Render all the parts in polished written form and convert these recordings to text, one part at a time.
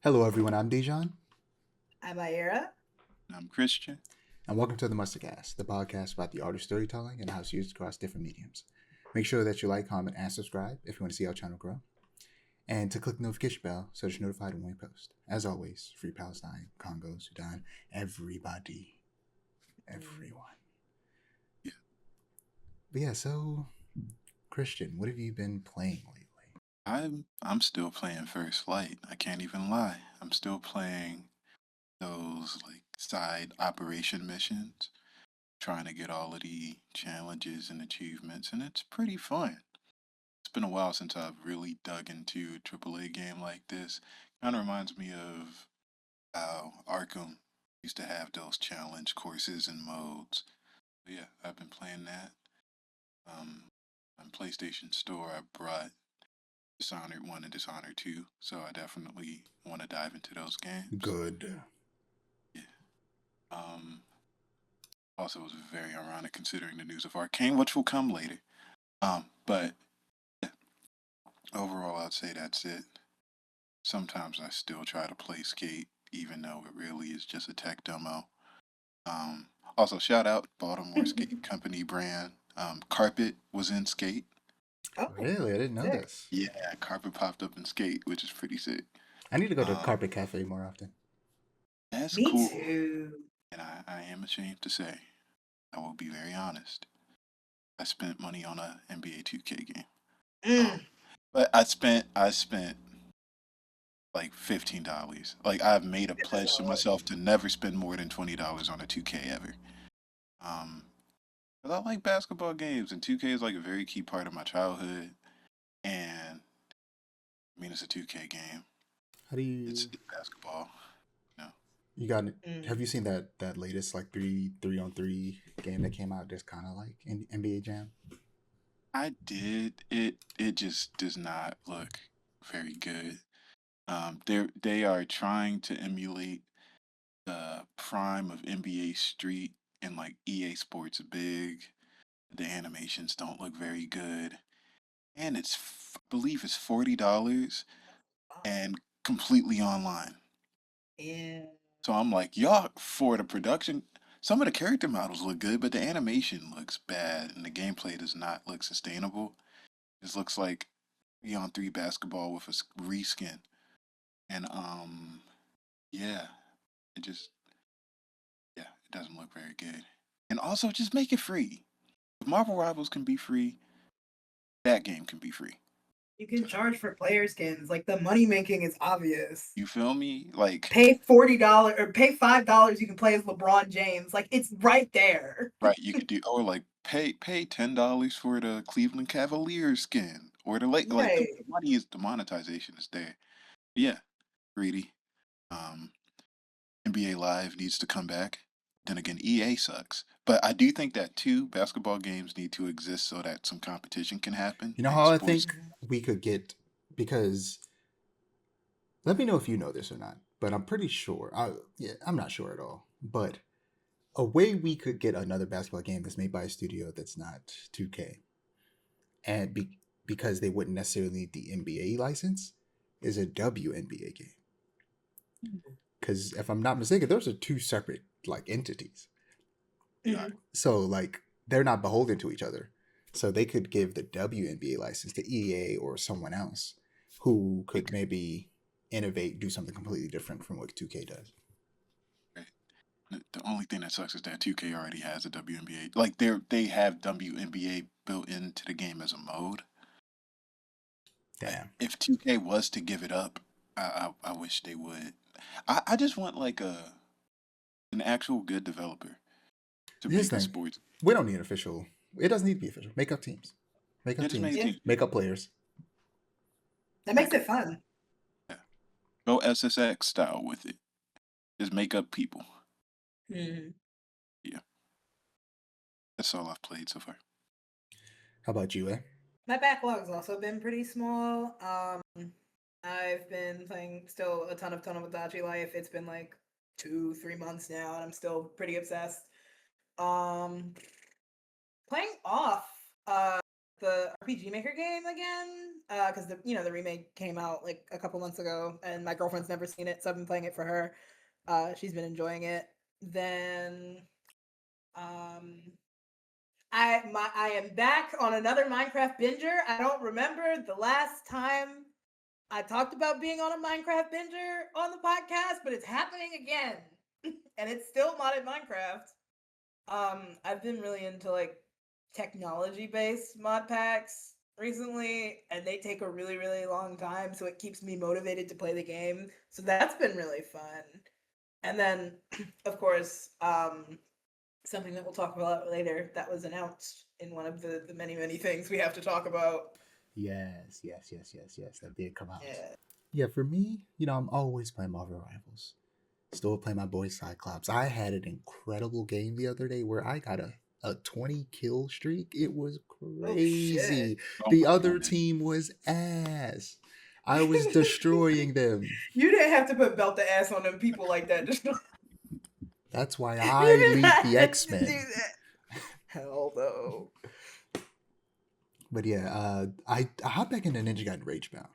Hello, everyone. I'm Dijon, I'm Aiara. I'm Christian. and welcome to the Mustardcast, the podcast about the art of storytelling and how it's used across different mediums. Make sure that you like, comment, and subscribe if you want to see our channel grow, and to click the notification bell so that you're notified when we post. As always, free Palestine, Congo, Sudan, everybody, everyone. Yeah. But yeah, so Christian, what have you been playing lately? I'm still playing First Light. I can't even lie. I'm still playing those like side operation missions, trying to get all of the challenges and achievements, and it's pretty fun. It's been a while since I've really dug into a AAA game like this. Kind of reminds me of how Arkham used to have those challenge courses and modes. But yeah, I've been playing that. On PlayStation Store, I brought Dishonored 1 and Dishonored 2, so I definitely want to dive into those games. Good. Yeah. Um, Also, it was very ironic considering the news of Arcane, which will come later. But yeah, overall, I'd say that's it. Sometimes I still try to play Skate, even though it really is just a tech demo. Also, shout out Baltimore Skate Company brand. Carpet was in Skate. Oh, Really? I didn't know sick. this. Yeah, Carpet popped up in Skate, which is pretty sick. I need to go to Um, Carpet Cafe more often. that's Me cool. too. And I am ashamed to say, I will be very honest. I spent money on a NBA 2K game. Mm. But I spent like $15. Like I've made a That's a pledge to lot. myself to never spend more than $20 on a 2K ever. Um, because I like basketball games, and 2K is like a very key part of my childhood. And I mean, it's a 2K game. How do It's you basketball. You know, You got? Have Mm. you seen that latest like three on three game that came out? That's kind of like NBA Jam. I did it. It just does not look very good. They are trying to emulate the prime of NBA Street and like EA Sports Big. The animations don't look very good, and I believe it's $40 and completely online. Yeah. So I'm like, y'all, for the production, some of the character models look good, but the animation looks bad, and the gameplay does not look sustainable. It looks like 3-on-3 basketball with a reskin, and yeah, it just yeah, it doesn't look very good. And also, just make it free. If Marvel Rivals can be free, that game can be free. You can charge for player skins. Like the money making is obvious. You feel me? Like, Pay $40 or pay $5. You can play as LeBron James. Like it's right there. right, you could do, or like pay $10 for the Cleveland Cavaliers skin, or the like the Right. money is the monetization is there. Yeah, greedy. Um, NBA Live needs to come back. Then again, EA sucks. But I do think that two basketball games need to exist so that some competition can happen You know and how I sports. think we could get, because let me know if you know this or not, but I'm pretty sure. I'm not sure at all. But a way we could get another basketball game that's made by a studio that's not 2K, and because they wouldn't necessarily need the NBA license, is a WNBA game. Because if I'm not mistaken, those are two separate like entities. Yeah, Mhm. So like they're not beholden to each other. So they could give the WNBA license to EA or someone else who could maybe innovate, do something completely different from what 2K does. right. The only thing that sucks is that 2K already has a WNBA. Like they have WNBA built into the game as a mode. But Damn. if 2K was to give it up, I wish they would. I just want like an actual good developer to Here's make the a thing. sports. We don't need official. It doesn't need to be official. Make up teams. Make Yeah, up just make teams. a Yeah. team. Make up players. That makes it fun. Yeah. Go SSX style with it. Just make up people. Mhm. Yeah, that's all I've played so far. How about you, eh? My backlog's also been pretty small. I've been playing still a ton of Tomodachi Life. It's been like 2, 3 months now, and I'm still pretty obsessed. Um, playing off uh the RPG Maker game again, because the remake came out like a couple months ago, and my girlfriend's never seen it, so I've been playing it for her. She's been enjoying it. Then, um, I am back on another Minecraft binger. I don't remember the last time I talked about being on a Minecraft binger on the podcast, but it's happening again, and it's still modded Minecraft. I've been really into like technology-based mod packs recently, and they take a really, really long time, so it keeps me motivated to play the game. So that's been really fun. And then, of course, something that we'll talk about later that was announced in one of the many, many things we have to talk about. Yes. That did come out. Yeah. Yeah, for me, I'm always playing Marvel Rivals. Still playing my boy Cyclops. I had an incredible game the other day where I got a 20 kill streak. It was Oh shit. crazy. Oh The my other goodness. team was ass. I was destroying them. You didn't have to put belt the ass on them people like that. That's why You I did lead not the have to X-Men. do that. Hell no. But yeah, I hopped back into Ninja Gaiden Ragebound,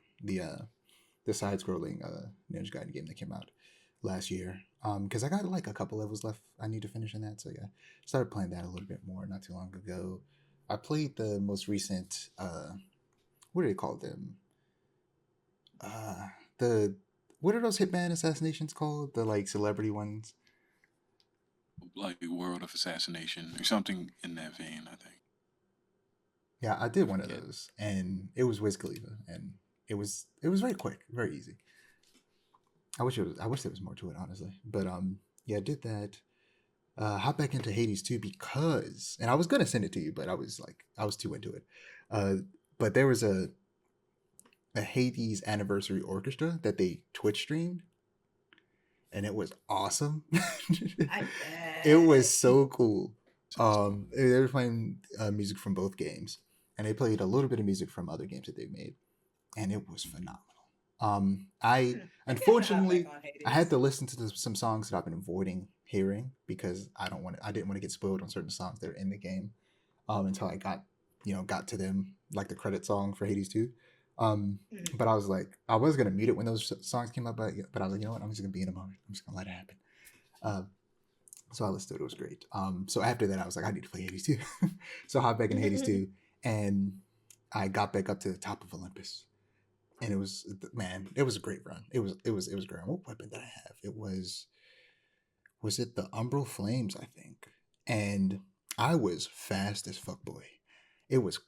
the side-scrolling Ninja Gaiden game that came out last year. Because I got like a couple levels left I need to finish in that. So yeah, started playing that a little bit more not too long ago. I played the most recent what do they call them? The what are those Hitman assassinations called? The like celebrity ones? Like World of Assassination or something in that vein, I think. Yeah, I did one of Forget. those, and it was Wiz Khalifa, and it was very quick, very easy. I wish there was more to it, honestly. But yeah, I did that. Hop back into Hades 2 because, and I was gonna send it to you, but I was too into it. Uh, but there was a Hades anniversary orchestra that they Twitch streamed, and it was awesome. I It was bet. so cool. Sounds cool. They were playing music from both games, and they played a little bit of music from other games that they made, and it was phenomenal. I Maybe I should hop back unfortunately on I had Hades. to listen to some songs that I've been avoiding hearing because I didn't want to get spoiled on certain songs that are in the game until I got to them, like the credit song for Hades 2. Mhm. But I was like, I was gonna mute it when those songs came up, but I was like, you know what, I'm just gonna be in a moment. I'm just gonna let it happen. Uh, so I listened to it. It was great. So after that, I was like, I need to play Hades 2. So I hopped back in Hades 2, and I got back up to the top of Olympus, and it was, man, it was a great run. It was great. What weapon did I have? Was it the Umbral Flames, I think, and I was fast as fuck, boy. It was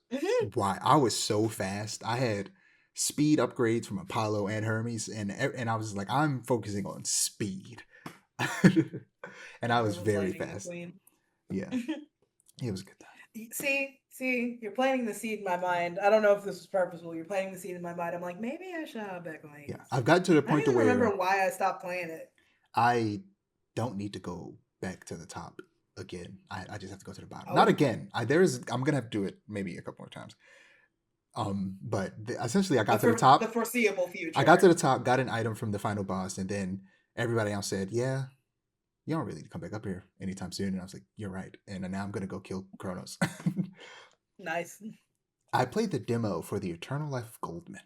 why I was so fast. I had speed upgrades from Apollo and Hermes, and I was like, I'm focusing on speed, and I was Marvel's very Lightning fast. McQueen. Yeah, it was a good time. See, you're planting the seed in my mind. I don't know if this was purposeful. You're planting the seed in my mind. I'm like, maybe I should hop back on Yeah, Hades. I've gotten to the I don't point to even remember where why I stopped playing it. I don't need to go back to the top again. I just have to go to the bottom. Not Oh, again. I'm gonna have to do it maybe a couple more times. But essentially, I but got to the for the top. foreseeable I got to future. the top, got an item from the final boss, and then everybody else said, "Yeah, you don't really need to come back up here anytime soon." And I was like, "You're right." And now I'm gonna go kill Kronos. Nice. I played the demo for the Eternal Life of Goldman.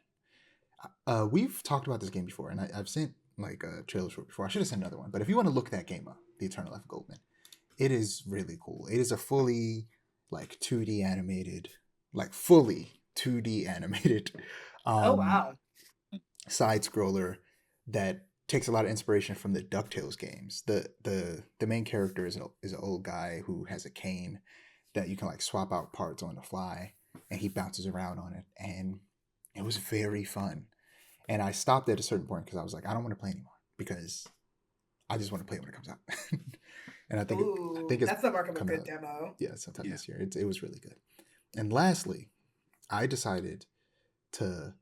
We've talked about this game before, and I've sent like trailers for it before. I should have sent another one, but if you want to look that game up, the Eternal Life of Goldman, it is really cool. It is a fully like 2D animated, like fully 2D animated Oh um, wow. side scroller that takes a lot of inspiration from the DuckTales games. The main character is an old guy who has a cane that you can like swap out parts on the fly, and he bounces around on it, and it was very fun. And I stopped at a certain point because I was like, I don't want to play anymore because I just want to play it when it comes out. And I Ooh, think it's that's the mark of a coming good out, demo. yeah, sometime Yeah. this year. It was really good. And lastly, I decided to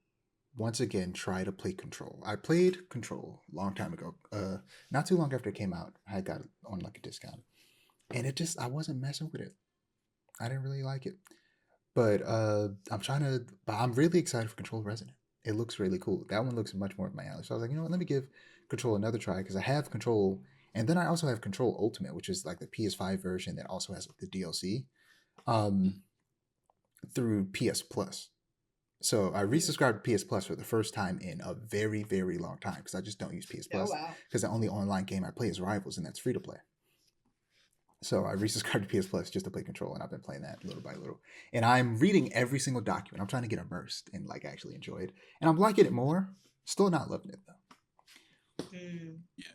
once again try to play Control. I played Control a long time ago. Not too long after it came out, I got it on like a discount, and I wasn't messing with it. I didn't really like it. But I'm really excited for Control Resonant. It looks really cool. That one looks much more up my alley. So I was like, you know what, let me give Control another try because I have Control, and then I also have Control Ultimate, which is like the PS5 version that also has the DLC. Um, through PS Plus. So I resubscribed to PS Plus for the first time in a very, very long time because I just don't use PS Oh Plus wow. because the only online game I play is Rivals, and that's free to play. So I resubscribed to PS Plus just to play Control, and I've been playing that little by little. And I'm reading every single document. I'm trying to get immersed and like actually enjoy it. And I'm liking it more. Still not loving it though. Yeah.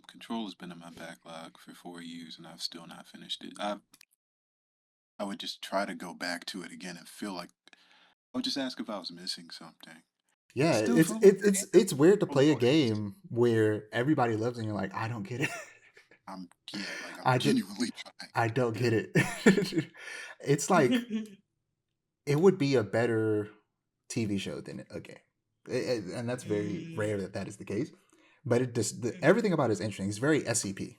Control has been in my backlog for 4 years, and I've still not finished it. I would just try to go back to it again and feel like I would just ask if I was missing something. Yeah, Still it's feel like it's it's it's weird to play a controller is. game where everybody loves it and you're like, I don't get it. I'm I just genuinely trying. I don't get it. It's like it would be a better TV show than a game, and that's very rare that that is the case. But it just everything about it is interesting. It's very SCP.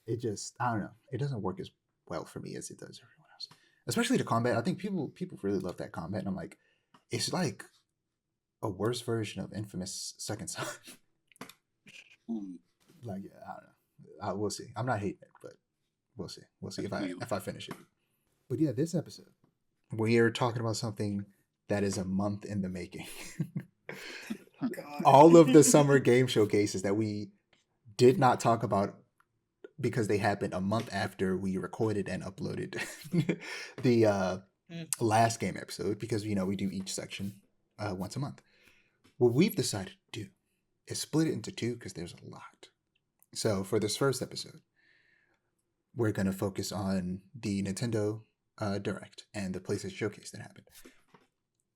It just I don't know. It doesn't work as well for me as it does everyone else. Especially the combat. I think people really love that combat, and I'm like, it's like a worse version of Infamous Second Son. Ooh, Like yeah, I don't know. We'll see. I'm not hating it, but we'll see. We'll see completely. if I finish it. But yeah, this episode we are talking about something that is a month in the making. God. All of the summer game showcases that we did not talk about because they happened a month after we recorded and uploaded the last game episode because we do each section once a month. What we've decided to do is split it into two because there's a lot. So for this first episode, we're going to focus on the Nintendo Direct and the PlayStation Showcase that happened.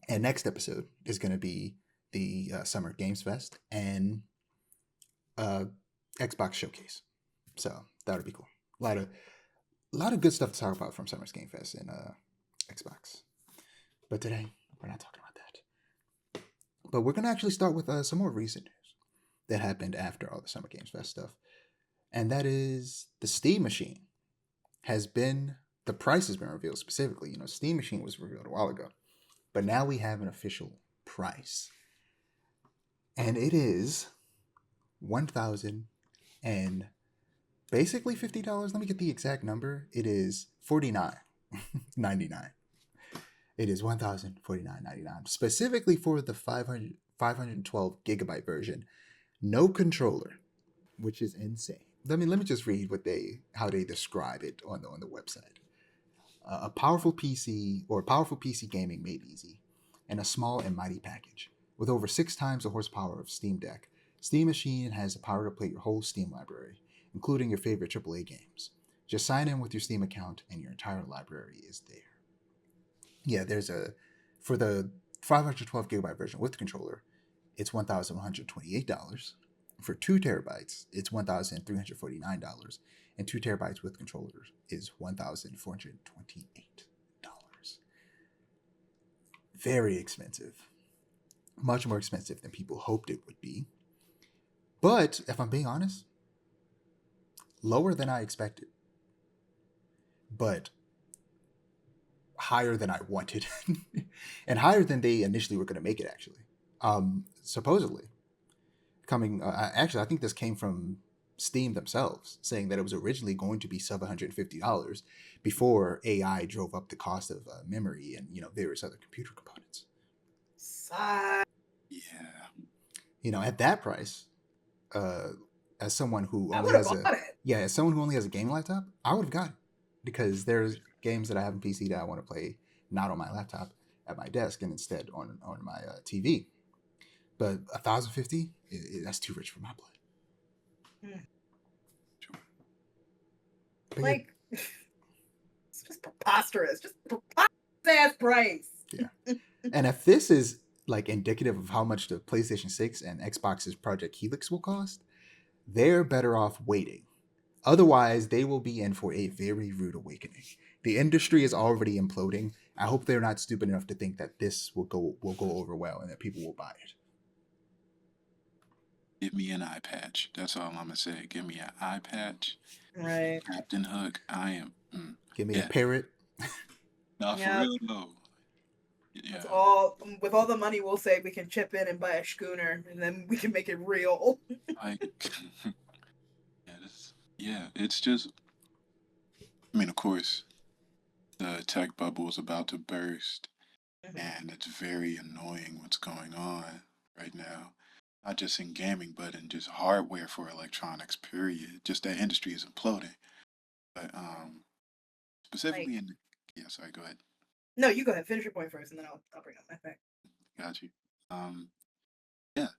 And next episode is going to be the Summer Games Fest and Xbox Showcase. So that would be cool. A lot of good stuff to talk about from Summer's Game Fest and Xbox. But today we're not talking about that. But we're gonna actually start with some more recent news that happened after all the Summer Games Fest stuff, and that is the Steam Machine the price has been revealed specifically. Steam Machine was revealed a while ago, but now we have an official price, and it is $1,000 and basically $50. Let me get the exact number. It is $49.99. It is $1,049.99 specifically for the 512 gigabyte version. No controller, which is insane. Let me just read how they describe it on the website. A powerful PC gaming made easy, and a small and mighty package. With over 6 times the horsepower of Steam Deck, Steam Machine has the power to play your whole Steam library, including your favorite AAA games. Just sign in with your Steam account and your entire library is there. Yeah, for the 512 gigabyte version with the controller, it's $1,128. For 2 terabytes, it's $1,349, and 2 terabytes with controllers is $1,428. Very expensive, much more expensive than people hoped it would be. But if I'm being honest, lower than I expected, but higher than I wanted, and higher than they initially were going to make it. Actually, supposedly coming. Actually, I think this came from Steam themselves, saying that it was originally going to be $750 before AI drove up the cost of memory and various other computer components. Yeah. At that price, as someone who I only would have has bought it. as someone who only has a game laptop, I would have got it because there's games that I have on PC that I want to play not on my laptop at my desk and instead on my TV. But $1,050, that's too rich for my blood. Sure. But Like, it's just preposterous. Just preposterous ass price. yeah. And if this is like indicative of how much the PlayStation 6 and Xbox's Project Helix will cost, they're better off waiting. Otherwise, they will be in for a very rude awakening. The industry is already imploding. I hope they're not stupid enough to think that this will go over well and that people will buy it. Give me an eye patch. That's all I'm gonna say. Give me an eye patch. Right. Captain Hook. I am. Give me a parrot. Not for real though. Yeah. That's all. With all the money we'll save, we can chip in and buy a schooner, and then we can make it real. Like, yeah, it's just. I mean, of course, the tech bubble is about to burst, Mhm. and it's very annoying what's going on right now. Not just in gaming, but in just hardware for electronics, period. Just that industry is imploding. But Like, specifically in the, yeah, sorry, go ahead. no, you go ahead. Finish your point first, and then I'll bring up my thing. Got you. Yeah,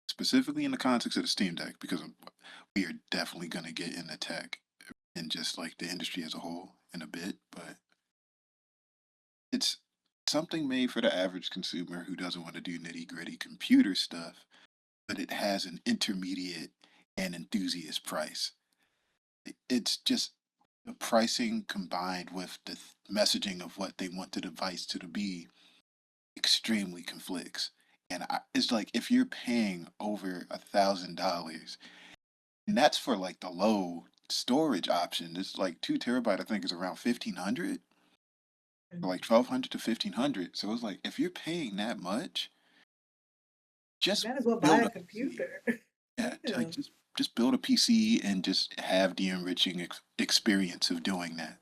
specifically in the context of the Steam Deck, because we are definitely going to get into tech and just like the industry as a whole in a bit, but it's something made for the average consumer who doesn't want to do nitty gritty computer stuff, but it has an intermediate and enthusiast price. It's just the pricing combined with the messaging of what they want the device to be extremely conflicts. And it's like if you're paying over $1,000, and that's for like the low storage option. It's like 2 terabyte. I think is around 1,500, or like 1,200 to 1,500. So it's like if you're paying that much, You just might as well buy build a a PC. computer. Yeah, Yeah. like just build a PC and just have the enriching experience of doing that.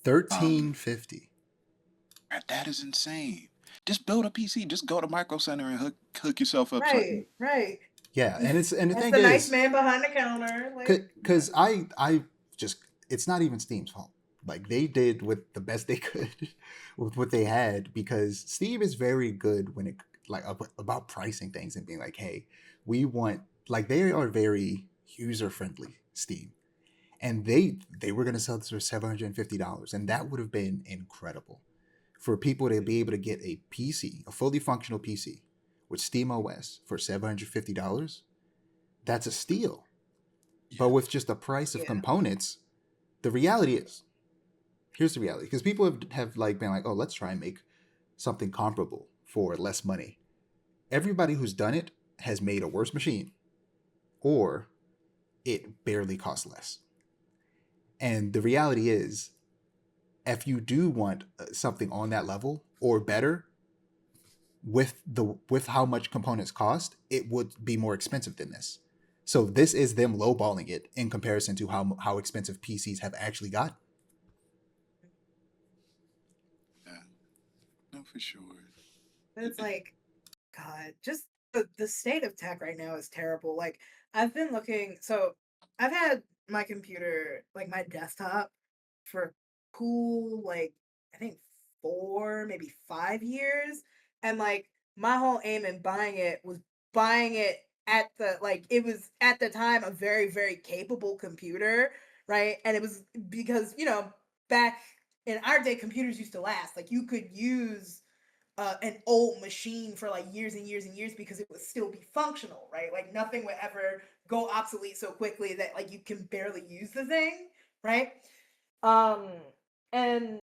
Um, 1350. that is insane. Just build a PC. Just go to Micro Center and hook yourself up something. Right, right. Yeah, and the That's thing the nice is, man behind the counter. Like, yeah. because I just, it's not even Steam's fault. Like they did with the best they could with what they had, because Steam is very good when it like about pricing things and being like, hey, we want, like they are very user friendly, Steam, and they were going to sell this for $750, and that would have been incredible for people to be able to get a PC, a fully functional PC with Steam OS for $750. That's a steal. Yeah, But with just the price of Yeah. components, the reality is, here's the reality, because people have like been like, oh, let's try and make something comparable for less money. Everybody who's done it has made a worse machine, or it barely costs less. And the reality is, if you do want something on that level or better, with how much components cost, it would be more expensive than this. So this is them lowballing it in comparison to how expensive PCs have actually got. yeah, no, for sure. But it's like, God, just the state of tech right now is terrible. Like, I've been looking, so I've had my computer, like my desktop, for cool, like, I think 4, maybe 5 years. And like, my whole aim in buying it was buying it at the, like, it was at the time a very, very capable computer, right? And it was because, back in our day, computers used to last. Like, you could use an old machine for like years and years and years because it would still be functional, right? Like nothing would ever go obsolete so quickly that like you can barely use the thing, right? Um, and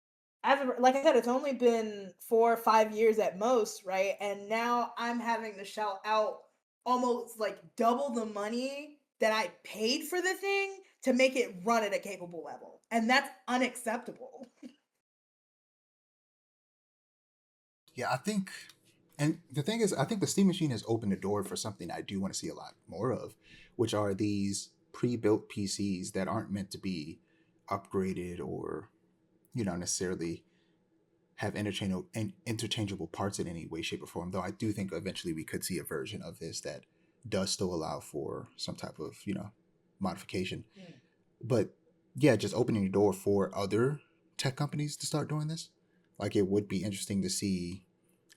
like I said, it's only been 4 or 5 years at most, right? And now I'm having to shell out almost like double the money that I paid for the thing to make it run at a capable level, and that's unacceptable. Yeah, I think, and the thing is, I think the Steam Machine has opened the door for something I do want to see a lot more of, which are these pre-built PCs that aren't meant to be upgraded or, necessarily have interchangeable parts in any way, shape, or form. Though I do think eventually we could see a version of this that does still allow for some type of, modification. Mm. But yeah, just opening the door for other tech companies to start doing this. Like it would be interesting to see.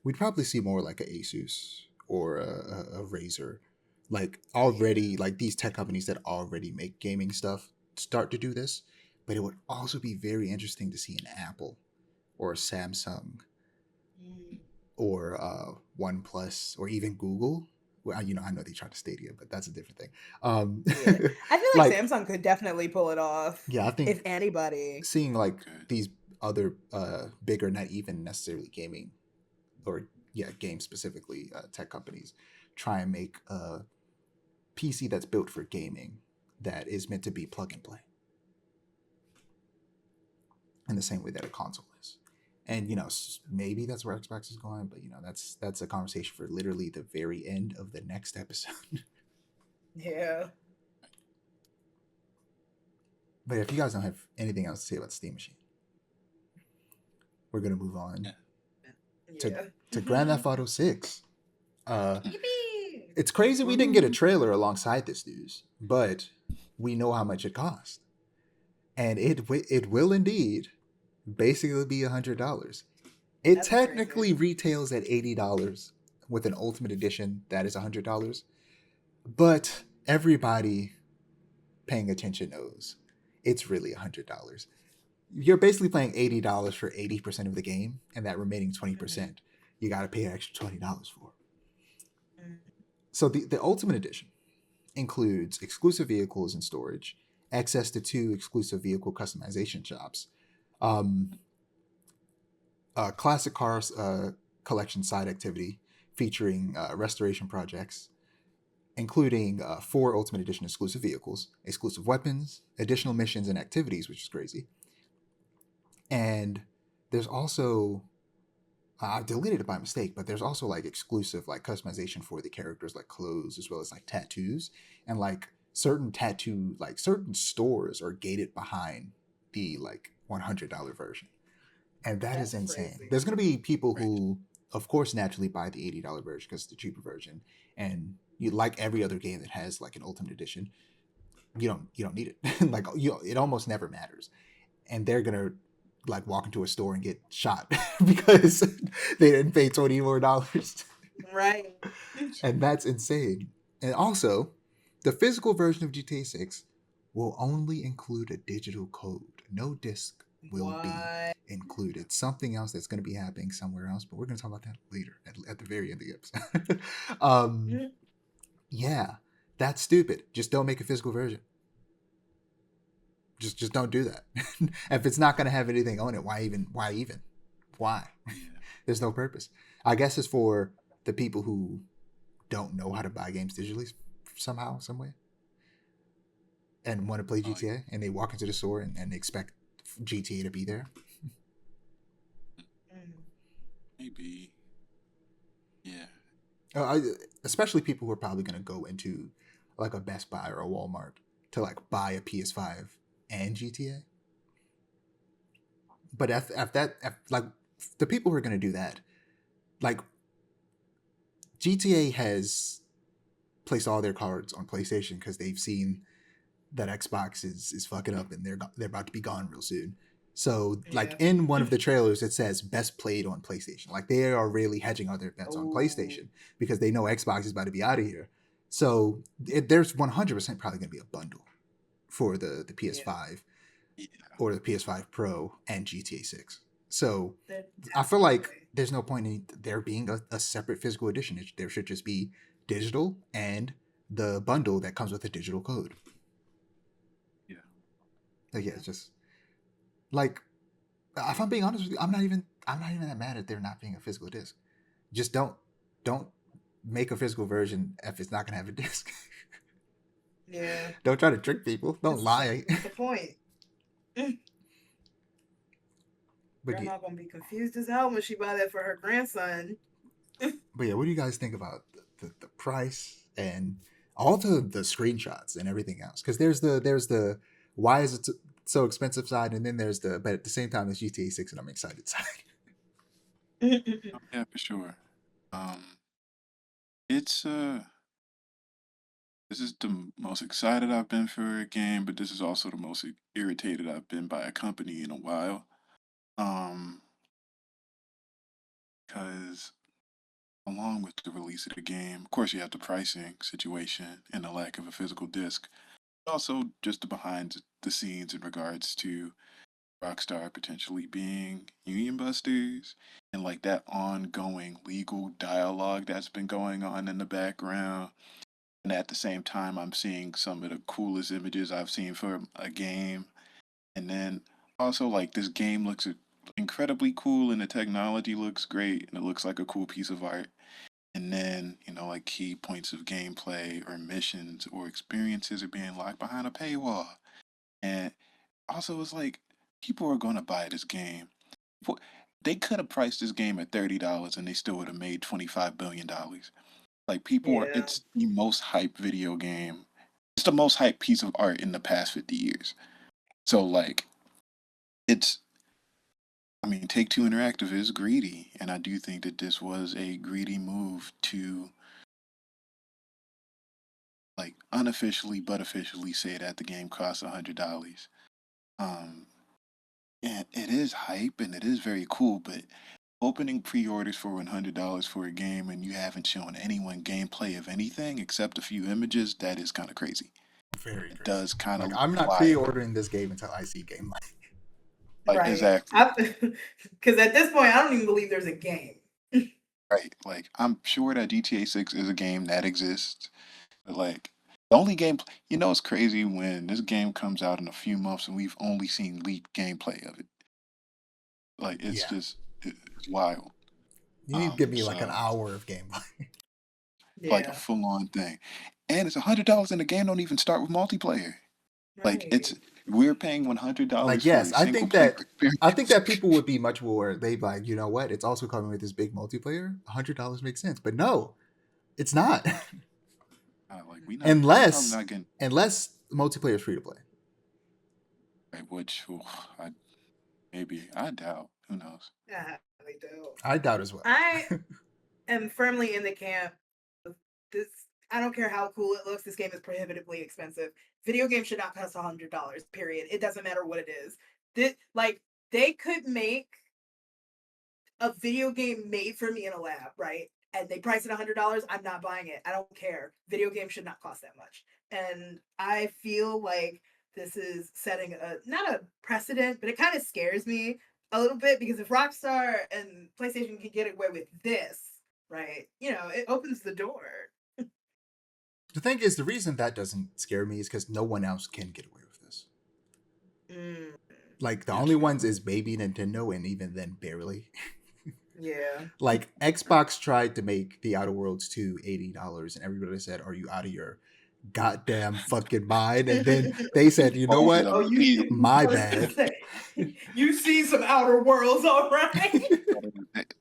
We'd probably see more like a Asus or a Razer, like Yeah. already like these tech companies that already make gaming stuff start to do this. But it would also be very interesting to see an Apple or a Samsung Mm. or OnePlus or even Google. Well, I know they tried to Stadia, but that's a different thing. Yeah. I feel like Like, Samsung could definitely pull it off, yeah, I think if anybody. seeing like Good. these other bigger, not even necessarily gaming or yeah, game specifically tech companies try and make a PC that's built for gaming that is meant to be plug and play in the same way that a console is. And maybe that's where Xbox is going, but that's a conversation for literally the very end of the next episode. Yeah. But if you guys don't have anything else to say about the Steam Machine, we're gonna move on to Yeah. Grand Theft Auto 6. Yippee! It's crazy we didn't get a trailer alongside this news, but we know how much it cost, and it will indeed basically be $100. It That's technically crazy. retails at $80 with an Ultimate Edition that is $100, but everybody paying attention knows it's really $100. You're basically paying $80 for 80% of the game, and that remaining 20% you got to pay an extra $20 for. Mm. So the Ultimate Edition includes exclusive vehicles and storage, access to 2 exclusive vehicle customization shops, um, classic cars collection side activity featuring restoration projects, including 4 Ultimate Edition exclusive vehicles, exclusive weapons, additional missions and activities, which is crazy. And there's also I deleted it by mistake, but there's also like exclusive like customization for the characters, like clothes as well as like tattoos, and like certain stores are gated behind the like $100 version, and that is That's insane. crazy. There's gonna be people Right. who, of course, naturally buy the $80 version because it's the cheaper version, and you like every other game that has like an Ultimate Edition, you don't need it. Like it almost never matters, and they're gonna like walk into a store and get shot because they didn't pay $20 more. Right. And that's insane. And also, the physical version of GTA 6 will only include a digital code. No disc will be What? included. Something else that's going to be happening somewhere else, but we're going to talk about that later at the very end of the episode. Mm. Yeah, that's stupid. Just don't make a physical version. Just don't do that. If it's not going to have anything on it, why even? Why? Yeah. There's no purpose. I guess it's for the people who don't know how to buy games digitally somehow, some way, and want to play Oh, GTA, and they walk into the store and expect GTA to be there. Mm. maybe. Yeah. I, especially people who are probably going to go into like a Best Buy or a Walmart to like buy a PS5 and GTA. But like the people who are going to do that, like GTA has placed all their cards on PlayStation because they've seen that Xbox is fucking up and they're about to be gone real soon. So like Yeah. in one of the trailers it says best played on PlayStation. Like they are really hedging all their bets on Oh. PlayStation because they know Xbox is about to be out of here. So there's 100% probably going to be a bundle for the PS5 Yeah. or the PS5 Pro and GTA 6. So There I feel like definitely. there's no point in there being a separate physical edition. There should just be digital and the bundle that comes with a digital code. Yeah. Like, yeah, it's just like if I'm being honest with you, I'm not even that mad at there not being a physical disc. Just don't make a physical version if it's not gonna have a disc. Yeah. Don't try to trick people. Don't lie. What's the point? But yeah, Grandma gonna be confused as hell when she buy that for her grandson. what do you guys think about the price and all the screenshots and everything else? Because there's the why is it so expensive side, and then there's the but at the same time it's GTA 6 and I'm excited side. Oh, yeah, for sure. It's this is the most excited I've been for a game, but this is also the most irritated I've been by a company in a while. Um, because along with the release of the game, of course, you have the pricing situation and the lack of a physical disc. But also, just the behind the scenes in regards to Rockstar potentially being union busters and like that ongoing legal dialogue that's been going on in the background. And at the same time, I'm seeing some of the coolest images I've seen for a game. And then also, like, this game looks incredibly cool and the technology looks great and it looks like a cool piece of art. And then, like key points of gameplay or missions or experiences are being locked behind a paywall. And also, it's like people are going to buy this game. Wh- They could have priced this game at $30 and they still would have made $25 billion. Like people are, Yeah. it's the most hyped video game. It's the most hyped piece of art in the past 50 years. So like, it's I mean, Take-Two Interactive is greedy, and I do think that this was a greedy move to like unofficially but officially say that the game costs $100. Um, and it is hype and it is very cool, but opening pre-orders for $100 for a game and you haven't shown anyone gameplay of anything except a few images, that is kind of crazy. Very It crazy. does kind of Like look I'm not wild. pre-ordering this game until I see gameplay. Like Right. exactly. Because at this point, I don't even believe there's a game. Right. Like I'm sure that GTA 6 is a game that exists. But like the only game, it's crazy when this game comes out in a few months and we've only seen leaked gameplay of it. Like it's Yeah. just it's wild. You need to give me like an So hour of gameplay. like a Yeah. full on thing, and it's $100 and the game don't even start with multiplayer. Like Right. we're paying $100 Like for yes, a single player I think experience. that people would be much more. They like, you know what? It's also coming with this big multiplayer. $100 makes sense, but no, it's not. Like we probably unless not getting unless multiplayer is free to play. right, which I maybe I doubt. Who knows? Yeah, they do. I doubt as well. I am firmly in the camp of this. I don't care how cool it looks. This game is prohibitively expensive. Video games should not cost $100. Period. It doesn't matter what it is. They could make a video game made for me in a lab, right? And they price it $100. I'm not buying it. I don't care. Video games should not cost that much. And I feel like this is setting not a precedent, but it kind of scares me a little bit because if Rockstar and PlayStation can get away with this, right? It opens the door. The thing is, the reason that doesn't scare me is because no one else can get away with this. Mm, Like the Yeah, only true. ones is maybe Nintendo, and even then, barely. yeah. Like Xbox tried to make the Outer Worlds 2 $80, and everybody said, "Are you out of your goddamn fucking mind?" And then they said, "You know Both of what? them Oh, immediately. My I was gonna bad." say, you see some Outer Worlds, all right?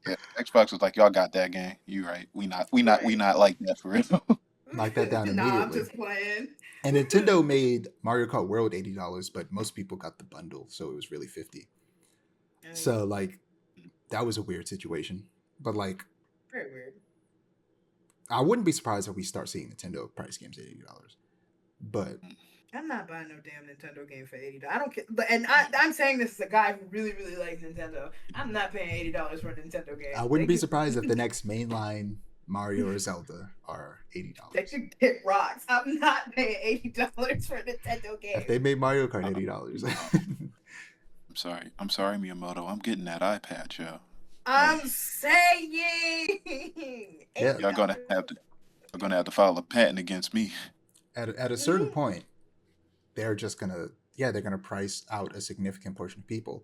Yeah, Xbox was like, y'all got that game. You right. We Right. not like that for real. Knocked that down Nah, I'm immediately. just playing. And Nintendo made Mario Kart World $80, but most people got the bundle, so it was really 50. So like that was a weird situation. But like Very weird. I wouldn't be surprised if we start seeing Nintendo price games at $80. But I'm not buying no damn Nintendo game for $80. I don't care. I'm saying this as a guy who really, really likes Nintendo. I'm not paying $80 for a Nintendo game. I wouldn't be surprised if the next mainline Mario or Zelda are $80. They should get rocks. I'm not paying $80 for a Nintendo game. If they made Mario Kart $80. I'm sorry, Miyamoto. I'm getting that iPad, yo. I'm saying Yeah. Y'all gonna have to file a patent against me. At a certain point, they're just gonna they're gonna price out a significant portion of people.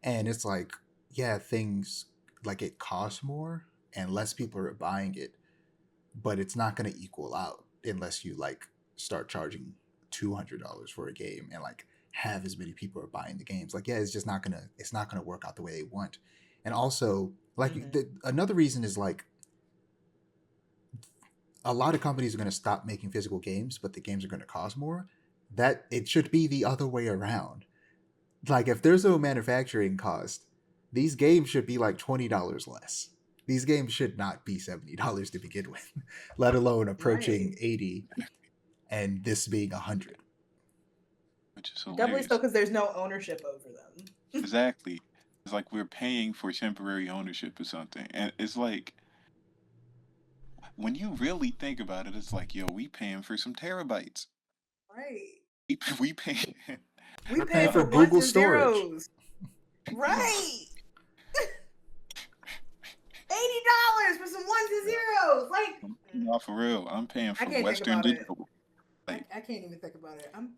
And it's like, yeah, things like it costs more and less people are buying it, but it's not gonna equal out unless you like start charging $200 for a game and like have as many people are buying the games. Like, yeah, it's not gonna work out the way they want. And also, like another reason is like a lot of companies are going to stop making physical games, but the games are going to cost more. That it should be the other way around. Like if there's no manufacturing cost, these games should be like $20 less. These games should not be $70 to begin with, let alone approaching Right. 80 and this being 100. Which is Doubly hilarious. so because there's no ownership over them. Exactly. It's like we're paying for temporary ownership or something. And it's like when you really think about it, it's like, yo, we paying for some terabytes. Right. We paying We We're pay paying for for ones Google and storage. zeros. Right. $80 for some ones and zeros. Like, no, for real. I'm paying I for can't think Western about it. Digital. Like, I can't even think about it. I'm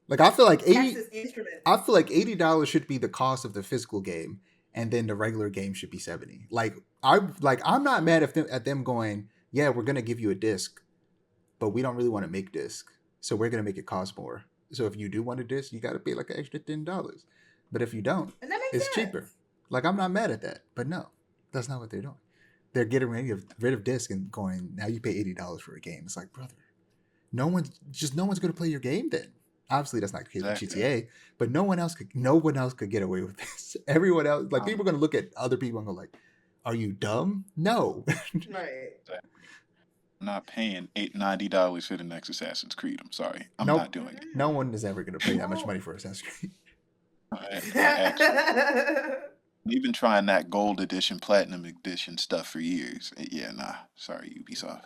Like I feel like Texas Instruments. I feel like $80 should be the cost of the physical game, and then the regular game should be 70. I'm not mad at them going, yeah, we're gonna give you a disc, but we don't really want to make disc, so we're gonna make it cost more. So if you do want a disc, you got to pay like an extra $10. But if you don't, And that makes it's sense. cheaper. Like I'm not mad at that, but no, that's not what they're doing. They're getting rid of disc and going now. You pay $80 for a game. It's like, brother, no one's gonna play your game then. Obviously, that's not the case with Exactly. GTA, but no one else could get away with this. Everyone else, like people are gonna look at other people and go like, "Are you dumb?" No. Right. Exactly. I'm not paying $90 for the next Assassin's Creed. I'm sorry. I'm not Nope. doing it. No one is ever gonna pay that much Well, money for Assassin's Creed. I actually even trying that gold edition, platinum edition stuff for years. Yeah, nah. Sorry, Ubisoft.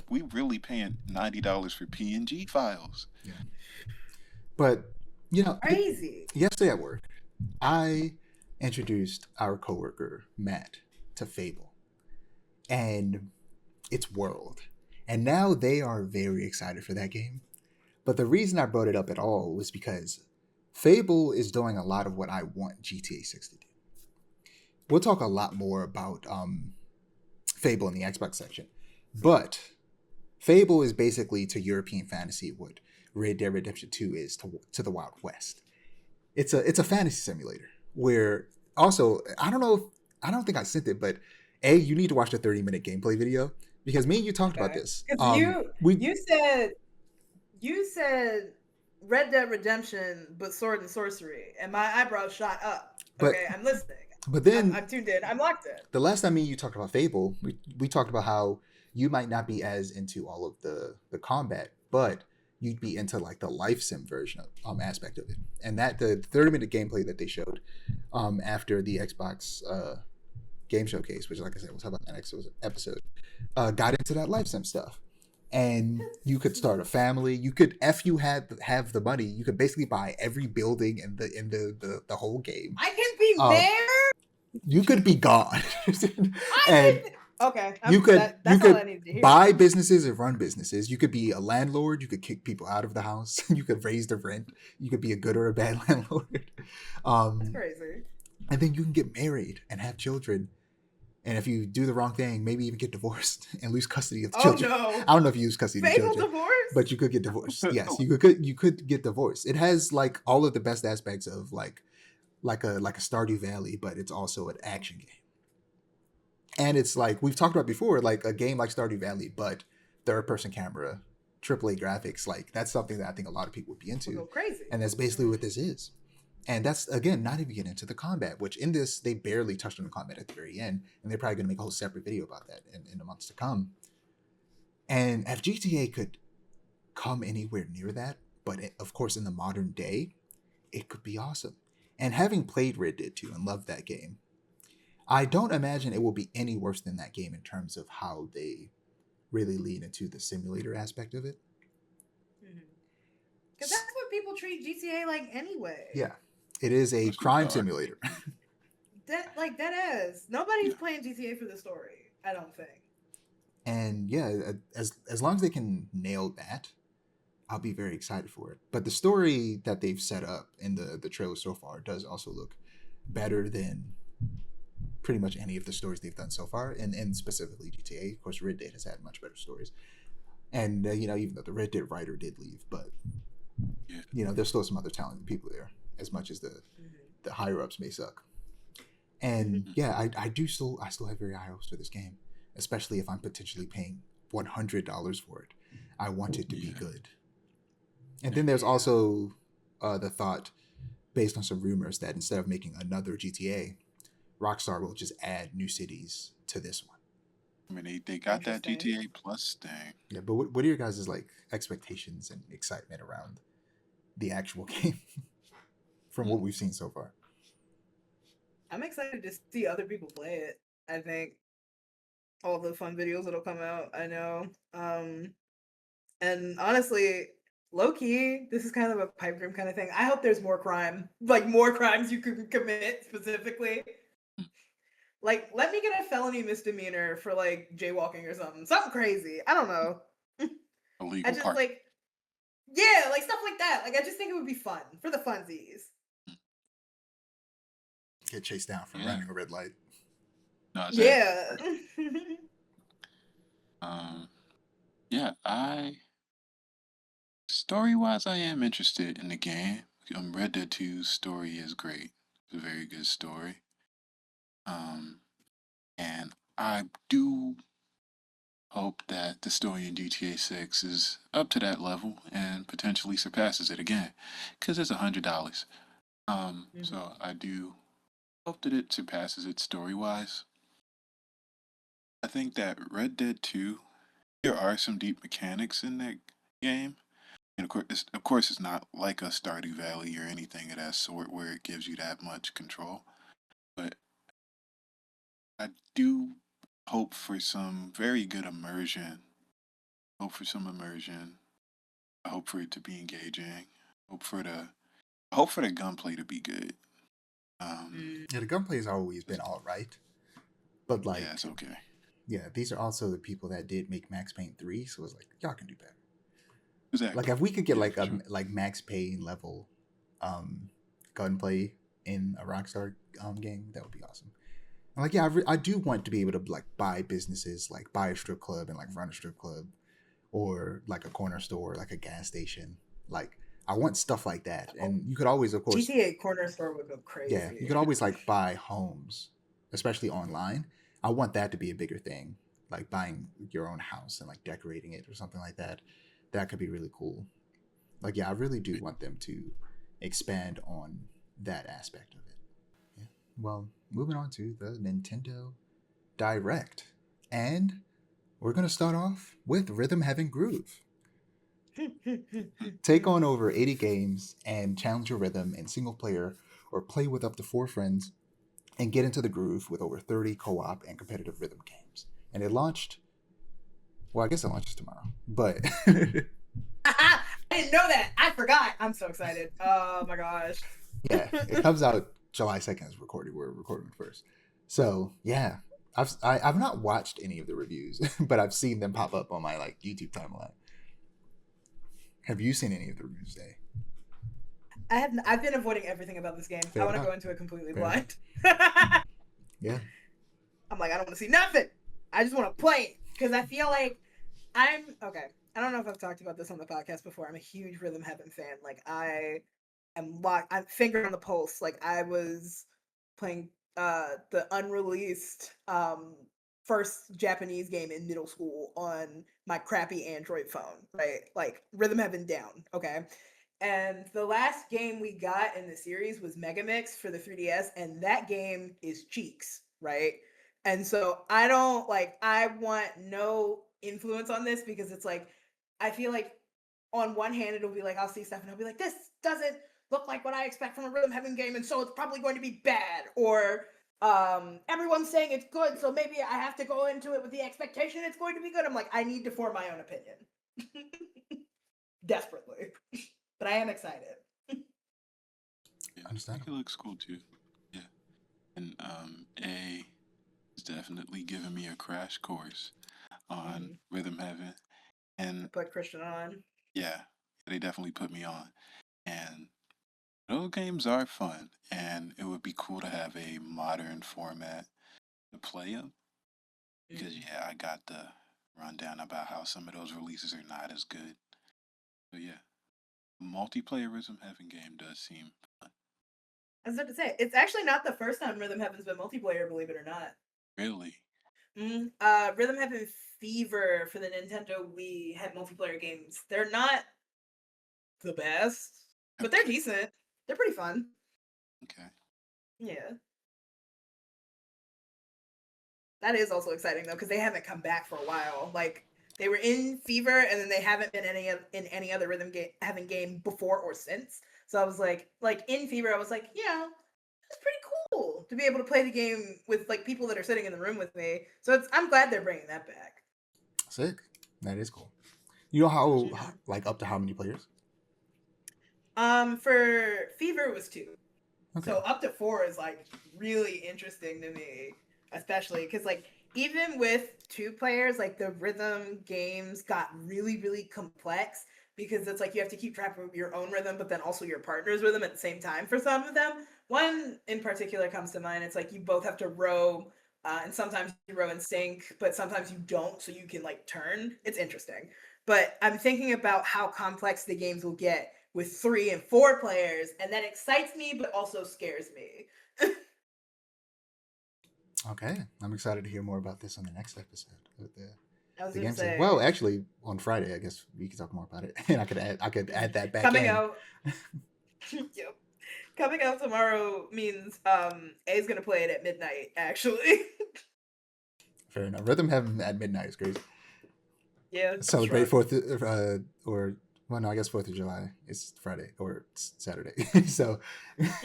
We really paying $90 for PNG files. Yeah. But crazy. yesterday at work, I introduced our coworker Matt to Fable and its world, and now they are very excited for that game. But the reason I brought it up at all was because Fable is doing a lot of what I want GTA 6 to do. We'll talk a lot more about Fable in the Xbox section, but Fable is basically to European fantasy what Red Dead Redemption 2 is to the Wild West. It's a fantasy simulator where also I don't think I sent it, but you need to watch the 30-minute gameplay video because me and you talked about Okay. this. Because We you said Red Dead Redemption, but sword and sorcery, and my eyebrows shot up. but Okay, I'm listening. but then I'm tuned in. I'm locked in. the last time me and you talked about Fable, we talked about how you might not be as into all of the combat, but you'd be into like the life sim version of aspect of it. And that the 30-minute gameplay that they showed after the Xbox game showcase, which like I said, we'll talk about in the next episode, got into that life sim stuff. And you could start a family. You could, if you have the money, you could basically buy every building in the whole game. I can be Um, there. You could be gone, and Okay, you could that's all I needed to hear. buy businesses and run businesses. You could be a landlord. You could kick people out of the house. You could raise the rent. You could be a good or a bad landlord. That's crazy. And then you can get married and have children. And if you do the wrong thing, maybe even get divorced and lose custody of the children. No. I don't know if you use custody of the Fable children, divorce? but you could get divorced. Yes, you could get divorced. It has like all of the best aspects of like a Stardew Valley, but it's also an action game. And it's like we've talked about before, like a game like Stardew Valley, but third person camera, AAA graphics, like that's something that I think a lot of people would be into. We'll go crazy. And that's basically what this is. And that's again not even getting into the combat, which in this they barely touched on the combat at the very end, and they're probably going to make a whole separate video about that in the months to come. And if GTA could come anywhere near that, but of course in the modern day, it could be awesome. And having played Red Dead 2 and loved that game, I don't imagine it will be any worse than that game in terms of how they really lean into the simulator aspect of it. Because that's what people treat GTA like anyway. Yeah, it is a crime simulator. That is. Nobody's playing GTA for the story, I don't think. And yeah, as long as they can nail that, I'll be very excited for it. But the story that they've set up in the trailer so far does also look better than pretty much any of the stories they've done so far, and specifically GTA. Of course, Red Dead has had much better stories. And even though the Red Dead writer did leave, but there's still some other talented people there, as much as the higher ups may suck. And yeah, I still have very high hopes for this game, especially if I'm potentially paying $100 for it. I want it to be good. And then there's also the thought, based on some rumors, that instead of making another GTA, Rockstar will just add new cities to this one. I mean, they got that GTA Plus thing. Yeah, but what are your guys' like expectations and excitement around the actual game from what we've seen so far? I'm excited to see other people play it. I think all the fun videos that'll come out, I know. And honestly, low key, this is kind of a pipe dream kind of thing. I hope there's more crime, like more crimes you could commit specifically. Like, let me get a felony misdemeanor for like jaywalking or something crazy. I don't know. Illegal I just park. like, yeah, like stuff like that. Like, I just think it would be fun for the funsies. Get chased down from running a red light. No, yeah. Story-wise, I am interested in the game. Red Dead 2's story is great. It's a very good story. And I do hope that the story in GTA 6 is up to that level and potentially surpasses it again, because it's $100. So I do hope that it surpasses it story wise. I think that Red Dead 2, there are some deep mechanics in that game. And of course, it's not like a Stardew Valley or anything of that sort where it gives you that much control. But I do hope for some very good immersion. Hope for some immersion. I hope for it to be engaging. Hope for the I hope for the gunplay to be good. Um, Yeah, the gunplay has always been all right, but yeah, like, it's okay. yeah, these are also the people that did make Max Payne 3, so it's like y'all can do better. Like Exactly. if we could get Yeah, like for a sure. like Max Payne level um gunplay in a Rockstar game, that would be awesome. And like, yeah, I do want to be able to like buy businesses, like buy a strip club and like run a strip club, or like a corner store, like a gas station. Like I want stuff like that, Oh, and you could always, of course, GTA Corner Store would go yeah, you crazy. could always like buy homes, especially online. I want that to be a bigger thing, like buying your own house and like decorating it or something like that. That could be really cool. Like, yeah, I really do want them to expand on that aspect of it. Yeah. Well, moving on to the Nintendo Direct, and we're gonna start off with Rhythm Heaven Groove. Take on over 80 games and challenge your rhythm in single player or play with up to 4 friends and get into the groove with over 30 co op and competitive rhythm games. And it launched, well, I guess it launches tomorrow, but I didn't know that. I forgot. I'm so excited. Oh my gosh. yeah, it comes out July 2nd as recorded. We're recording first. So, yeah. I've not watched any of the reviews, but I've seen them pop up on my like YouTube timeline. Have you seen any of the reviews today? I've been avoiding everything about this game. I Fair want to enough. go into it completely Fair enough. blind. Yeah. I'm like, I don't want to see nothing. I just want to play it because I feel like I'm okay. I don't know if I've talked about this on the podcast before. I'm a huge Rhythm Heaven fan. Like I am locked. I'm finger on the pulse. Like I was playing the unreleased first Japanese game in middle school on my crappy Android phone, right? Like Rhythm Heaven down, okay? And the last game we got in the series was Megamix for the 3DS, and that game is cheeks, right? And so I want no influence on this because it's like, I feel like on one hand, it'll be like, I'll see stuff and I'll be like, this doesn't look like what I expect from a Rhythm Heaven game, and so it's probably going to be bad. Or everyone's saying it's good, so maybe I have to go into it with the expectation it's going to be good. I'm like, I need to form my own opinion. Desperately. But I am excited. Yeah, I think it Understandable. looks cool too. Yeah, and A is definitely giving me a crash course on Mhm. Rhythm Heaven, I and put Christian on. yeah, they definitely put me on. And those games are fun, and it would be cool to have a modern format to play them. Because Mhm. yeah, I got the rundown about how some of those releases are not as good. But yeah, multiplayerism having game does seem fun. I was about to say, it's actually not the first time Rhythm Heaven's been multiplayer, believe it or not. Really? Rhythm Heaven Fever for the Nintendo Wii had multiplayer games. They're not the best, but they're Okay. decent. They're pretty fun. Okay. Yeah. That is also exciting though, because they haven't come back for a while. Like they were in Fever, and then they haven't been in any other Rhythm game before or since. So I was like in Fever, I was like, yeah, it's pretty cool to be able to play the game with like people that are sitting in the room with me. So I'm glad they're bringing that back. Sick. That is cool. You know how Mhm. like up to how many players? For Fever it was 2. Okay. So up to 4 is like really interesting to me, especially because like even with 2 players, like the rhythm games got really really complex because it's like you have to keep track of your own rhythm, but then also your partner's rhythm at the same time for some of them. One in particular comes to mind. It's like you both have to row. And sometimes you row in sync, but sometimes you don't, so you can like turn. It's interesting. But I'm thinking about how complex the games will get with 3 and 4 players, and that excites me but also scares me. Okay. I'm excited to hear more about this on the next episode of the I was The gonna game says, say well, actually, on Friday, I guess we can talk more about it, and I could add that back coming in. out. Yep. Coming out tomorrow means A's gonna play it at midnight, actually. Fair enough. Rhythm having at midnight is crazy. Yeah. Celebrate shrug. 4th, or well, no, I guess 4th of July is Friday or it's Saturday. So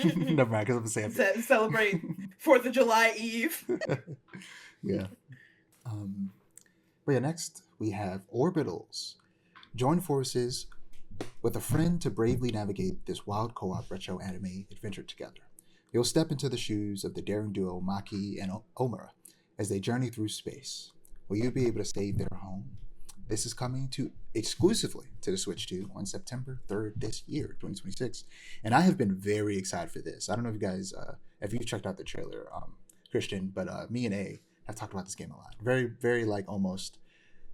never mind, because I'm saying Celebrate 4th of July Eve. yeah. But yeah, next we have Orbitals. Join forces with a friend to bravely navigate this wild co-op retro anime adventure together. You'll step into the shoes of the daring duo Maki and Omura as they journey through space. Will you be able to save their home? This is coming to exclusively to the Switch 2 on September 3rd this year, 2026. And I have been very excited for this. I don't know if you guys, if you've checked out the trailer, Christian, but me and A have talked about this game a lot. Very, very like almost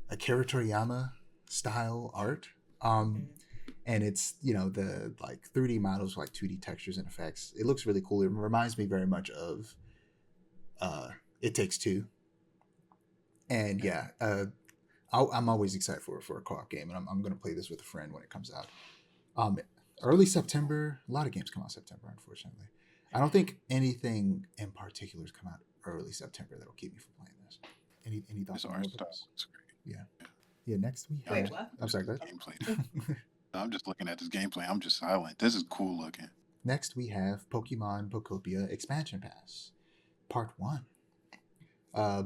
Akira Toriyama style art. And it's, you know, the like 3D models, like 2D textures and effects. It looks really cool. It reminds me very much of It Takes Two. And yeah, I'm always excited for a co-op game, and I'm going to play this with a friend when it comes out. Early September. A lot of games come out in September, unfortunately. I don't think anything in particular has come out early September that'll keep me from playing this. Any thoughts This on art all of style this? looks great. Yeah. Next we have. Wait, what? I'm sorry. Go ahead. Gameplay. I'm just looking at this gameplay. I'm just silent. This is cool looking. Next we have Pokemon Pokopia Expansion Pass, Part 1.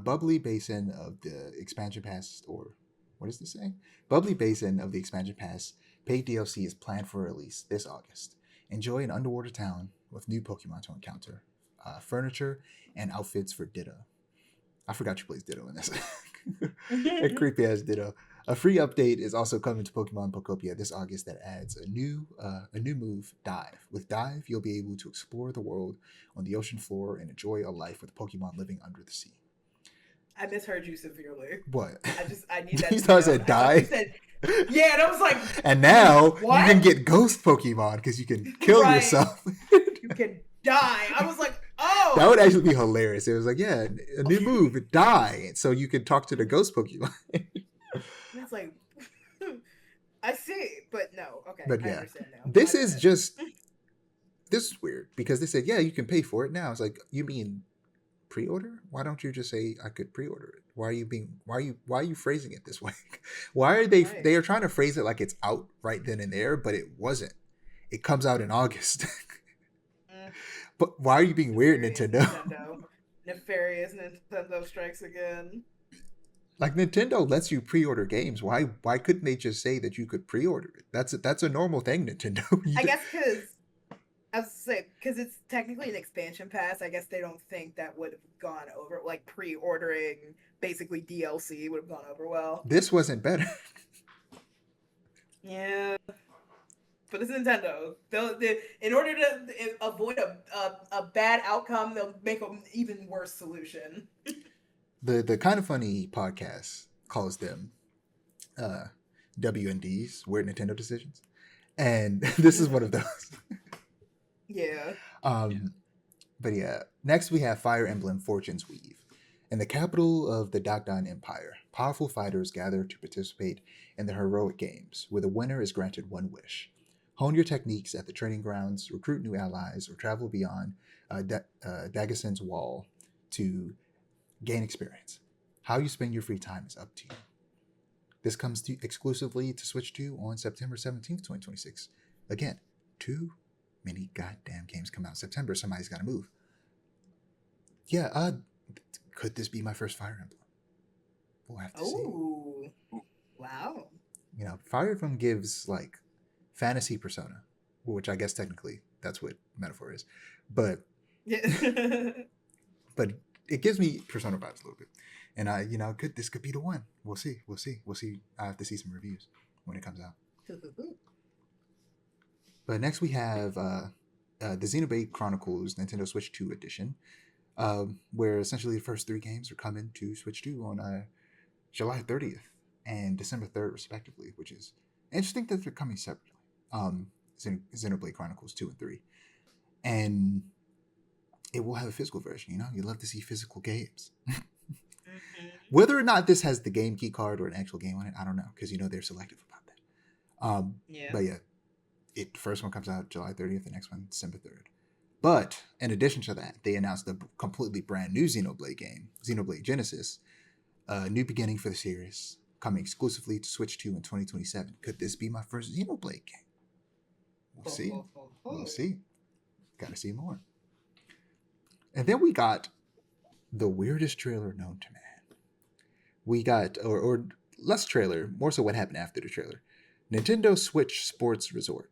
Bubbly Basin of the Expansion Pass, or what is this saying? Bubbly Basin of the Expansion Pass paid DLC is planned for release this August. Enjoy an underwater town with new Pokemon to encounter, furniture, and outfits for Ditto. I forgot you plays Ditto in this. A creepy ass Ditto. A free update is also coming to Pokemon Pokopia this August that adds a new move, Dive. With Dive, you'll be able to explore the world on the ocean floor and enjoy a life with Pokemon living under the sea. I misheard you severely. What? I need that. You thought I said Dive? Yeah, and I was like, and now what? you can get Ghost Pokemon because you can kill Right. yourself. You can die. I was like, oh. That would actually be hilarious. It was like, yeah, a new move, die, so you can talk to the Ghost Pokemon. It's like, I see, but no. Okay, But I yeah, understand now. this My is bad. just this is weird because they said, yeah, you can pay for it now. It's like, you mean pre-order? Why don't you just say I could pre-order it? Why are you phrasing it this way? Why are they Right. they are trying to phrase it like it's out right then and there, but it wasn't. It comes out in August. But why are you being weird, Nintendo? Nefarious Nintendo strikes again. Like, Nintendo lets you pre-order games. Why couldn't they just say that you could pre-order it? That's a normal thing, Nintendo. I guess because it's technically an expansion pass. I guess they don't think that would have gone over, like pre-ordering basically DLC would have gone over well. This wasn't better. Yeah, but it's Nintendo. In order to avoid a bad outcome, they'll make an even worse solution. The Kind of Funny podcast calls them WNDs, Weird Nintendo Decisions, and this is one of those. Yeah. But yeah, next we have Fire Emblem Fortune's Weave. In the capital of the Dagdan Empire, powerful fighters gather to participate in the heroic games, where the winner is granted one wish. Hone your techniques at the training grounds, recruit new allies, or travel beyond Daggerson's Wall to gain experience. How you spend your free time is up to you. This comes exclusively to Switch 2 on September 17th, 2026. Again, too many goddamn games come out in September. Somebody's got to move. Yeah, could this be my first Fire Emblem? We'll have to see. Oh, wow. You know, Fire Emblem gives like fantasy persona, which I guess technically that's what metaphor is, but but it gives me Persona vibes a little bit, and this could be the one. We'll see. I have to see some reviews when it comes out. But next we have the Xenoblade Chronicles Nintendo Switch 2 edition, where essentially the first 3 games are coming to Switch 2 on July 30th and December 3rd, respectively, which is interesting that they're coming separately. Xenoblade Chronicles 2 and 3. And it will have a physical version, you know? You love to see physical games. Whether or not this has the game key card or an actual game on it, I don't know, because they're selective about that. Yeah. But yeah, the first one comes out July 30th, the next one December 3rd. But in addition to that, they announced a completely brand new Xenoblade game, Xenoblade Genesis, a new beginning for the series, coming exclusively to Switch 2 in 2027. Could this be my first Xenoblade game? We'll see. We'll see. Gotta see more. And then we got the weirdest trailer known to man. We got, or less trailer, more so what happened after the trailer. Nintendo Switch Sports Resort.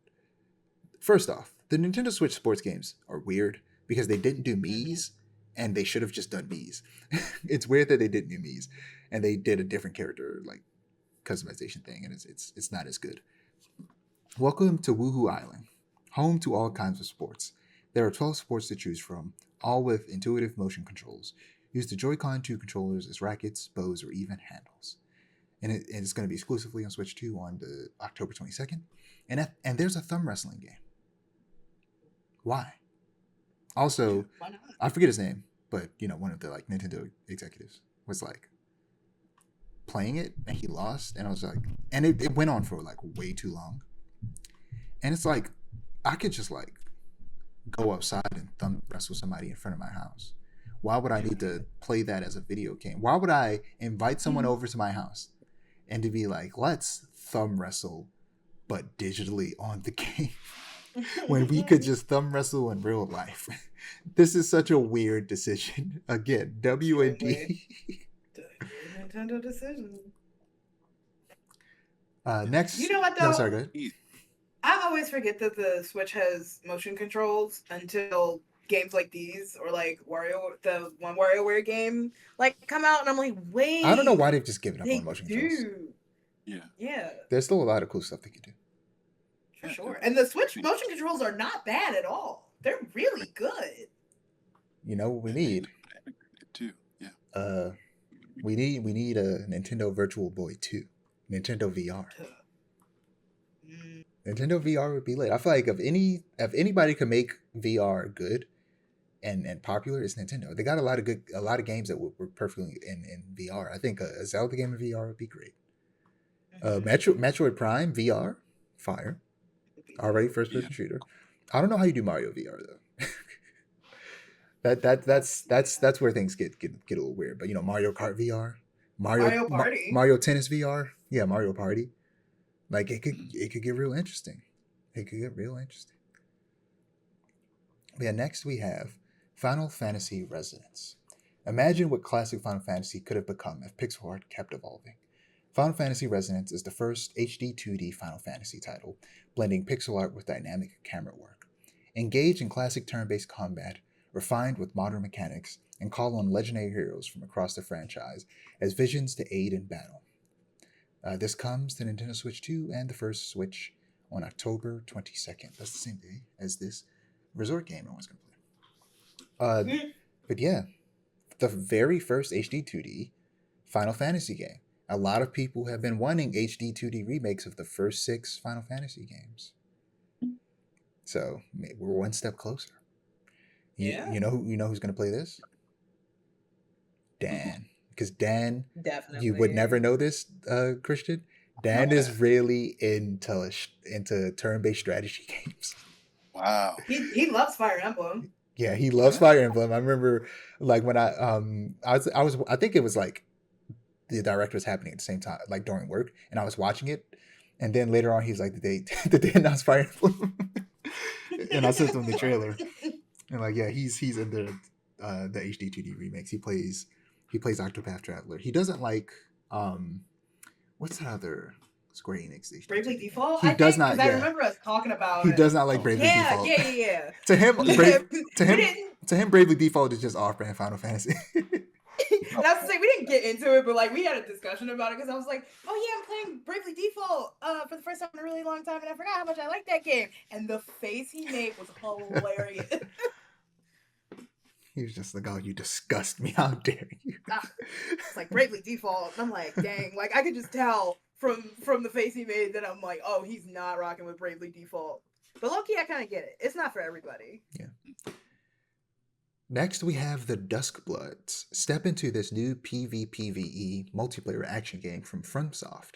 First off, the Nintendo Switch sports games are weird because they didn't do Mii's, and they should have just done Mii's. It's weird that they didn't do Mii's, and they did a different character like customization thing, and it's not as good. Welcome to Woohoo Island, home to all kinds of sports. There are 12 sports to choose from, all with intuitive motion controls. Use the Joy-Con 2 controllers as rackets, bows, or even handles. And it's going to be exclusively on Switch 2 on the October 22nd. And there's a thumb wrestling game. Why? Also, Why not? I forget his name, but one of the like Nintendo executives was like playing it, and he lost, and I was like, and it went on for like way too long. And it's like, I could just like go outside and thumb wrestle somebody in front of my house. Why would I need to play that as a video game? Why would I invite someone over to my house and to be like, let's thumb wrestle, but digitally on the game, when we could just thumb wrestle in real life? This is such a weird decision. Again, WND. Nintendo decision. Next, You know what though? No, sorry, go ahead. I always forget that the Switch has motion controls until games like these, or like the one WarioWare game, like come out, and I'm like, wait. I don't know why they've just given up they on motion controls. Yeah. There's still a lot of cool stuff they could do. For sure. And the Switch motion controls are not bad at all. They're really good. You know what we need? Too. Yeah. We need a Nintendo Virtual Boy 2. Nintendo VR. Nintendo VR would be lit. I feel like if anybody could make VR good and popular, it's Nintendo. They got a lot of games that would work perfectly in VR. I think a Zelda game in VR would be great. Metroid Prime VR, fire. Already first person shooter. I don't know how you do Mario VR though. that's where things get a little weird. But Mario Kart VR, Mario Party, Mario Tennis VR, yeah, Mario Party. Like it could get real interesting. It could get real interesting. Yeah, next we have Final Fantasy Resonance. Imagine what classic Final Fantasy could have become if pixel art kept evolving. Final Fantasy Resonance is the first HD 2D Final Fantasy title, blending pixel art with dynamic camera work. Engage in classic turn-based combat, refined with modern mechanics, and call on legendary heroes from across the franchise as visions to aid in battle. This comes to Nintendo Switch 2 and the first Switch on October 22nd. That's the same day as this resort game I was going to play. But yeah, the very first HD 2D Final Fantasy game. A lot of people have been wanting HD 2D remakes of the first 6 Final Fantasy games. So we're one step closer. You know who's going to play this? Dan. Because Dan, definitely, you would never know this, Christian. Dan is really into turn-based strategy games. Wow. He loves Fire Emblem. Yeah, he loves Fire Emblem. I remember, like when I think it was like the direct was happening at the same time, like during work, and I was watching it, and then later on he's like, did they announce Fire Emblem? And I sent him the trailer, and like, yeah, he's in the HD 2D remakes. He plays Octopath Traveler. He doesn't like what's that other Square Enix HD? Bravely Default. He does not. Yeah. I remember us talking about. He does not like Bravely Default. Yeah. To him, Bravely Default is just off-brand Final Fantasy. That's to say, we didn't get into it, but like we had a discussion about it because I was like, "Oh yeah, I'm playing Bravely Default for the first time in a really long time, and I forgot how much I like that game." And the face he made was hilarious. He was just like, "Oh, you disgust me! How dare you!" It's like Bravely Default. I'm like, dang, like I could just tell from the face he made that I'm like, oh, he's not rocking with Bravely Default. But low key, I kind of get it. It's not for everybody. Yeah. Next, we have the Duskbloods. Step into this new PvPvE multiplayer action game from FromSoft,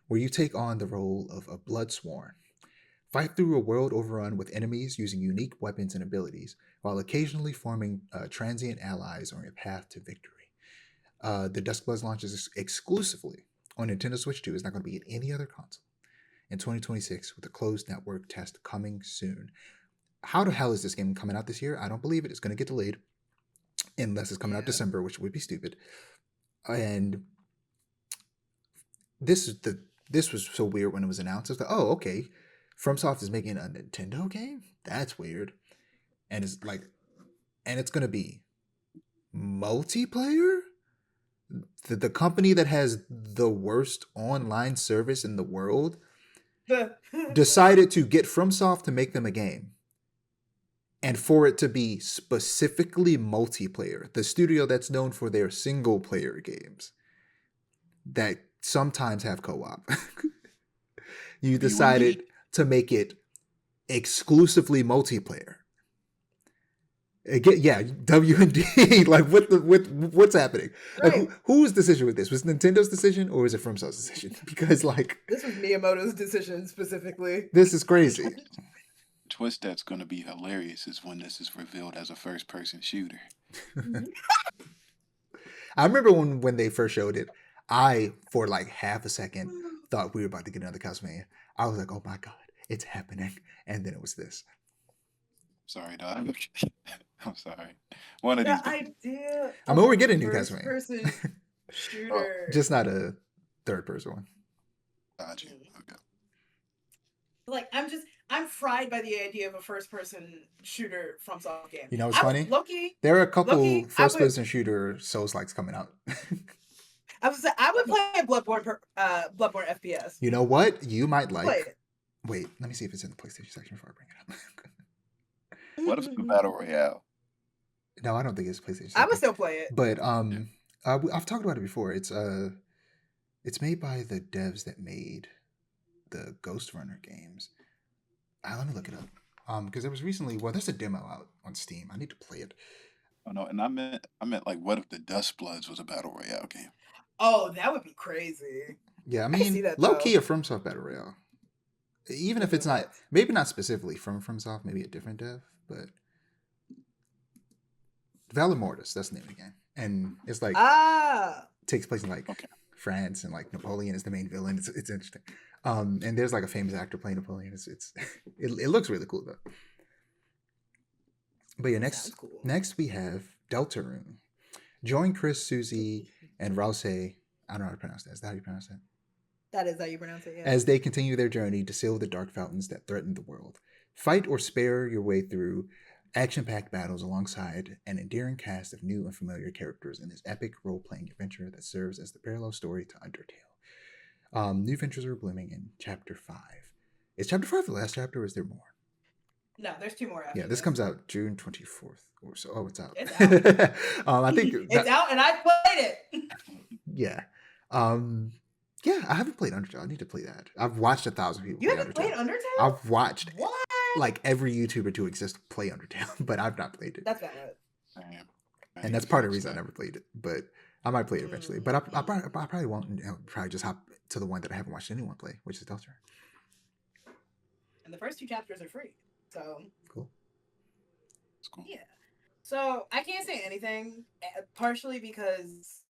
where you take on the role of a Bloodsworn. Fight through a world overrun with enemies using unique weapons and abilities, while occasionally forming transient allies on your path to victory. The Duskbloods launches exclusively on Nintendo Switch 2. It's not going to be in any other console in 2026 with a closed network test coming soon. How the hell is this game coming out this year? I don't believe it. It's going to get delayed unless it's coming out Yeah. December, which would be stupid. And this was so weird when it was announced. I was like, oh, okay. FromSoft is making a Nintendo game? That's weird. And it's going to be multiplayer? The company that has the worst online service in the world decided to get FromSoft to make them a game. And for it to be specifically multiplayer, the studio that's known for their single player games that sometimes have co-op, you decided to make it exclusively multiplayer. Again, yeah, W&D. Like, what's happening? Right. Like, whose decision was this? Was it Nintendo's decision or is it FromSoft's decision? Because this was Miyamoto's decision specifically. This is crazy. Twist that's going to be hilarious is when this is revealed as a first-person shooter. I remember when they first showed it, I, for like half a second, thought we were about to get another Castlevania. I was like, oh my God, it's happening. And then it was this. Sorry, dog. I'm sorry. One of The these. idea. I mean, we're of getting new first Castlevania. person shooter. Just not a third person one. Gotcha. Okay. Like, I'm fried by the idea of a first person shooter from FromSoft game. You know what's funny? Loki. There are a couple Loki, first person shooter Souls-likes coming out. I would play Bloodborne FPS. You know what? You might like. Play it. Wait, let me see if it's in the PlayStation section before I bring it up. What if it's a battle royale? No, I don't think it's PlayStation. I would section. still play it. But I've talked about it before. It's made by the devs that made the Ghost Runner games. Let me look it up. Because there was recently, there's a demo out on Steam. I need to play it. Oh no, and I meant like, what if the Duskbloods was a battle royale game? Oh, that would be crazy. Yeah, I can see mean, that, low though. key a FromSoft battle royale. Even if it's not, maybe not specifically from FromSoft, maybe a different dev, but Valor Mortis, that's the name of the game, and it's like takes place in like France, and like Napoleon is the main villain. It's interesting. And there's like a famous actor playing Napoleon. It looks really cool though. But yeah, next we have Deltarune. Join Chris, Susie, and Rouse. I don't know how to pronounce that. Is that how you pronounce that? That is how you pronounce it, yeah. As they continue their journey to seal the dark fountains that threaten the world. Fight or spare your way through action-packed battles alongside an endearing cast of new and familiar characters in this epic role-playing adventure that serves as the parallel story to Undertale. New adventures are blooming in Chapter 5. Is Chapter 5 the last chapter, or is there more? No, there's 2 more after Yeah, this comes out June 24th or so. Oh, it's out. It's out. I think it's out, and I played it. Yeah. Yeah, I haven't played Undertale. I need to play that. I've watched 1,000 people You play haven't Undertale. played Undertale? I've watched What? like every YouTuber to exist play Undertale, but I've not played it. That's bad. And that's part of the reason I never played it. But I might play it eventually. But I probably won't. Probably just hop to the one that I haven't watched anyone play, which is Deltarune. And the first 2 chapters are free. So cool. It's cool. Yeah. So I can't say anything, partially because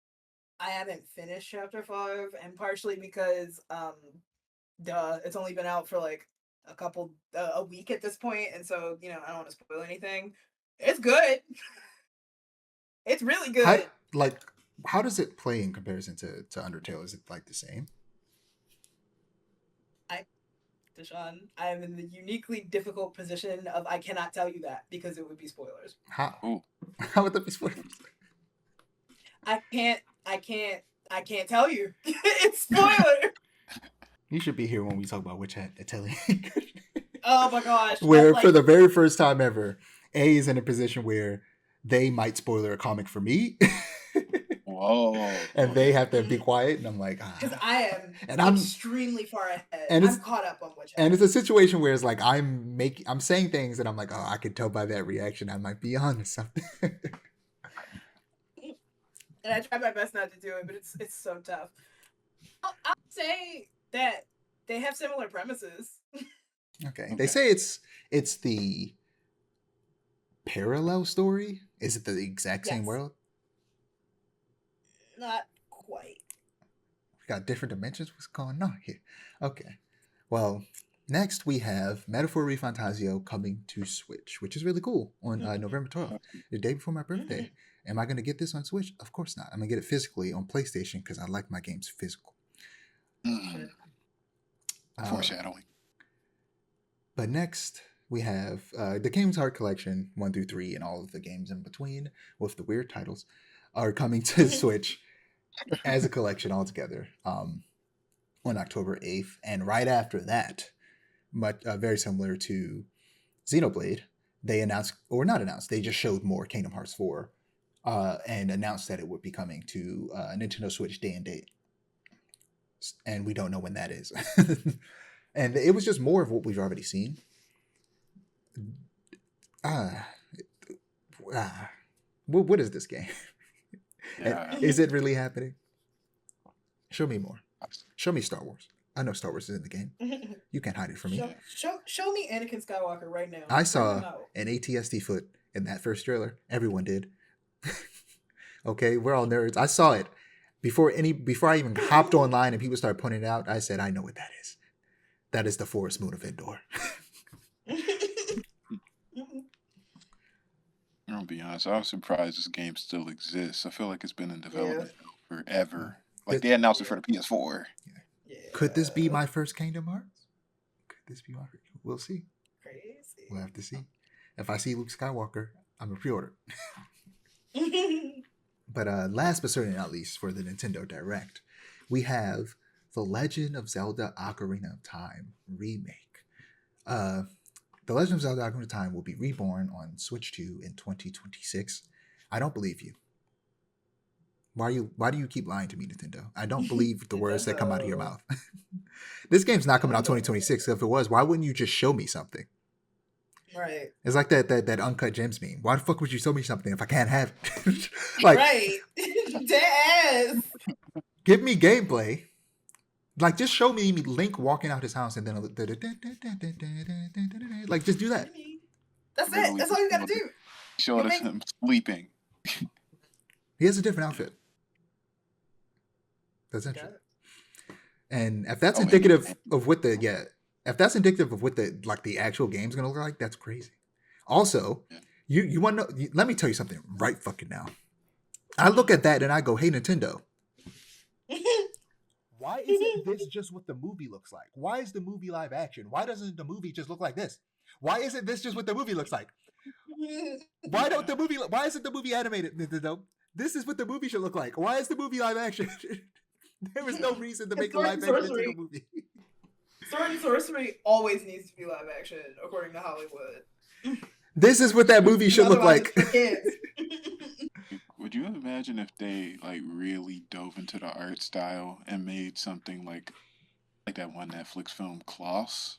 I haven't finished Chapter 5, and partially because it's only been out for like a week at this point, and so I don't want to spoil anything. It's good. It's really good. How does it play in comparison to Undertale? Is it like the same? Dijon, I am in the uniquely difficult position of I cannot tell you that because it would be spoilers. How? Ooh. How would that be spoilers? I can't tell you. It's spoiler. You should be here when we talk about Witch Hat Italian. Oh my gosh. Where for the very first time ever, A is in a position where they might spoiler a comic for me. Whoa. And they Okay. have to be quiet, and I'm like, Because I am and I'm extremely far ahead. and it's I'm caught up on Witch and Hat. it's a situation where it's like I'm saying things, and I'm like, oh, I can tell by that reaction I might be on to something. And I try my best not to do it, but it's so tough. I'll say that they have similar premises. Okay, they say it's the parallel story. Is it the exact same Yes. world? Not quite. We got different dimensions. What's going on here? Okay. Well, next we have Metaphor Refantasio coming to Switch, which is really cool on November 12th, the day before my birthday. Am I going to get this on Switch? Of course not. I'm going to get it physically on PlayStation because I like my games physical. Mm. Foreshadowing. But next we have the Games Heart Collection 1 through 3 and all of the games in between with the weird titles are coming to Switch as a collection altogether on October 8th. And right after that, very similar to Xenoblade, they announced, or not announced, they just showed more Kingdom Hearts 4 and announced that it would be coming to Nintendo Switch day and date. And we don't know when that is. And it was just more of what we've already seen. What is this game? Yeah. Is it really happening? Show me more. Show me Star Wars. I know Star Wars is in the game. You can't hide it from me. Show me Anakin Skywalker right now. I saw an ATST foot in that first trailer. Everyone did. Okay, we're all nerds. I saw it before I even hopped online and people started pointing it out. I said, I know what that is. That is the Forest Moon of Endor. I'm gonna be honest. I was surprised this game still exists. I feel like it's been in development forever. Like they announced it for the PS4. Yeah. Could this be my first Kingdom Hearts? We'll see. Crazy. We'll have to see. If I see Luke Skywalker, I'm a pre-order. But last but certainly not least, for the Nintendo Direct, we have The Legend of Zelda Ocarina of Time remake. The Legend of Zelda Ocarina of Time will be reborn on Switch 2 in 2026. I don't believe you. Why do you keep lying to me, Nintendo? I don't believe the words that come out of your mouth. This game's not coming out 2026. If it was, why wouldn't you just show me something? Right. It's like that Uncut Gems meme. Why the fuck would you show me something if I can't have it? Like, right. Dead ass. Give me gameplay. Like, just show me Link walking out his house and then like, just do that. That's it. That's all you gotta do. Showed us him sleeping. He has a different outfit. That's interesting. And if that's indicative of what the the actual game's gonna look like, that's crazy. Also, you want to know? Let me tell you something right fucking now. I look at that and I go, "Hey, Nintendo, why isn't this just what the movie looks like? Why is the movie live action? Why doesn't the movie just look like this? Why isn't this just what the movie looks like? Why isn't the movie animated, Nintendo? This is what the movie should look like. Why is the movie live action? There is no reason to make a live action Nintendo movie. Sword and Sorcery always needs to be live action, according to Hollywood. This is what that movie should look like. Would you imagine if they like really dove into the art style and made something like that one Netflix film, Klaus?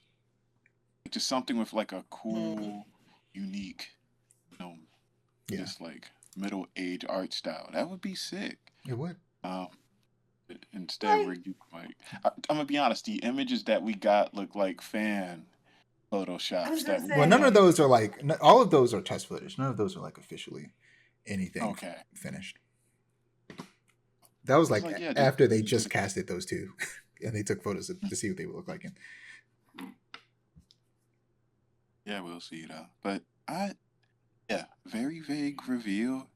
Just something with like a cool, unique, just like middle-age art style. That would be sick. It would. Instead, we're like, I'm gonna be honest. The images that we got look like fan photoshops. Well, none of those are like. All of those are test footage. None of those are like officially anything finished. That was like after they just casted those two, and they took photos to see what they would look like in. Yeah, we'll see though. But very vague reveal,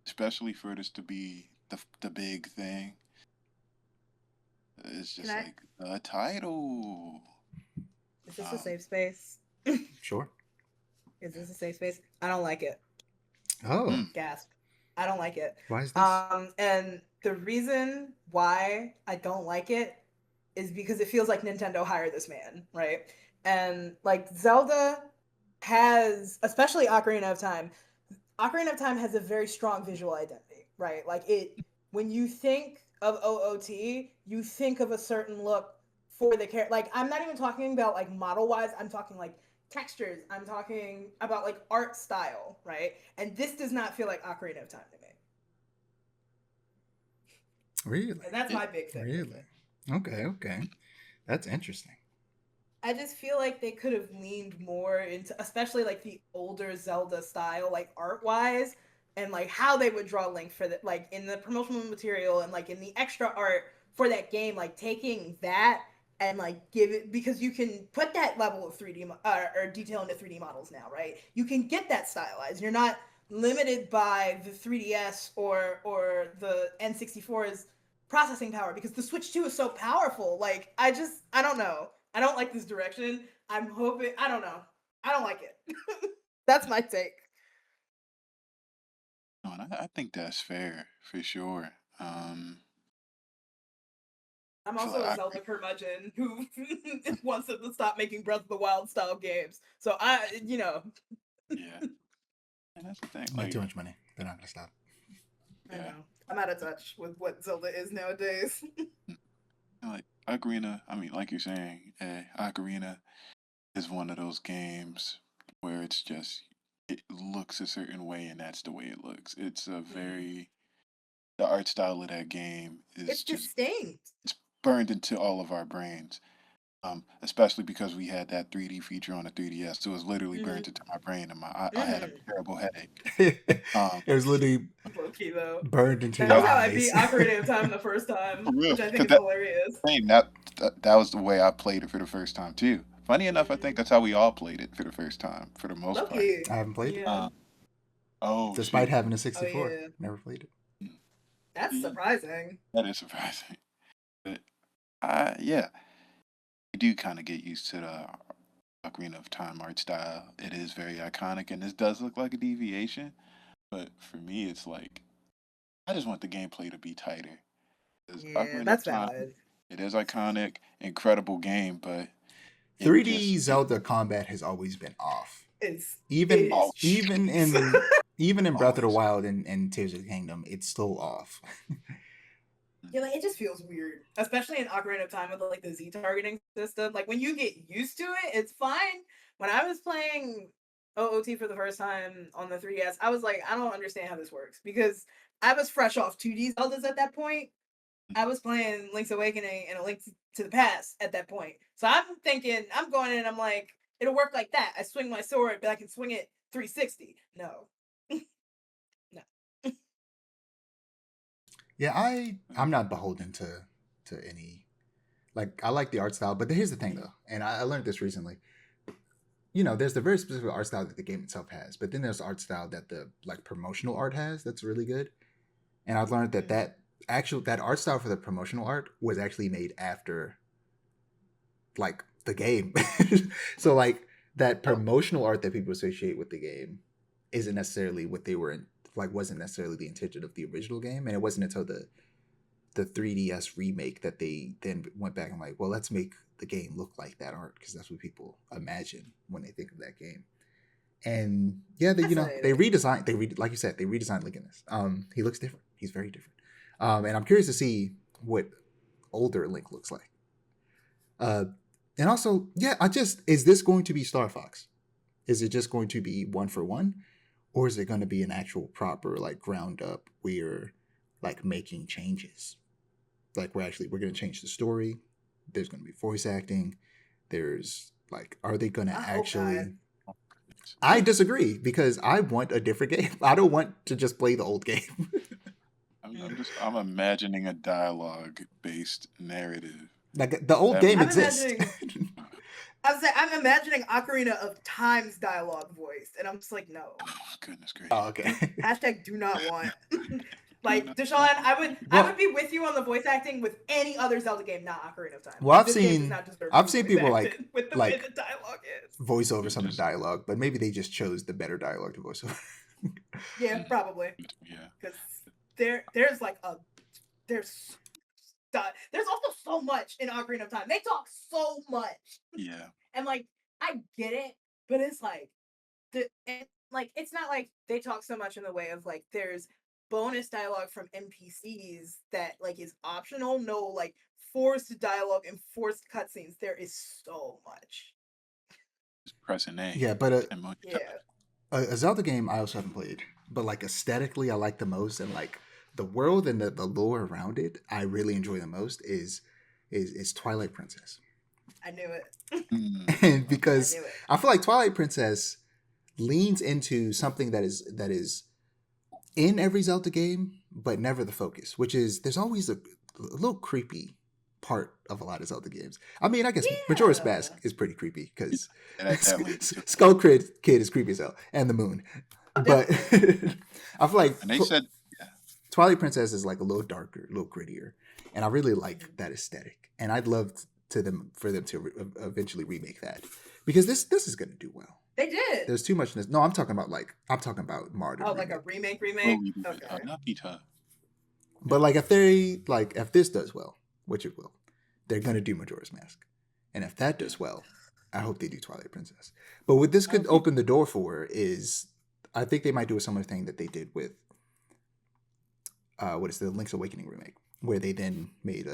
especially for this to be the big thing. It's just like the title. Is this a safe space? Sure. Is this a safe space? I don't like it. Oh. Gasp. I don't like it. Why is this? And the reason why I don't like it is because it feels like Nintendo hired this man, right? And like Zelda has, especially Ocarina of Time has a very strong visual identity, right? Like when you think of OOT, you think of a certain look for the character. Like, I'm not even talking about like model wise. I'm talking like textures. I'm talking about like art style, right? And this does not feel like Ocarina of Time to me. Really? And that's my big thing with Really? it. Okay. That's interesting. I just feel like they could have leaned more into, especially like the older Zelda style, like art wise, and like how they would draw Link for the like in the promotional material and like in the extra art for that game, like taking that and like give it, because you can put that level of 3D or detail into 3D models now, right? You can get that stylized. You're not limited by the 3DS or the N64's processing power, because the Switch 2 is so powerful. Like, I don't know. I don't like this direction. I'm hoping, I don't know. I don't like it. That's my take. No, and I think that's fair for sure. I'm I feel also like a Zelda curmudgeon who wants them to stop making Breath of the Wild style games. So yeah, and that's the thing. Made too much money. They're not gonna stop. I Yeah, know. I'm out of touch with what Zelda is nowadays. like Ocarina. I mean, like you're saying, Ocarina is one of those games where it's just it looks a certain way, and that's the way it looks. It's a very the art style of that game is It's just distinct. it's burned into all of our brains. Especially because we had that 3D feature on the 3DS, so it was literally Mm-hmm. burned into my brain, and I had a Mm-hmm. terrible headache. It Um, was literally Low key though. burned into That your was how I eyes. beat Ocarina of Time the first for time, real, which I think because is hilarious. that was the way I played it for the first time too. Funny enough, I think Mm-hmm. that's how we all played it for the first time, for the most Low part. key. I haven't played it. Yeah. Um, oh Despite shoot, having a Oh 64. yeah. Never played it. Mm, That's yeah, surprising. that is surprising. But yeah, you do kind of get used to the Ocarina of Time art style. It is very iconic, and this does look like a deviation. But for me, it's like I just want the gameplay to be tighter. Because Yeah, Ocarina of that's Time, valid. it is iconic, incredible game, but it 3D just Zelda combat has always been off. It Even oh is even cheeks. in even in Breath of the always. Wild and Tears of the Kingdom, it's still off. Yeah, like it just feels weird, especially in Ocarina of Time with like the Z targeting system. Like when you get used to it, it's fine. When I was playing OOT for the first time on the 3DS, I was like, I don't understand how this works, because I was fresh off 2D Zeldas at that point. I was playing Link's Awakening and A Link to the Past at that point. So I'm thinking, I'm going in, I'm like, it'll work like that. I swing my sword, but I can swing it 360. No. No. Yeah, I'm not beholden to any, like, I like the art style, but here's the thing though, and I learned this recently. There's the very specific art style that the game itself has, but then there's art style that the like promotional art has that's really good. And I've learned that Mm. that art style for the promotional art was actually made after like the game. So like that Oh, promotional art that people associate with the game isn't necessarily what they were in, like wasn't necessarily the intention of the original game, and it wasn't until the 3DS remake that they then went back and like, well, let's make the game look like that art because that's what people imagine when they think of that game. And yeah, they fascinating. redesigned. Like you said, they redesigned Link in this. He looks different. He's very different. And I'm curious to see what older Link looks like. Uh, and also, yeah, is this going to be Star Fox? Is it just going to be one for one, or is it going to be an actual proper like ground up? We're like making changes. Like we're going to change the story. There's going to be voice acting. There's like, are they going to I hope not. actually? I disagree because I want a different game. I don't want to just play the old game. I'm imagining a dialogue based narrative. Like the old That game would I'm exists. imagining I'm imagining Ocarina of Time's dialogue voiced, and I'm just like, no. oh goodness Oh, gracious. okay. Hashtag do not want. Do Like not Dijon, want. I Well, would be with you on the voice acting with any other Zelda game, not Ocarina of Time. well, This game does not deserve to I've be seen voice people acted with the way like the dialogue is. voice over It some of the just dialogue, but maybe they just chose the better dialogue to voice over. Yeah, mm, probably. yeah. Because there's like a there's there's also so much in Ocarina of Time. They talk so much. Yeah. And like I get it, but it's like it's not like they talk so much in the way of like there's bonus dialogue from NPCs that like is optional. No like forced dialogue and forced cutscenes. There is so much. Just pressing A. Yeah, but 10 million Yeah. times. a Zelda game I also haven't played, but like aesthetically I like the most, and like the world and the lore around it I really enjoy the most is Twilight Princess. I knew it. And I because knew it. I feel like Twilight Princess leans into something that is in every Zelda game, but never the focus, which is there's always a little creepy part of a lot of Zelda games. I mean, I guess Majora's Yeah. Mask is pretty creepy because That leads to Skull Kid is creepy as hell, and the moon. But I feel like And they said, yeah, Twilight Princess is like a little darker, a little grittier, and I really like that aesthetic. And I'd love for them to eventually remake that because this is going to do well. They did. There's too much. No, I'm talking about modern. Oh, like a remake. oh, we do Okay. it. Not be tough. But like if this does well, which it will, they're gonna do Majora's Mask, and if that does well, I hope they do Twilight Princess. But what this could open the door for is, I think they might do a similar thing that they did with what is the Link's Awakening remake, where they then made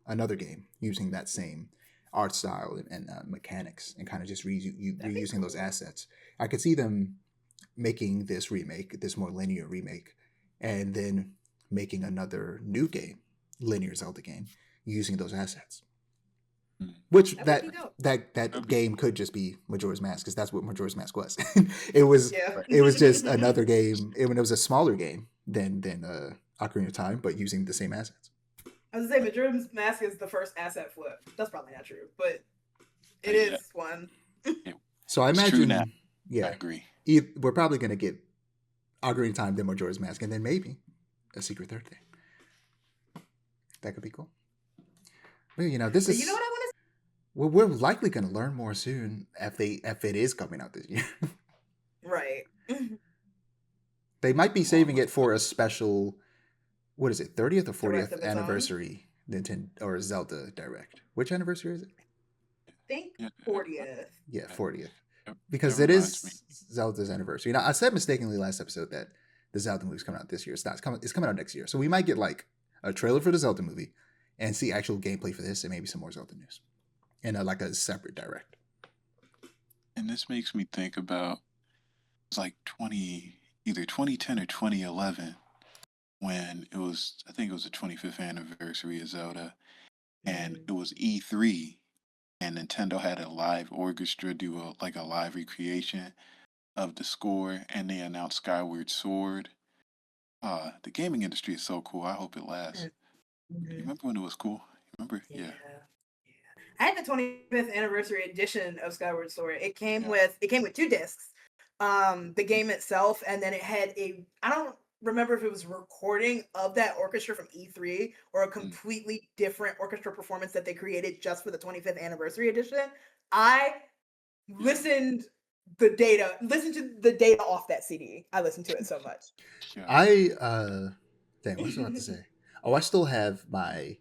another game using that same art style and mechanics, and kind of just reusing those assets. I could see them making this remake, this more linear remake, and then making another new game, linear Zelda game, using those assets. Which that game could just be Majora's Mask, because that's what Majora's Mask was. It was just another game. It was a smaller game than Ocarina of Time, but using the same assets. I was gonna say Majora's Mask is the first asset flip. That's probably not true, but it is one. So I It's imagine, true now. yeah, I agree. we're probably gonna get Ocarina of Time, then Majora's Mask, and then maybe a secret third thing. That could be cool. But this is. You know what I want to? Well, we're likely going to learn more soon if it is coming out this year. Right. They might be saving it for a special, what is it, 30th or 40th Direct of its anniversary Nintendo or Zelda Direct. Which anniversary is it? I think 40th. Yeah, 40th. That Because it reminds me. is Zelda's anniversary. Now, I said mistakenly last episode that the Zelda movie is coming out this year. It's not. It's coming out next year. So we might get like a trailer for the Zelda movie and see actual gameplay for this, and maybe some more Zelda news. And like a separate Direct. And this makes me think about, it's like either 2010 or 2011, when I think it was the 25th anniversary of Zelda, and it was E3, and Nintendo had a live orchestra do a live recreation of the score, and they announced Skyward Sword. The gaming industry is so cool. I hope it lasts. You remember when it was cool? Remember? Yeah. I had the 25th anniversary edition of Skyward Sword. It came with 2 discs. The game itself, and then it had I don't remember if it was a recording of that orchestra from E3 or a completely different orchestra performance that they created just for the 25th anniversary edition. I listened to the data off that CD. I listened to it so much. Dang, what was I about to say? Oh, I still have my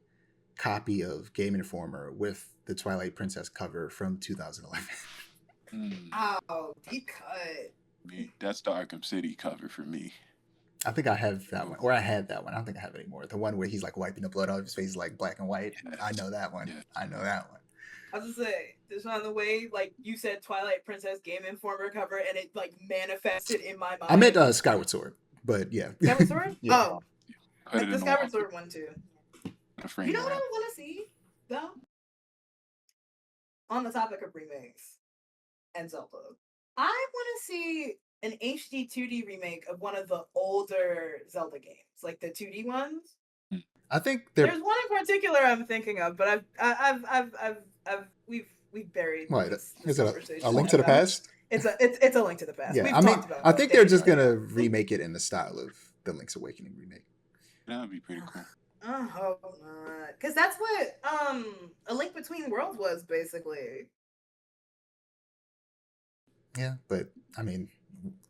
copy of Game Informer with the Twilight Princess cover from 2011. Oh, deep cut. That's the Arkham City cover for me. I think I have that one, or I had that one. I don't think I have it anymore. The one where he's like wiping the blood off his face, like black and white. Yes. I know that one. Yes. I know that one. I was gonna say, this on the way, like you said, Twilight Princess Game Informer cover, and it like manifested in my mind. I meant Skyward Sword, but yeah. Skyward Sword? Yeah. Oh, Put it the in Skyward Sword one too. frame You know what I around. want to see though? On the topic of remakes and Zelda, I want to see an HD 2D remake of one of the older Zelda games, like the 2D ones. I think There's one in particular I'm thinking of, but we've buried. What this is it? conversation A Link to the about- Past? It's a Link to the Past. Yeah, We've I mean, talked about I how think they're they just are. gonna remake it in the style of the Link's Awakening remake. That would be pretty cool. I hope not, because that's what A Link Between Worlds was basically. Yeah, but I mean,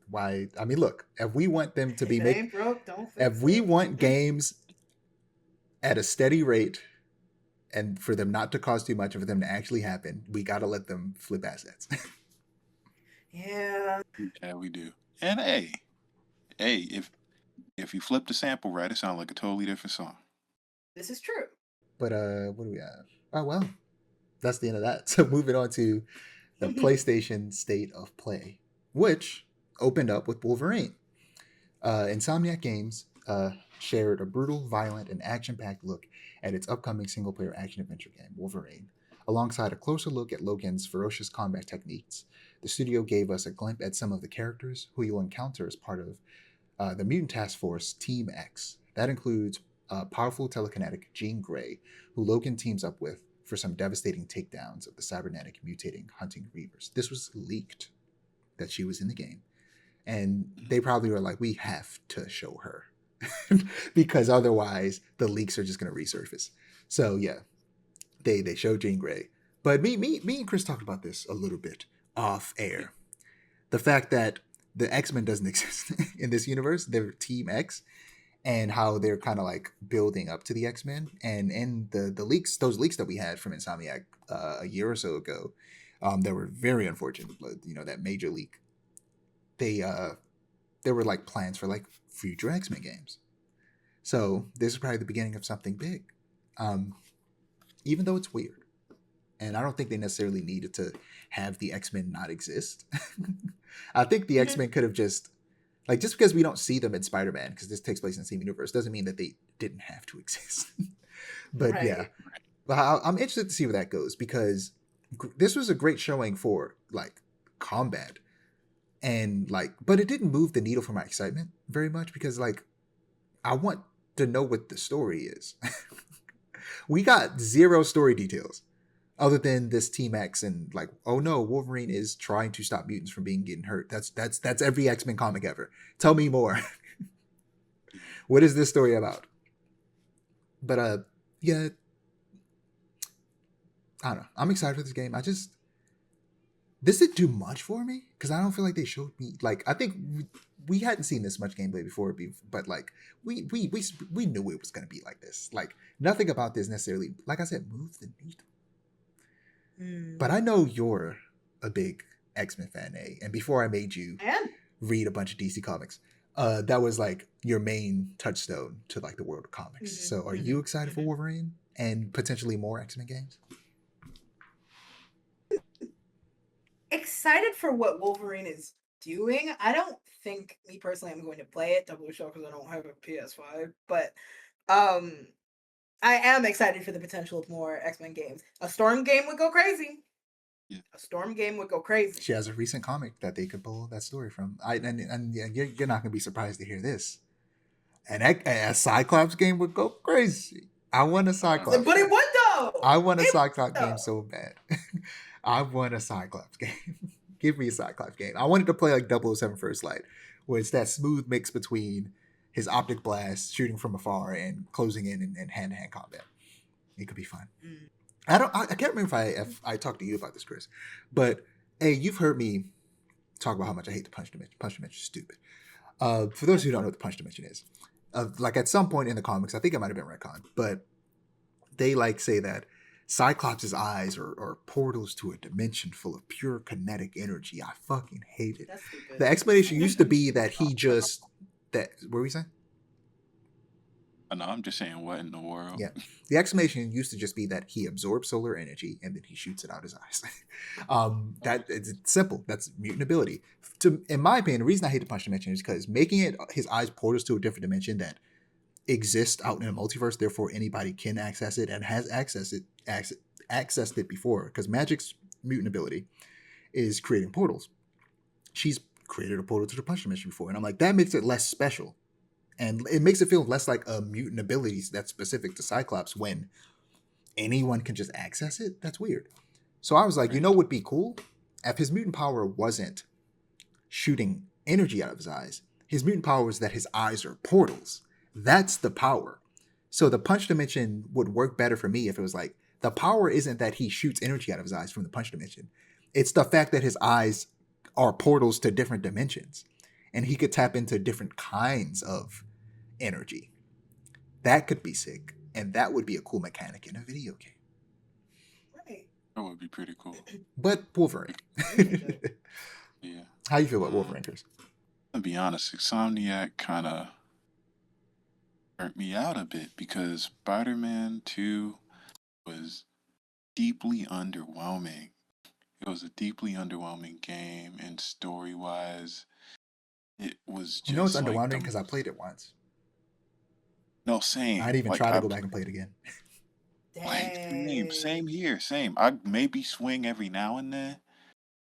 why? I mean, look, if we want them to be If it ain't broke, don't fix if we want games at a steady rate, and for them not to cost too much, and for them to actually happen, we got to let them flip assets. Yeah. Yeah, we do. And hey, if If you flip the sample right, it sounds like a totally different song. This is true. But what do we have? Oh well, that's the end of that. So moving on to the PlayStation State of Play, which opened up with Wolverine. Insomniac Games shared a brutal, violent, and action-packed look at its upcoming single-player action-adventure game, Wolverine. Alongside a closer look at Logan's ferocious combat techniques, the studio gave us a glimpse at some of the characters who you'll encounter as part of the Mutant Task Force Team X. That includes powerful telekinetic Jean Grey, who Logan teams up with for some devastating takedowns of the cybernetic mutating hunting reavers. This was leaked that she was in the game, and they probably were like, we have to show her because otherwise the leaks are just going to resurface. So yeah, they showed Jean Grey. But me and Chris talked about this a little bit off air. The fact that the X-Men doesn't exist in this universe, they're Team X, and how they're kind of like building up to the X-Men. And in the leaks, those leaks that we had from Insomniac a year or so ago, that were very unfortunate. You know, that major leak. There were like plans for like future X-Men games. So this is probably the beginning of something big. Even though it's weird. And I don't think they necessarily needed to have the X-Men not exist. I think the X-Men could have just because we don't see them in Spider-Man, because this takes place in the same universe, doesn't mean that they didn't have to exist. But Right. yeah, but I'm interested to see where that goes, because this was a great showing for like combat, and like, but it didn't move the needle for my excitement very much, because like I want to know what the story is. We got zero story details other than this Team X, and like, oh no, Wolverine is trying to stop mutants from getting hurt. That's every X-Men comic ever. Tell me more. What is this story about? But yeah, I don't know. I'm excited for this game. This didn't do much for me, because I don't feel like they showed me, like, I think we hadn't seen this much gameplay before, but like we knew it was going to be like this. Like nothing about this necessarily, like I said, moved the needle. But I know you're a big X-Men fan, A. And before I made you read a bunch of DC comics, that was like your main touchstone to like the world of comics. So are you excited for Wolverine and potentially more X-Men games? Excited for what Wolverine is doing. I don't think, me personally, I'm going to play it, double show, because I don't have a PS5. But I am excited for the potential of more X-Men games. A Storm game would go crazy. Yeah. A Storm game would go crazy. She has a recent comic that they could pull that story from. And you're not going to be surprised to hear this. A Cyclops game would go crazy. I want a Cyclops. But it would though. I want a Cyclops game so bad. I want a Cyclops game. Give me a Cyclops game. I wanted to play like 007 First Light, where it's that smooth mix between his optic blast, shooting from afar, and closing in and hand-to-hand combat. It could be fun. I can't remember if I talked to you about this, Chris, but hey, you've heard me talk about how much I hate the punch dimension. Punch dimension is stupid. For those who don't know what the punch dimension is, like at some point in the comics, I think it might have been retconned, but they like say that Cyclops' eyes are portals to a dimension full of pure kinetic energy. I fucking hate it. That's stupid. The explanation used to be that what were we saying? No, I'm just saying, what in the world? Yeah. The explanation used to just be that he absorbs solar energy and then he shoots it out his eyes. That it's simple. That's mutant ability. In my opinion, the reason I hate the punch dimension is because making it his eyes portals to a different dimension that exists out in a multiverse, therefore anybody can access it and has accessed it before. Because Magic's mutant ability is creating portals. She's created a portal to the punch dimension before, and I'm like, that makes it less special. And it makes it feel less like a mutant ability that's specific to Cyclops when anyone can just access it. That's weird. So I was like, you know what would be cool? If his mutant power wasn't shooting energy out of his eyes, his mutant power was that his eyes are portals. That's the power. So the punch dimension would work better for me if it was like, the power isn't that he shoots energy out of his eyes from the punch dimension. It's the fact that his eyes are portals to different dimensions. And he could tap into different kinds of energy. That could be sick, and that would be a cool mechanic in a video game. Right. That would be pretty cool. But Wolverine. Yeah. How you feel about Wolverine, Chris? To be honest, Insomniac kind of burnt me out a bit because Spider-Man 2 was deeply underwhelming. It was a deeply underwhelming game, and story-wise, it was You know it's just like underwhelming the because I played it once. no I'd same. even Like try to go back and play it again. same Dang. here, same. I maybe swing every now and then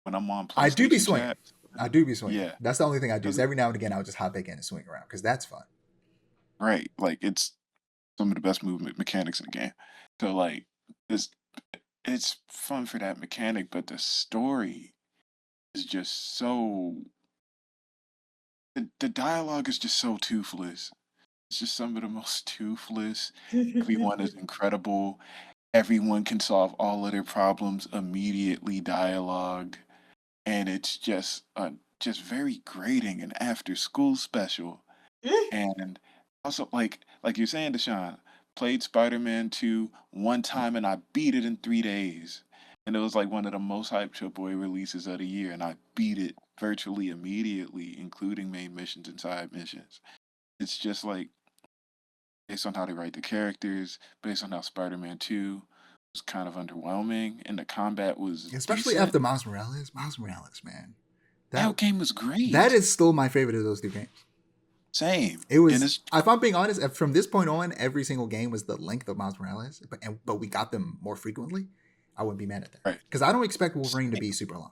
when I'm on I do be PlayStation swinging. chat. I do be swinging. Yeah, That's the only thing I do. Is 'cause every now and again I'll just hop back in and swing around because that's fun. right, like it's some of the best movement mechanics in the game. So like it's it's fun for that mechanic, but the story is just so the dialogue is just so toothless. It's just some of the most toothless. Everyone is incredible. Everyone can solve all of their problems immediately. Dialogue, and it's just very grating and after school special. And also, like you're saying, Deshaun, played Spider-Man 2 one time and I beat it in 3 days. And it was like one of the most hyped AAA releases of the year, and I beat it virtually immediately, including main missions and side missions. It's just like based on how they write the characters, based on how Spider-Man 2 was kind of underwhelming, and the combat was Especially decent. after Miles Morales. Miles Morales, man. That That game was that great. is still my favorite of those two games. Same. It And was, it's if I'm being honest, from this point on, every single game was the length of Miles Morales, but we got them more frequently. I wouldn't be mad at that right. because I don't expect Wolverine to Same. be super long.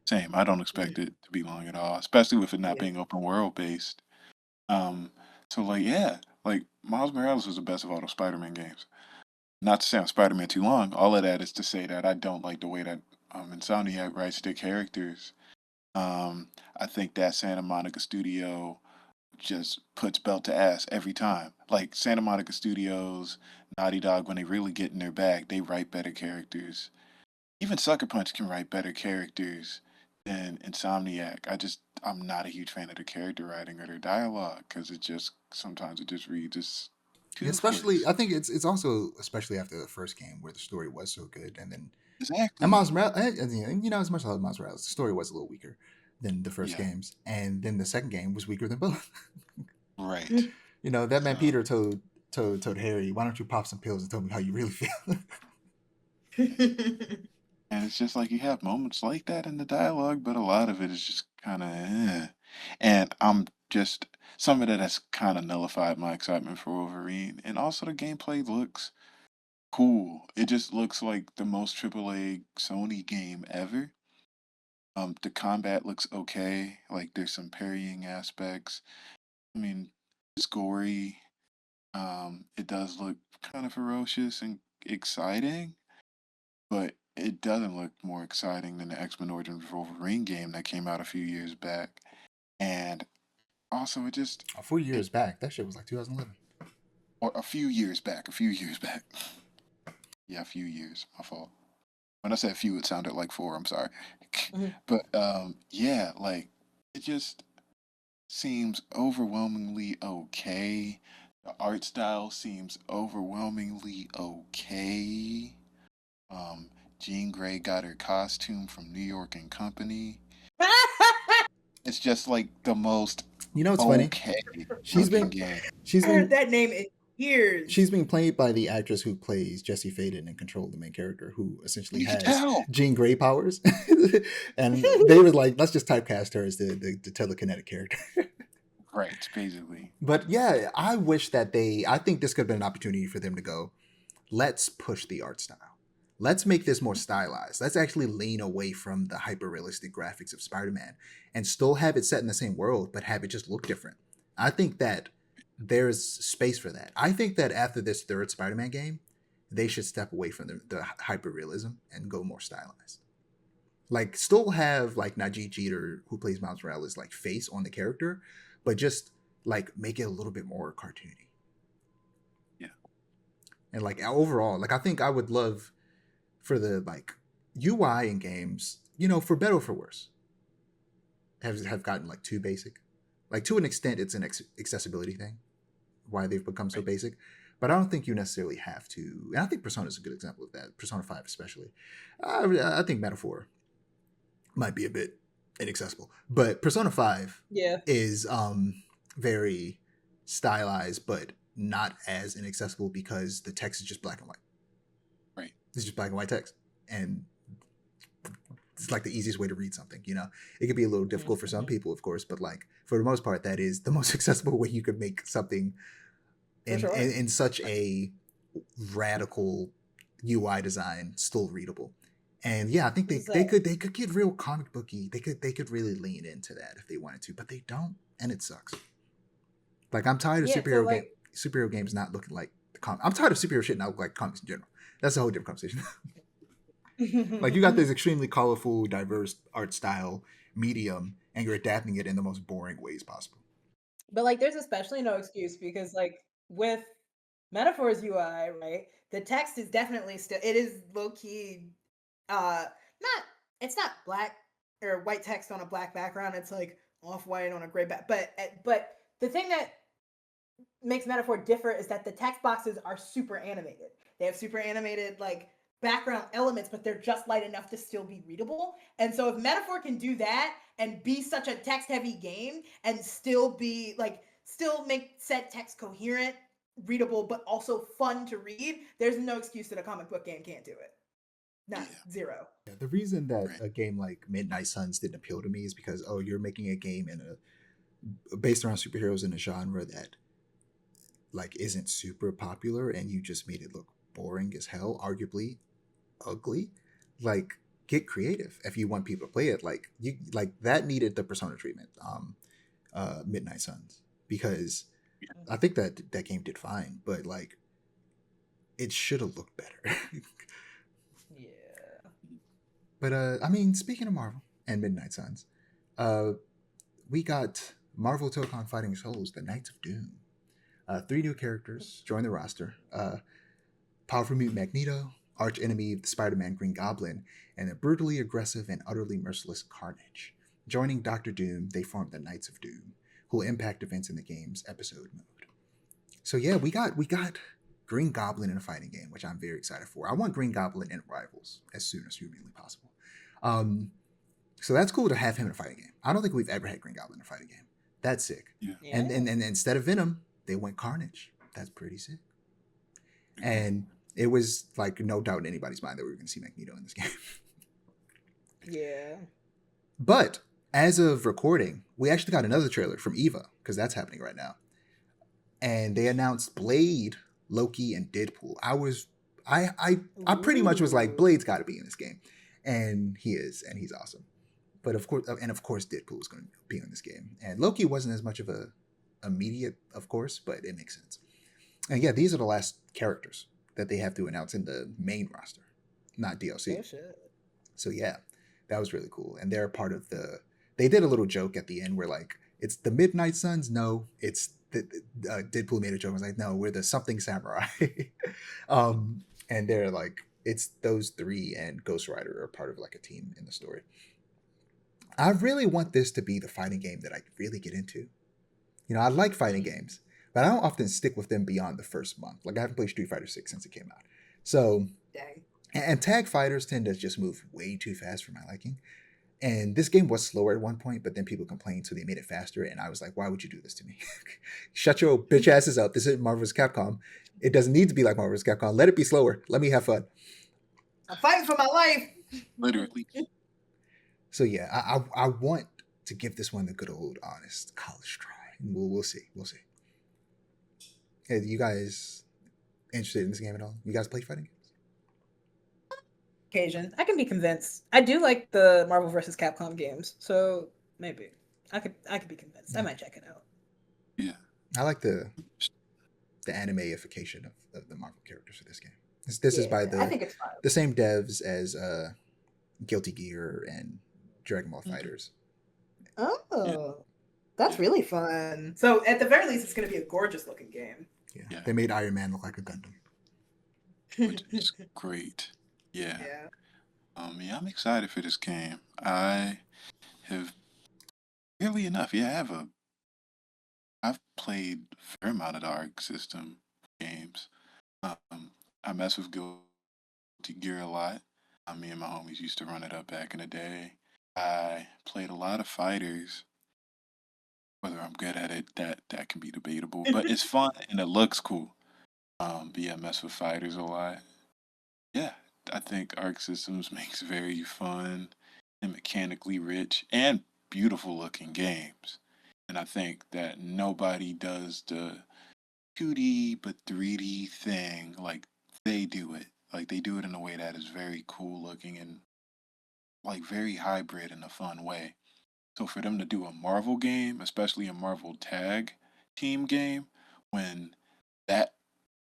Same. I don't expect it to be long at all, especially with it not Yeah. being open world based. Um, so like yeah, like Miles Morales was the best of all the Spider-Man games. Not to sound Spider-Man too long. All of that is to say that I don't like the way that Insomniac writes their characters. I think that Santa Monica studio just puts belt to ass every time. Like Santa Monica Studios, Naughty Dog, when they really get in their bag, they write better characters. Even Sucker Punch can write better characters than Insomniac. I'm not a huge fan of the character writing or their dialogue because it just sometimes it just reads as Especially, toothless. I think it's also especially after the first game where the story was so good, and then Exactly. As much as I love Miles Morales, the story was a little weaker than the first Yeah. games, and then the second game was weaker than both. Right. That man So Peter told Harry, "Why don't you pop some pills and tell me how you really feel?" and it's just like you have moments like that in the dialogue, but a lot of it is just kind of, and I'm just some of that has kind of nullified my excitement for Wolverine, and also the gameplay looks cool. It just looks like the most AAA Sony game ever. The combat looks okay. Like there's some parrying aspects. I mean, it's gory. It does look kind of ferocious and exciting, but it doesn't look more exciting than the X-Men Origins Wolverine game that came out a few years back. And also, A few it years back, that shit was like 2011. or a few years back. Yeah, a few years. My fault. When I said few, it sounded like four. I'm sorry. But yeah, like it just seems overwhelmingly okay. The art style seems overwhelmingly okay. Um, Jean Grey got her costume from New York and Company. It's just like the most It's funny. okay She's looking been game. she's I heard been that name in she's years. being played by the actress who plays Jesse Faden in Control, the main character, who essentially You can has tell. Jean Grey powers. And they were like, let's just typecast her as the telekinetic character. Right, basically. But yeah, I wish that I think this could have been an opportunity for them to go, let's push the art style. Let's make this more stylized. Let's actually lean away from the hyper realistic graphics of Spider Man and still have it set in the same world, but have it just look different. I think that there's space for that. I think that after this third Spider Man game, they should step away from the hyper realism and go more stylized. Like, still have like Najee Jeter, who plays Miles Morales, like face on the character, but just like make it a little bit more cartoony. Yeah. And like overall, like I think I would love for the like UI in games, for better or for worse, have gotten like too basic. Like, to an extent, it's an accessibility thing, why they've become so Right. basic. But I don't think you necessarily have to. And I think Persona is a good example of that. Persona 5, especially. I think Metaphor might be a bit inaccessible, but Persona 5 Yeah. is very stylized, but not as inaccessible because the text is just black and white. Right. It's just black and white text, and it's like the easiest way to read something. It could be a little difficult for some people, of course, but like for the most part, that is the most accessible way you could make something For in sure. in such a radical UI design still readable. And yeah, I think This is they could get real comic booky. They could really lean into that if they wanted to, but they don't, and it sucks. Like I'm tired of Yeah, so like superhero games not looking like the comic. I'm tired of superhero shit not looking like comics in general. That's a whole different conversation. Like you got this extremely colorful, diverse art style medium, and you're adapting it in the most boring ways possible. but like there's especially no excuse because like with Metaphor's UI, right? The text is definitely still it is low key not it's not black or white text on a black background. It's like off white on a gray back. But the thing that makes Metaphor differ is that the text boxes are super animated. They have super animated like background elements, but they're just light enough to still be readable. And so if Metaphor can do that and be such a text heavy game and still be like still make said text coherent, readable, but also fun to read, there's no excuse that a comic book game can't do it. None. Yeah. Zero. Yeah, the reason that Right. a game like Midnight Suns didn't appeal to me is because you're making a game based around superheroes in a genre that like isn't super popular, and you just made it look boring as hell, arguably ugly. Like get creative if you want people to play it. Like you like that needed the Persona treatment. Midnight Suns, because I think that game did fine, but like it should have looked better. Yeah. But I mean, speaking of Marvel and Midnight Suns, uh, we got Marvel Tokon Fighting Souls, the Knights of Doom. Three new characters join the roster: powerful mutant Magneto, arch enemy of the Spider-Man Green Goblin, and a brutally aggressive and utterly merciless Carnage. Joining Doctor Doom, they form the Knights of Doom, who will impact events in the game's episode mode. So yeah, we got Green Goblin in a fighting game, which I'm very excited for. I want Green Goblin in Rivals as soon as humanly possible. Um, so that's cool to have him in a fighting game. I don't think we've ever had Green Goblin in a fighting game. That's sick. Yeah. And instead of Venom, they went Carnage. That's pretty sick. And it was like no doubt in anybody's mind that we were going to see Magneto in this game. Yeah. But as of recording, we actually got another trailer from Eva because that's happening right now, and they announced Blade, Loki, and Deadpool. I pretty much was like, Blade's got to be in this game, and he is, and he's awesome. But of course, Deadpool is going to be in this game, and Loki wasn't as much of a immediate, of course, but it makes sense. And yeah, these are the last characters that they have to announce in the main roster, not DLC. Oh shit. So yeah, that was really cool. And they're part of the. They did a little joke at the end where like it's the Midnight Suns. No, it's the Deadpool made a joke. I was like, no, we're the something samurai. And they're like, it's those three and Ghost Rider are part of like a team in the story. I really want this to be the fighting game that I really get into. I like fighting games, but I don't often stick with them beyond the first month. Like I haven't played Street Fighter 6 since it came out. So Dang. and tag fighters tend to just move way too fast for my liking. And this game was slower at one point, but then people complained, so they made it faster. And I was like, why would you do this to me? Shut your bitch asses up. This is Marvel's Capcom. It doesn't need to be like Marvel's Capcom. Let it be slower. Let me have fun. I'm fighting for my life. Literally. So yeah, I want to give this one the good old honest college try. And we'll see. We'll see. Hey, you guys interested in this game at all? You guys play fighting games? Occasion. I can be convinced. I do like the Marvel vs. Capcom games, so maybe I could be convinced. I might check it out. Yeah. I like the animeification of the Marvel characters for this game. This is by I think it's fun. the same devs as Guilty Gear and Dragon Ball Fighters. Oh, that's really fun. So at the very least, it's going to be a gorgeous looking game. Yeah. They made Iron Man look like a Gundam. Which is great. Yeah. Yeah, I'm excited for this game. I have, weirdly enough, I've played a fair amount of the Arc System games. I mess with Guilty Gear a lot. Me and my homies used to run it up back in the day. I played a lot of fighters. Whether I'm good at it, that can be debatable. But it's fun and it looks cool. But yeah, mess with fighters a lot. Yeah, I think Arc Systems makes very fun and mechanically rich and beautiful looking games. And I think that nobody does the 2D but 3D thing like they do it. Like they do it in a way that is very cool looking and like very hybrid in a fun way. So for them to do a Marvel game, especially a Marvel tag team game, when that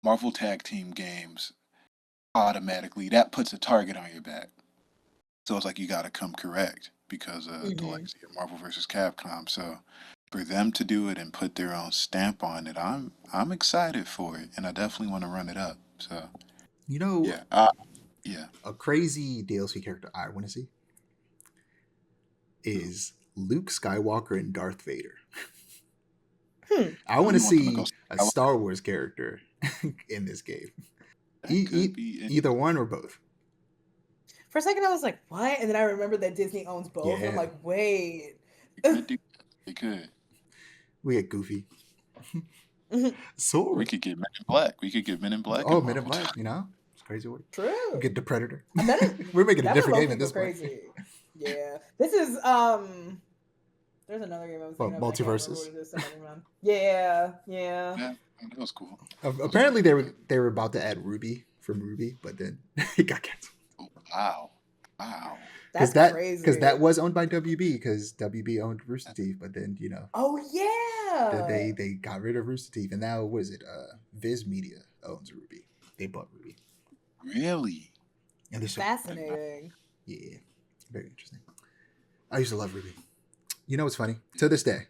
Marvel tag team games automatically that puts a target on your back. So it's like you got to come correct because of the Hmm. legacy of Marvel versus Capcom. So for them to do it and put their own stamp on it, I'm excited for it, and I definitely want to run it up. So You know, yeah, yeah, a crazy DLC character I want to see is Luke Skywalker and Darth Vader. Hmm. I oh, want to you want them to go see a Skywalker? Star Wars character in this game. That could be Either one or both. For a second, I was like, "What?" And then I remembered that Disney owns both, and I'm Yeah, like, "Wait." They could do. They could. we get Goofy. Mhm. We Sword. could get Men in Black. We could get Men in Black Oh, and Men in Marvel. Black. You know, it's crazy word. We True. get the Predator. I meant We're making a that would different low game key at go this point. crazy. Yeah. This is there's another game I was Well, thinking of and I can't remember what multiverses. it is. Somebody run. Yeah, yeah. Yeah, that was cool. Those Apparently, games were good. they were about to add Ruby from Ruby, but then it got canceled Oh, wow, wow. That's because crazy. that was owned by WB because WB owned Rooster Teeth, but then Oh then yeah. they got rid of Rooster Teeth, and now what is it? Viz Media owns Ruby. They bought Ruby, Really? and they're so Fascinating. yeah, very interesting. I used to love Ruby. You know what's funny? To this day,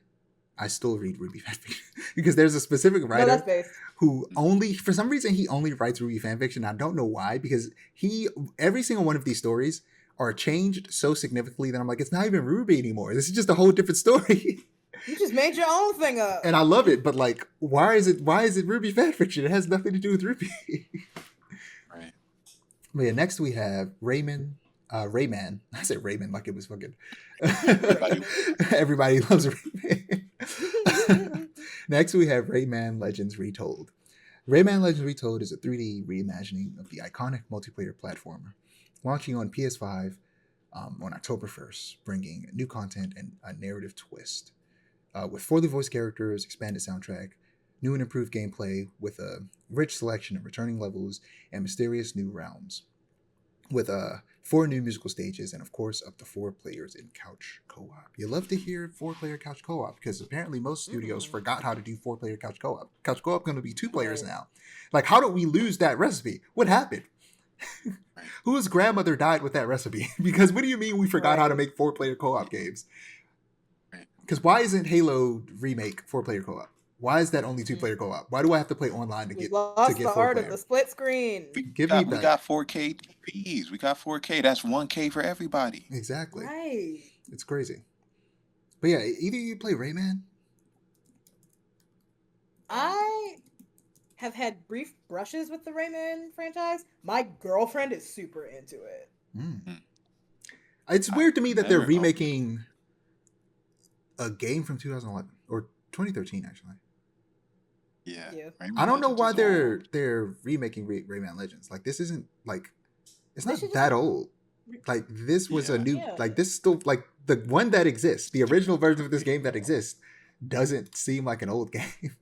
I still read Ruby fanfiction because there's a specific No, that's writer based. who only, for some reason, he only writes Ruby fanfiction. I don't know why, because every single one of these stories are changed so significantly that I'm like, it's not even Ruby anymore. This is just a whole different story. You just made your own thing up. And I love it, but like, why is it Ruby fanfiction? It has nothing to do with Ruby. Right. But yeah, next we have Rayman. I said Rayman like it was fucking. Everybody. Everybody loves Rayman. Next we have Rayman Legends Retold. Rayman Legends Retold is a 3D reimagining of the iconic multiplayer platformer, launching on PS5 on October 1st, bringing new content and a narrative twist. With fully voiced characters, expanded soundtrack, new and improved gameplay, with a rich selection of returning levels and mysterious new realms, with 4 new musical stages, and of course, up to 4 players in couch co-op. You love to hear 4-player couch co-op because apparently most studios Mm, forgot how to do 4-player couch co-op. Couch co-op going to be 2 players right. now. Like, how did we lose that recipe? What happened? Right. Whose grandmother died with that recipe? Because what do you mean we forgot how to Right. make 4-player co-op games? Right. Because why isn't Halo Remake 4-player co-op? Why is that only Mm. 2-player co-op? Why do I have to play online We to lost get the art of the 4-player? split screen. Give me We back. got 4K TVs. We got 4K. That's 1K for everybody. Exactly. Right. It's crazy. But yeah, either you play Rayman. I have had brief brushes with the Rayman franchise. My girlfriend is super into it. Mm. Mm. It's I've weird to me that they're never owned. remaking a game from 2011 or 2013 actually. Yeah. Yeah. I Rayman don't know Legends why is old. they're remaking Rayman Legends. Like this isn't like it's They should not just that old. Like this was a Yeah. new yeah. like this still like the one that exists, the original version of this game that exists doesn't seem like an old game.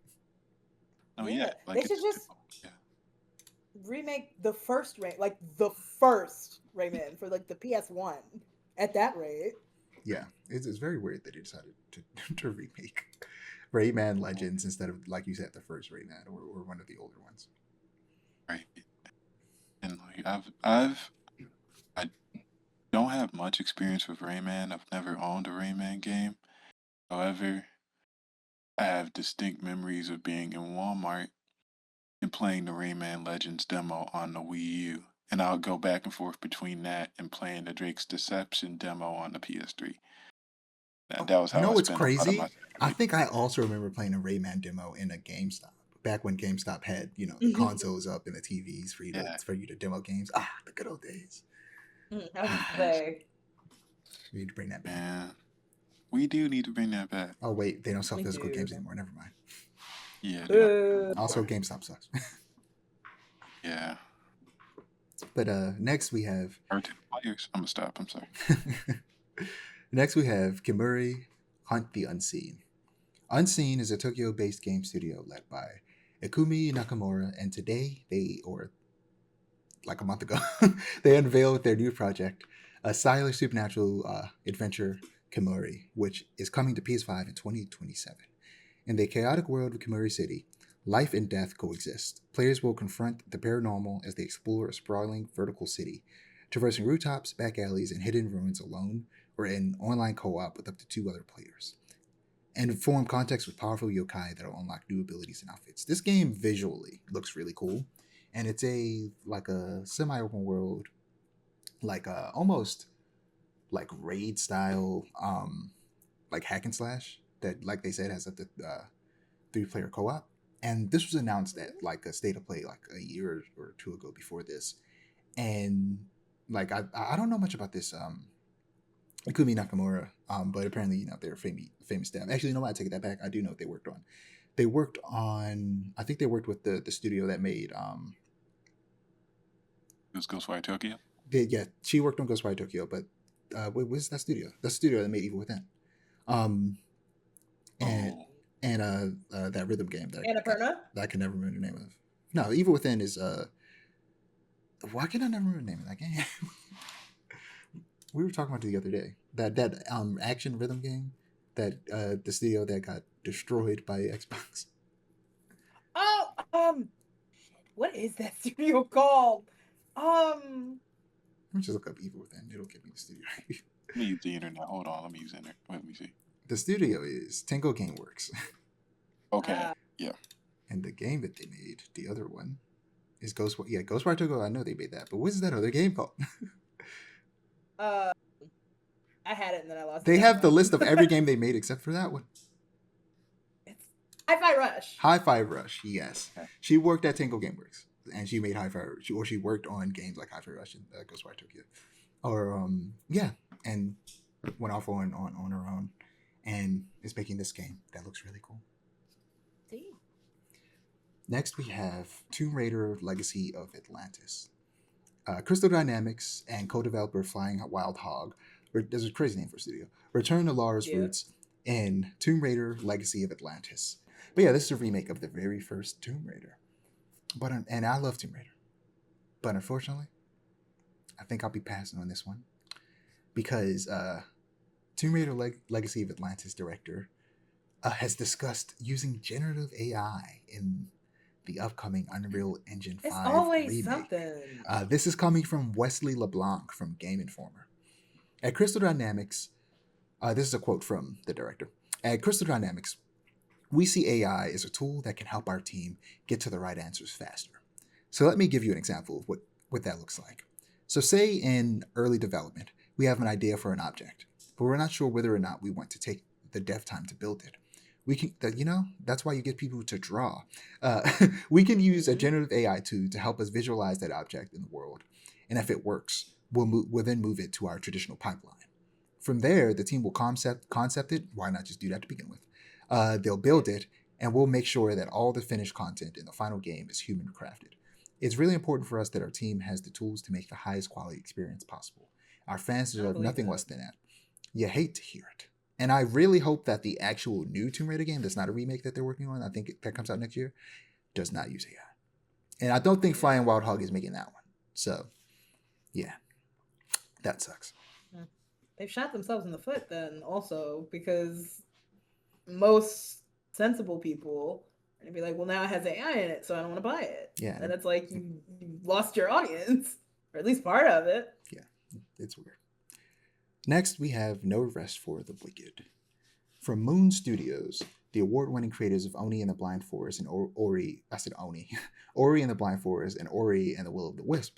Oh Yeah. yeah. They Like should it's just yeah. remake the first like the first Rayman for like the PS1 at that rate. Yeah, it's very weird that they decided to to remake Rayman Legends instead of like you said the first Rayman or one of the older ones. Right. And like I don't have much experience with Rayman. I've never owned a Rayman game. However, I have distinct memories of being in Walmart and playing the Rayman Legends demo on the Wii U. And I'll go back and forth between that and playing the Drake's Deception demo on the PS3. That was You how know I what's spent a lot of my crazy? I Saturday. think I also remember playing a Rayman demo in a GameStop back when GameStop had the Mhm. consoles up and the TVs Yeah. for you to demo games. Ah, the good old days. I was gonna say We need to bring that back. Man. We do need to bring that back. Oh wait, they don't sell We physical games do. anymore. Never mind. Yeah, they don't. Also, GameStop sucks. Yeah. But next we have Hurt to the players. I'm gonna stop. I'm sorry. next we have Kimuri Hunt the Unseen. Unseen is a Tokyo-based game studio led by Ikumi Nakamura, and today or like a month ago, they unveiled their new project, a stylish supernatural adventure, Kimuri, which is coming to PS5 in 2027. In the chaotic world of Kimuri City, life and death coexist. Players will confront the paranormal as they explore a sprawling vertical city, traversing rooftops, back alleys, and hidden ruins alone or in online co-op with up to 2 other players, and form context with powerful yokai that will unlock new abilities and outfits. This game visually looks really cool, and it's a semi-open world, almost like raid style, like hack and slash that, like they said, has a 3-player co-op. And this was announced at like a state of play like a year or two ago before this, and like I don't know much about this Ikumi Nakamura, but apparently they're famous staff. Actually, you know what? I take that back. I do know what they worked on. They worked on. I think they worked with the studio that made. It was Ghostwire Tokyo. She worked on Ghostwire Tokyo, but what's that studio? The studio that made Evil Within. And Oh, that rhythm game that Annapurna? I can never remember the name of. No, Evil Within is why can I never remember the name of that game? We were talking about it the other day. That action rhythm game that the studio that got destroyed by Xbox. Oh, what is that studio called? Let me just look up Evil Within. It'll give me the studio. let me use the internet. Hold on. Let me use the internet. Let me see. The studio is Tenko Gameworks. Okay. Yeah. And the game that they made, the other one, is Ghostwire. Yeah, Ghostwire Tokyo. I know they made that, but what's that other game called? I had it and then I lost it. They have the list of every game they made except for that one. It's Hi-Fi Rush. Hi-Fi Rush, yes. Okay. She worked at Tenko Gameworks, and she made Hi-Fi Rush, or she worked on games like Hi-Fi Rush and Ghostwire Tokyo, or and went off on her own, and is making this game that looks really cool. See? Next, we have Tomb Raider: Legacy of Atlantis. Crystal Dynamics and co-developer Flying Wild Hog, there's a crazy name for a studio, return to Lara's roots in Tomb Raider: Legacy of Atlantis. But yeah, this is a remake of the very first Tomb Raider. And I love Tomb Raider, but unfortunately, I think I'll be passing on this one because Tomb Raider Legacy of Atlantis director has discussed using generative AI in the upcoming Unreal Engine 5 It's always remake. something. This is coming from Wesley LeBlanc from Game Informer. At Crystal Dynamics, this is a quote from the director. At Crystal Dynamics, we see AI as a tool that can help our team get to the right answers faster. So let me give you an example of what that looks like. So say in early development, we have an idea for an object, but we're not sure whether or not we want to take the dev time to build it. We can, that's why you get people to draw. We can use a generative AI tool to help us visualize that object in the world. And if it works, we'll then move it to our traditional pipeline. From there, the team will concept it. Why not just do that to begin with? They'll build it, and we'll make sure that all the finished content in the final game is human crafted. It's really important for us that our team has the tools to make the highest quality experience possible. Our fans deserve nothing less than that. You hate to hear it. And I really hope that the actual new Tomb Raider game, that's not a remake that they're working on, I think that comes out next year, does not use AI. And I don't think Flying Wild Hog is making that one. So, yeah, that sucks. They've shot themselves in the foot then also, because most sensible people are gonna be like, well, now it has AI in it, so I don't want to buy it. Yeah. And it's like you lost your audience, or at least part of it. Yeah, it's weird. Next, we have No Rest for the Wicked. From Moon Studios, the award-winning creators of Oni and the Blind Forest and Ori and the Blind Forest and Ori and the Will of the Wisp,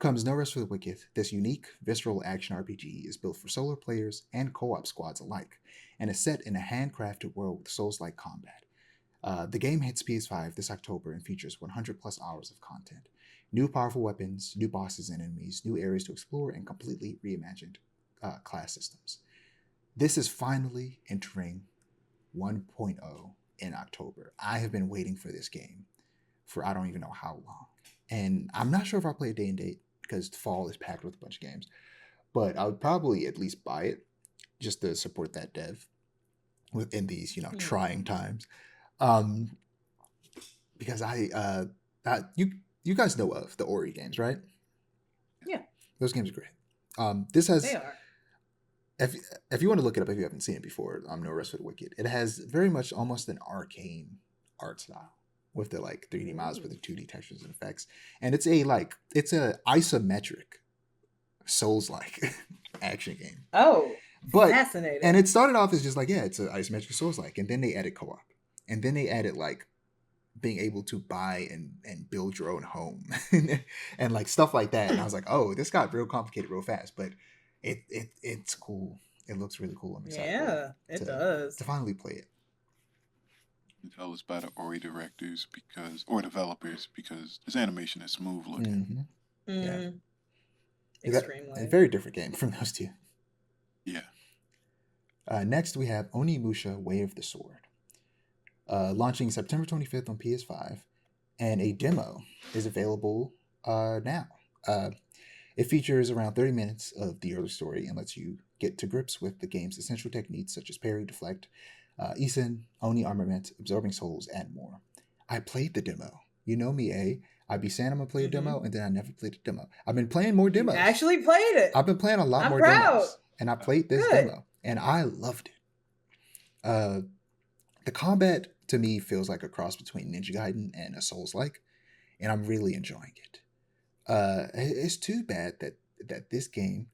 comes No Rest for the Wicked. This unique, visceral action RPG is built for solo players and co-op squads alike, and is set in a handcrafted world with Souls-like combat. The game hits PS5 this October and features 100 plus hours of content, new powerful weapons, new bosses and enemies, new areas to explore, and completely reimagined class systems. This is finally entering 1.0 in October. I have been waiting for this game for I don't even know how long. And I'm not sure if I'll play a day and date because fall is packed with a bunch of games. But I would probably at least buy it just to support that dev within these, trying times. Um, because you guys know of the Ori games, right? Yeah, Those games are great. This has they are. if you want to look it up if you haven't seen it before, No Rest for the Wicked. It has very much almost an arcane art style with the like 3D models with the 2D textures and effects, and it's a isometric Souls like action game. Oh, But and fascinating. it started off as just like it's an isometric Souls like, and then they added co-op, and then they added like being able to buy and build your own home and like stuff like that. And I was like, oh, this got real complicated real fast, but it's cool. It looks really cool. I'm excited Yeah, it does. to finally play it. You can tell it's by the Ori directors or developers because this animation is smooth looking. Mm-hmm. Yeah, Mm, extremely. a very different game from those two. Yeah. Next, we have Onimusha: Way of the Sword. Launching September 25th on PS5, and a demo is available now. It features around 30 minutes of the early story and lets you get to grips with the game's essential techniques such as parry, deflect, Isin, Oni armament, absorbing souls, and more. I played the demo. You know me, I'd be saying I'm gonna play a demo, and then I never played a demo. I've been playing more demos. You actually played it. I've been playing a lot I'm more proud. demos, and I played this Good. demo, and I loved it. The combat to me feels like a cross between Ninja Gaiden and a Souls-like, and I'm really enjoying it. It's too bad that this game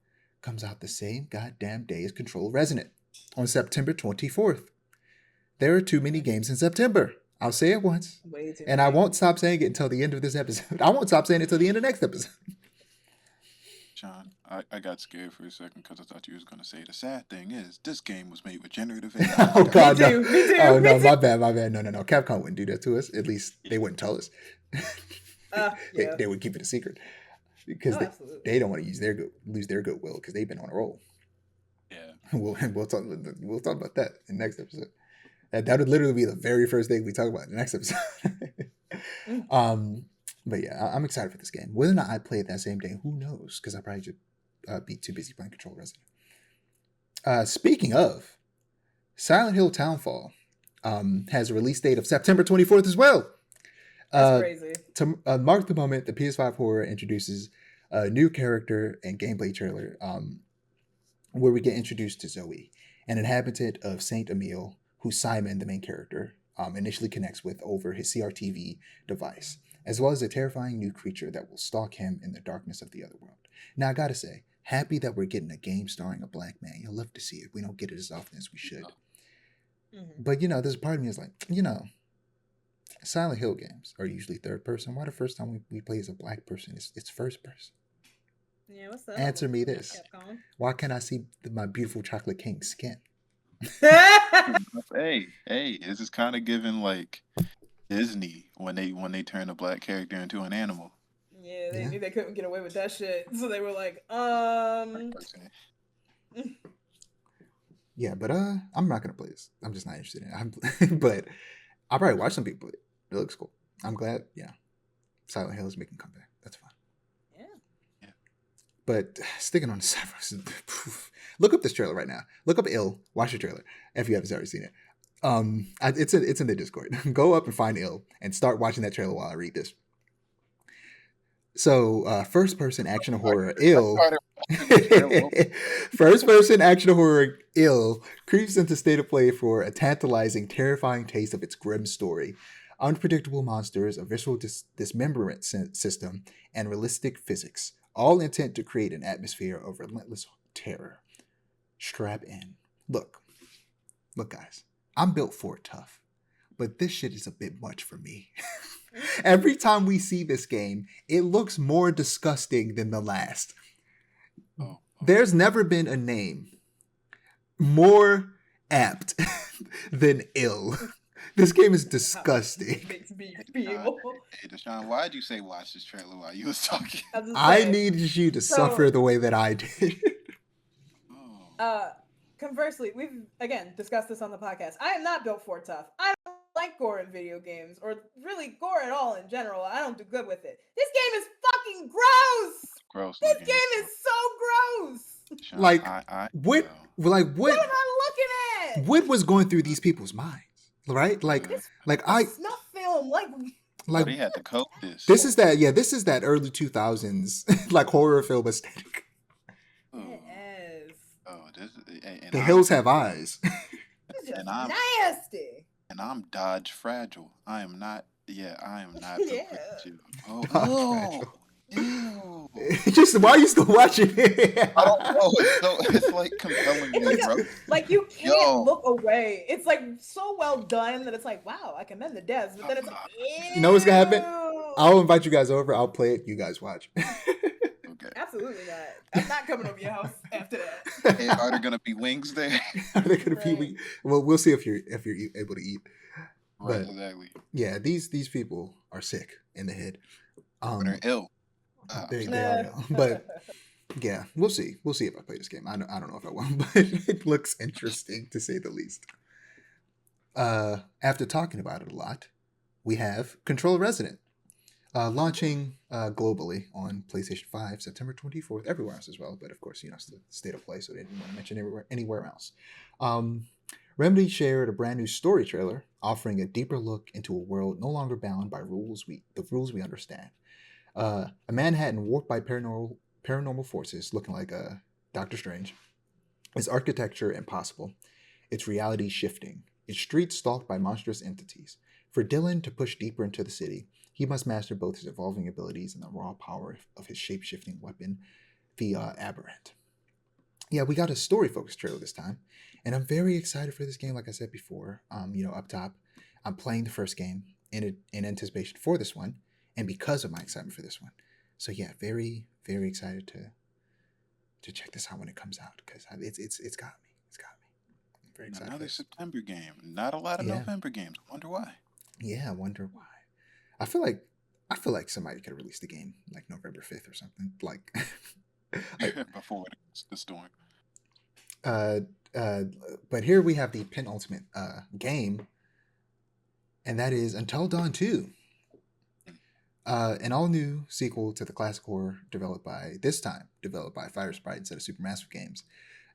comes out the same goddamn day as Control Resonant on September 24th. There are too many games in September. I'll say it once, Way too and many. I won't stop saying it until the end of this episode. I won't stop saying it until the end of next episode. John, I got scared for a second because I thought you was going to say the sad thing is this game was made with generative AI. Oh God, Me no! too, me too, Oh me no, too. my bad. No. Capcom wouldn't do that to us. At least they wouldn't tell us. Yeah. They would keep it a secret because they don't want to lose their goodwill because they've been on a roll. Yeah. We'll talk about that in the next episode. That would literally be the very first thing we talk about in the next episode. But yeah, I'm excited for this game. Whether or not I play it that same day, who knows? Because I probably should be too busy playing Control Resident. Speaking of, Silent Hill Townfall has a release date of September 24th as well. That's crazy. To mark the moment, the PS5 horror introduces a new character and gameplay trailer where we get introduced to Zoe, an inhabitant of Saint Emile, who Simon, the main character, initially connects with over his CRTV device, as well as a terrifying new creature that will stalk him in the darkness of the other world. Now, I gotta say, happy that we're getting a game starring a black man. You'll love to see it. We don't get it as often as we should. Mm-hmm. But, there's a part of me is like, Silent Hill games are usually third person. Why the first time we play as a black person, it's first person? Yeah, what's up? Answer me this. Why can't I see my beautiful chocolate king skin? Hey, this is kind of giving like Disney when they turn a black character into an animal. Yeah, they knew they couldn't get away with that shit, so they were like, Yeah, but I'm not gonna play this. I'm just not interested in it. But I'll probably watch some people play it. It looks cool. I'm glad. Yeah, Silent Hill is making a comeback. That's fine. Yeah. But sticking on the side, look up this trailer right now. Look up Ill. Watch the trailer if you haven't already seen it. It's in the Discord. Go up and find Ill and start watching that trailer while I read this. So, first person action horror Ill. First person action horror Ill creeps into state of play for a tantalizing, terrifying taste of its grim story. Unpredictable monsters, a visceral dismemberment system, and realistic physics, all intent to create an atmosphere of relentless terror. Strap in. Look, guys, I'm built for it tough, but this shit is a bit much for me. Every time we see this game, it looks more disgusting than the last. There's never been a name more apt than Ill. This game is disgusting. Hey, Deshaun, why'd you say watch this trailer while you was talking? I needed you to suffer the way that I did. conversely, we've again discussed this on the podcast. I am not built for tough. I don't like gore in video games, or really gore at all in general. I don't do good with it. This game is fucking gross. Gross This looking. game is so gross. Sean, Like I what? well, Like What what? am I looking at? What was going through these people's minds? Right? This Like a snuff film. Like like they had to code this. this is that. Yeah, this is that early 2000s like horror film aesthetic. Oh, yes. this and The hills have eyes. It's just And I'm- nasty. and I'm Dodge fragile. I am not. Yeah, I am not. Yeah. Oh, Dodge oh, fragile. ew. Just why are you still watching it? I don't know. It's like compelling It's me, like, bro. like you can't Yo. look away. It's like so well done that it's like, wow, I commend the devs. But then it's like, You know what's gonna happen? ew. I'll invite you guys over. I'll play it. You guys watch. Okay. Absolutely not. I'm not coming over your house after that. Hey, are there gonna be wings there? Are they gonna Right. be? Well, we'll see if you're able to eat. Right, But exactly. yeah, these people are sick in the head. Or they're ill. They are ill. But yeah, we'll see. We'll see if I play this game. I don't know if I will, but it looks interesting to say the least. After talking about it a lot, we have Control Resident launching globally on PlayStation 5 September 24th, everywhere else as well. But of course, it's the state of play, so they didn't want to mention anywhere else. Remedy shared a brand new story trailer offering a deeper look into a world no longer bound by the rules we understand. A Manhattan warped by paranormal forces, looking like Doctor Strange. Its architecture impossible, its reality shifting, its streets stalked by monstrous entities. For Dylan to push deeper into the city, he must master both his evolving abilities and the raw power of his shape-shifting weapon, the Aberrant. Yeah, we got a story-focused trailer this time, and I'm very excited for this game. Like I said before, up top, I'm playing the first game in anticipation for this one, and because of my excitement for this one. So yeah, very, very excited to check this out when it comes out, because it's got me. It's got me. I'm very excited. Another September game. Not a lot of Yeah. November games. I wonder why. Yeah, I wonder why. I feel like somebody could release the game like November 5th or something. Like Before the storm. but here we have the penultimate game, and that is Until Dawn 2. An all-new sequel to the classic horror developed by Fire Sprite instead of Supermassive Games.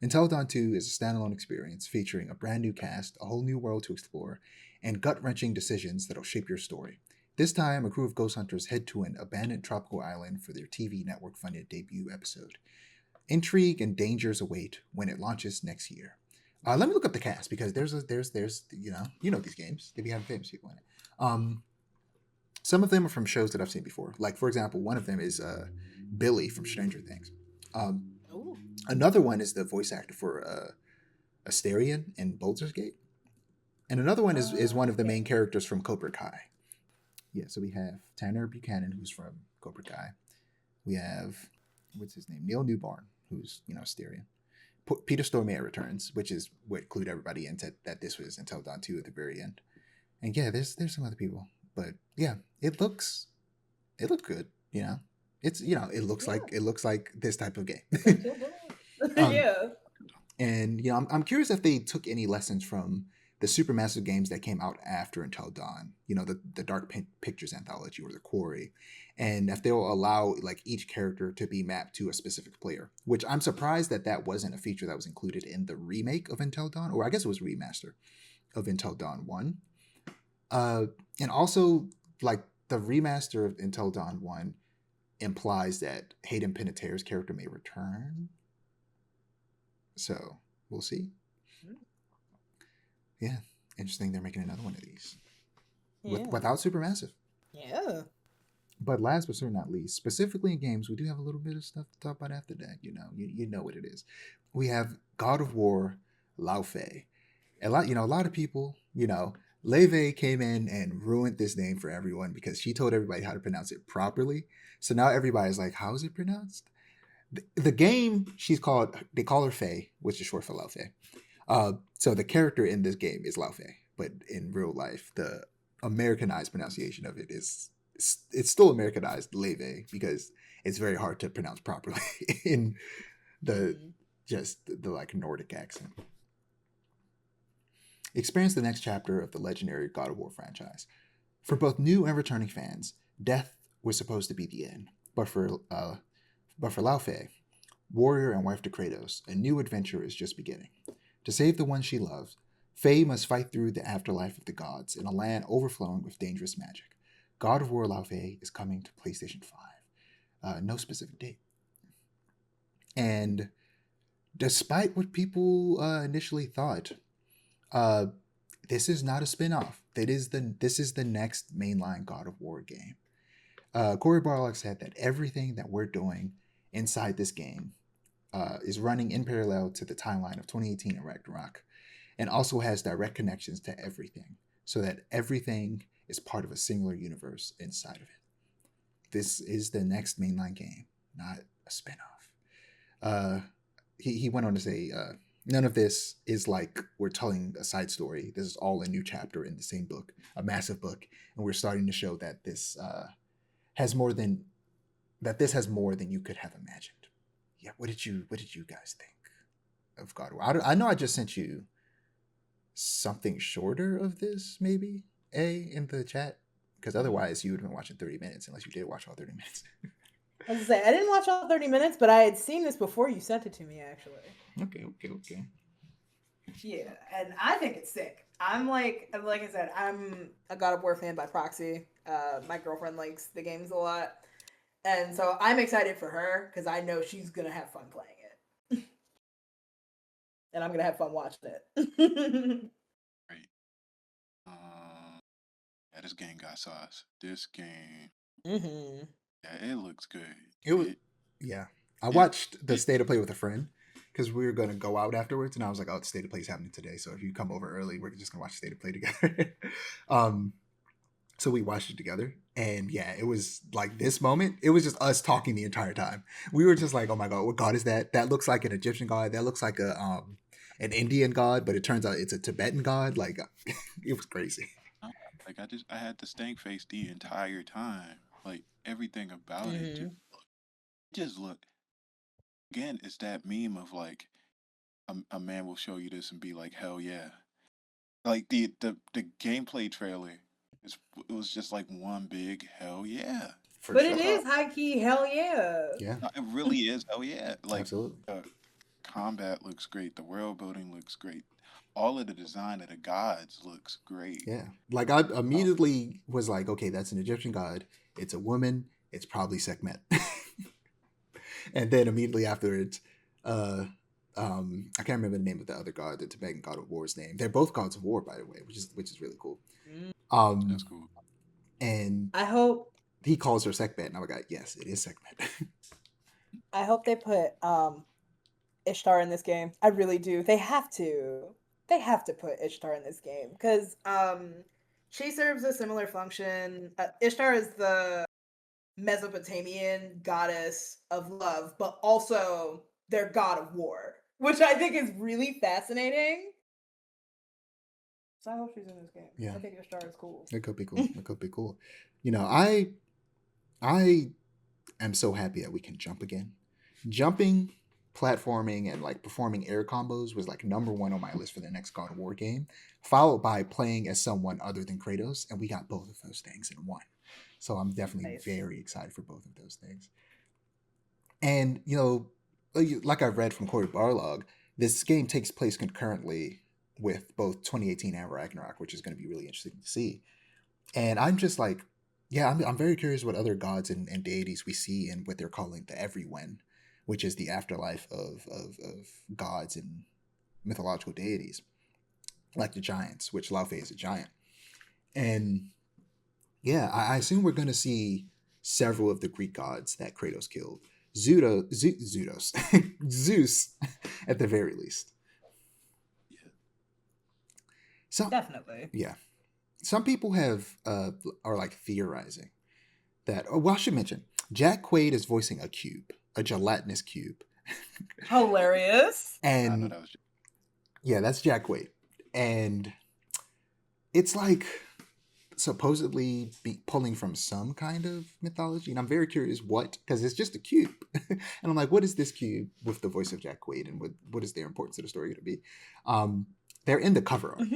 Until Dawn 2 is a standalone experience featuring a brand new cast, a whole new world to explore, and gut-wrenching decisions that'll shape your story. This time, a crew of ghost hunters head to an abandoned tropical island for their TV network-funded debut episode. Intrigue and dangers await when it launches next year. Let me look up the cast, because there's these games. They be having famous people in it. Some of them are from shows that I've seen before. Like, for example, one of them is Billy from Stranger Things. Ooh. Another one is the voice actor for Asterion in Baldur's Gate. And another one is one of the main characters from Cobra Kai. Yeah, so we have Tanner Buchanan, who's from Cobra Kai. We have, what's his name? Neil Newborn, who's, Asterion. Peter Stormare returns, which is what clued everybody into that this was Until Dawn 2 at the very end. And yeah, there's some other people. But yeah, it looks good, It's it looks like this type of game. Yeah. And I'm curious if they took any lessons from the Supermassive games that came out after Until Dawn, the Dark Pictures anthology or the Quarry, and if they'll allow like each character to be mapped to a specific player, which I'm surprised that wasn't a feature that was included in the remake of Until Dawn, or I guess it was remaster of Until Dawn 1. And also, like, the remaster of Until Dawn 1 implies that Hayden Panettiere's character may return. So, we'll see. Yeah, interesting they're making another one of these. Yeah. Without Supermassive. Yeah. But last but certainly not least, specifically in games, we do have a little bit of stuff to talk about after that. You know what it is. We have God of War, Laufey. A lot of people, Laufey came in and ruined this name for everyone because she told everybody how to pronounce it properly. So now everybody's like, how is it pronounced? The game, they call her Faye, which is short for Laufey. So the character in this game is Laufey, but in real life, the Americanized pronunciation of it it's still Americanized Laufey because it's very hard to pronounce properly in the like Nordic accent. experience the next chapter of the legendary God of War franchise. For both new and returning fans, death was supposed to be the end, but for Laufey, warrior and wife to Kratos, a new adventure is just beginning. To save the one she loves, Faye must fight through the afterlife of the gods in a land overflowing with dangerous magic. God of War Laufey is coming to PlayStation 5. No specific date. And despite what people initially thought, uh, this is not a spin-off. This is the next mainline God of War game. Corey Barlog said that everything that we're doing inside this game is running in parallel to the timeline of 2018 and Ragnarok, and also has direct connections to everything, so that everything is part of a singular universe inside of it. This is the next mainline game, not a spin-off. He went on to say, none of this is like we're telling a side story. This is all a new chapter in the same book, a massive book, and we're starting to show that this has more than you could have imagined. Yeah, what did you guys think of God of War? I know I just sent you something shorter of this, maybe in the chat, because otherwise you would have been watching 30 minutes unless you did watch all 30 minutes. I was gonna say I didn't watch all 30 minutes, but I had seen this before you sent it to me, actually. Okay. Yeah, and I think it's sick. Like I said, I'm a God of War fan by proxy. My girlfriend likes the games a lot, and so I'm excited for her because I know she's gonna have fun playing it, and I'm gonna have fun watching it. Right. Yeah, this game got sauce. This game, Mm-hmm. yeah, it looks good. Yeah. I watched the State of Play with a friend because we were going to go out afterwards, and I was like, "Oh, the State of Play is happening today, so if you come over early, we're just going to watch the State of Play together." So we watched it together, and yeah, it was like this moment. It was just us talking the entire time. We were just like, "Oh my god, what god is that? That looks like an Egyptian god. That looks like an Indian god, but it turns out it's a Tibetan god." Like, it was crazy. Like I had the stank face the entire time. Like everything about it Mm-hmm. just looked. Again, it's that meme of like a man will show you this and be like, hell yeah. Like the gameplay trailer, it was just like one big hell yeah. For But sure. it is high key hell yeah. Yeah, No, it really is hell yeah. Like absolutely. combat looks great. The world building looks great. All of the design of the gods looks great. Yeah. Like, I immediately was like, okay, that's an Egyptian god. It's a woman. It's probably Sekhmet. And then immediately afterwards, I can't remember the name of the other god, the Tibetan god of war's name. They're both gods of war, by the way, which is really cool. That's cool. And I hope he calls her Sekhmet, and I'm like, yes, it is Sekhmet. they put Ishtar in this game. I really do. They have to. They have to put Ishtar in this game because she serves a similar function. Ishtar is the Mesopotamian goddess of love, but also their god of war, which I think is really fascinating. So I hope she's in this game. Yeah. I think Ishtar is cool. It could be cool. It could be cool. You know, I am so happy that we can jump again. Jumping, platforming, and like performing air combos was like number one on my list for the next God of War game, followed by playing as someone other than Kratos, and we got both of those things in one. So I'm definitely Nice. very excited for both of those things. And you know, like I read from Corey Barlog, this game takes place concurrently with both 2018 and Ragnarok, which is going to be really interesting to see. And I'm just like, yeah, I'm very curious what other gods and deities we see and what they're calling the Everyone, which is the afterlife of gods and mythological deities, like the giants, which Laufey is a giant. And yeah, I assume we're going to see several of the Greek gods that Kratos killed. Zeus, Zeus, at the very least. So, Definitely. yeah. Some people are like theorizing that. Oh, well, I should mention Jack Quaid is voicing a cube, a gelatinous cube. Hilarious. I know And that was yeah, that's Jack Quaid. And it's like supposedly pulling from some kind of mythology. And I'm very curious what, because it's just a cube. And I'm like, what is this cube with the voice of Jack Quaid, and what is their importance to the story going to be? They're in the cover art.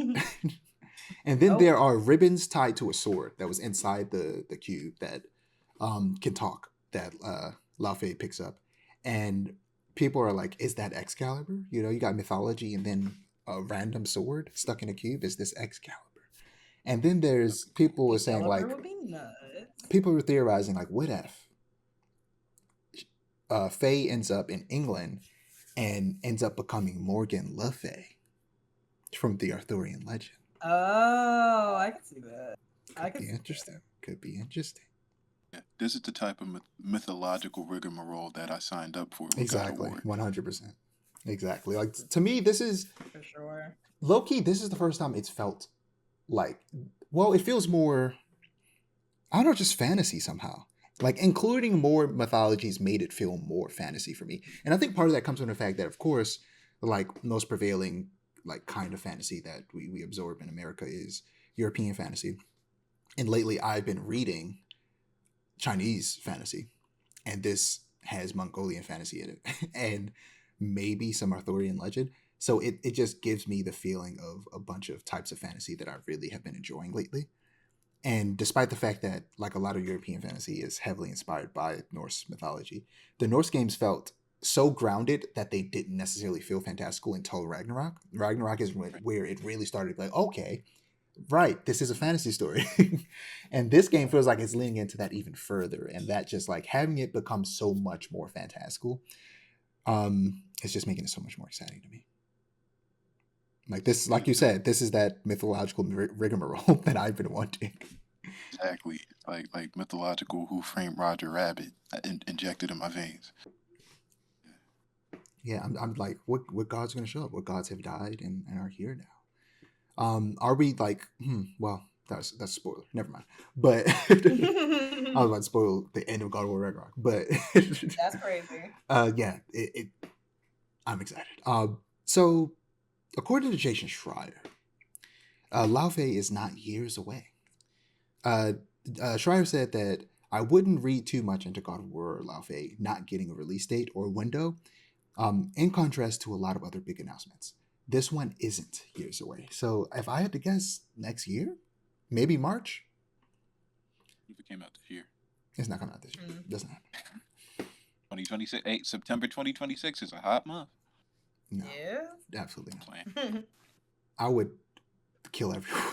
And then Oh. there are ribbons tied to a sword that was inside the cube that can talk, that Laufey picks up. And people are like, is that Excalibur? You know, you got mythology and then a random sword stuck in a cube. Is this Excalibur? And then there's people were saying Excalibur like, would be nuts. people were theorizing like, what if Faye ends up in England and ends up becoming Morgan Le Fay from the Arthurian legend? Oh, I can see that. Could be interesting. Could be interesting. Yeah, this is the type of mythological rigmarole that I signed up for with Exactly. God of War. 100%. Exactly. Like, to me, this is For sure. low key. This is the first time it's felt like, well, it feels more, I don't know, just fantasy somehow. Like, including more mythologies made it feel more fantasy for me. And I think part of that comes from the fact that, of course, like most prevailing like kind of fantasy that we absorb in America is European fantasy. And lately I've been reading Chinese fantasy, and this has Mongolian fantasy in it, and maybe some Arthurian legend. So it just gives me the feeling of a bunch of types of fantasy that I really have been enjoying lately. And despite the fact that like a lot of European fantasy is heavily inspired by Norse mythology, the Norse games felt so grounded that they didn't necessarily feel fantastical until Ragnarok. Ragnarok is where it really started like, okay, right, this is a fantasy story. And this game feels like it's leaning into that even further, and that just like having it become so much more fantastical, it's just making it so much more exciting to me. Like this, like you said, this is that mythological rigmarole that I've been wanting. Exactly, like mythological Who Framed Roger Rabbit injected in my veins. Yeah, I'm like, what gods are gonna show up? What gods have died and are here now? Are we like, well, that's a spoiler. Never mind. But I was about to spoil the end of God of War Ragnarok. But That's crazy. yeah, I'm excited. So according to Jason Schreier, Laufey is not years away. Schreier said that I wouldn't read too much into God of War or Laufey not getting a release date or window, in contrast to a lot of other big announcements. This one isn't years away. So if I had to guess, next year? Maybe March? If it came out this year. It's not coming out this year. It doesn't happen. 2026, September 2026 is a hot month. No, Yeah. absolutely not. Plan. I would kill everyone.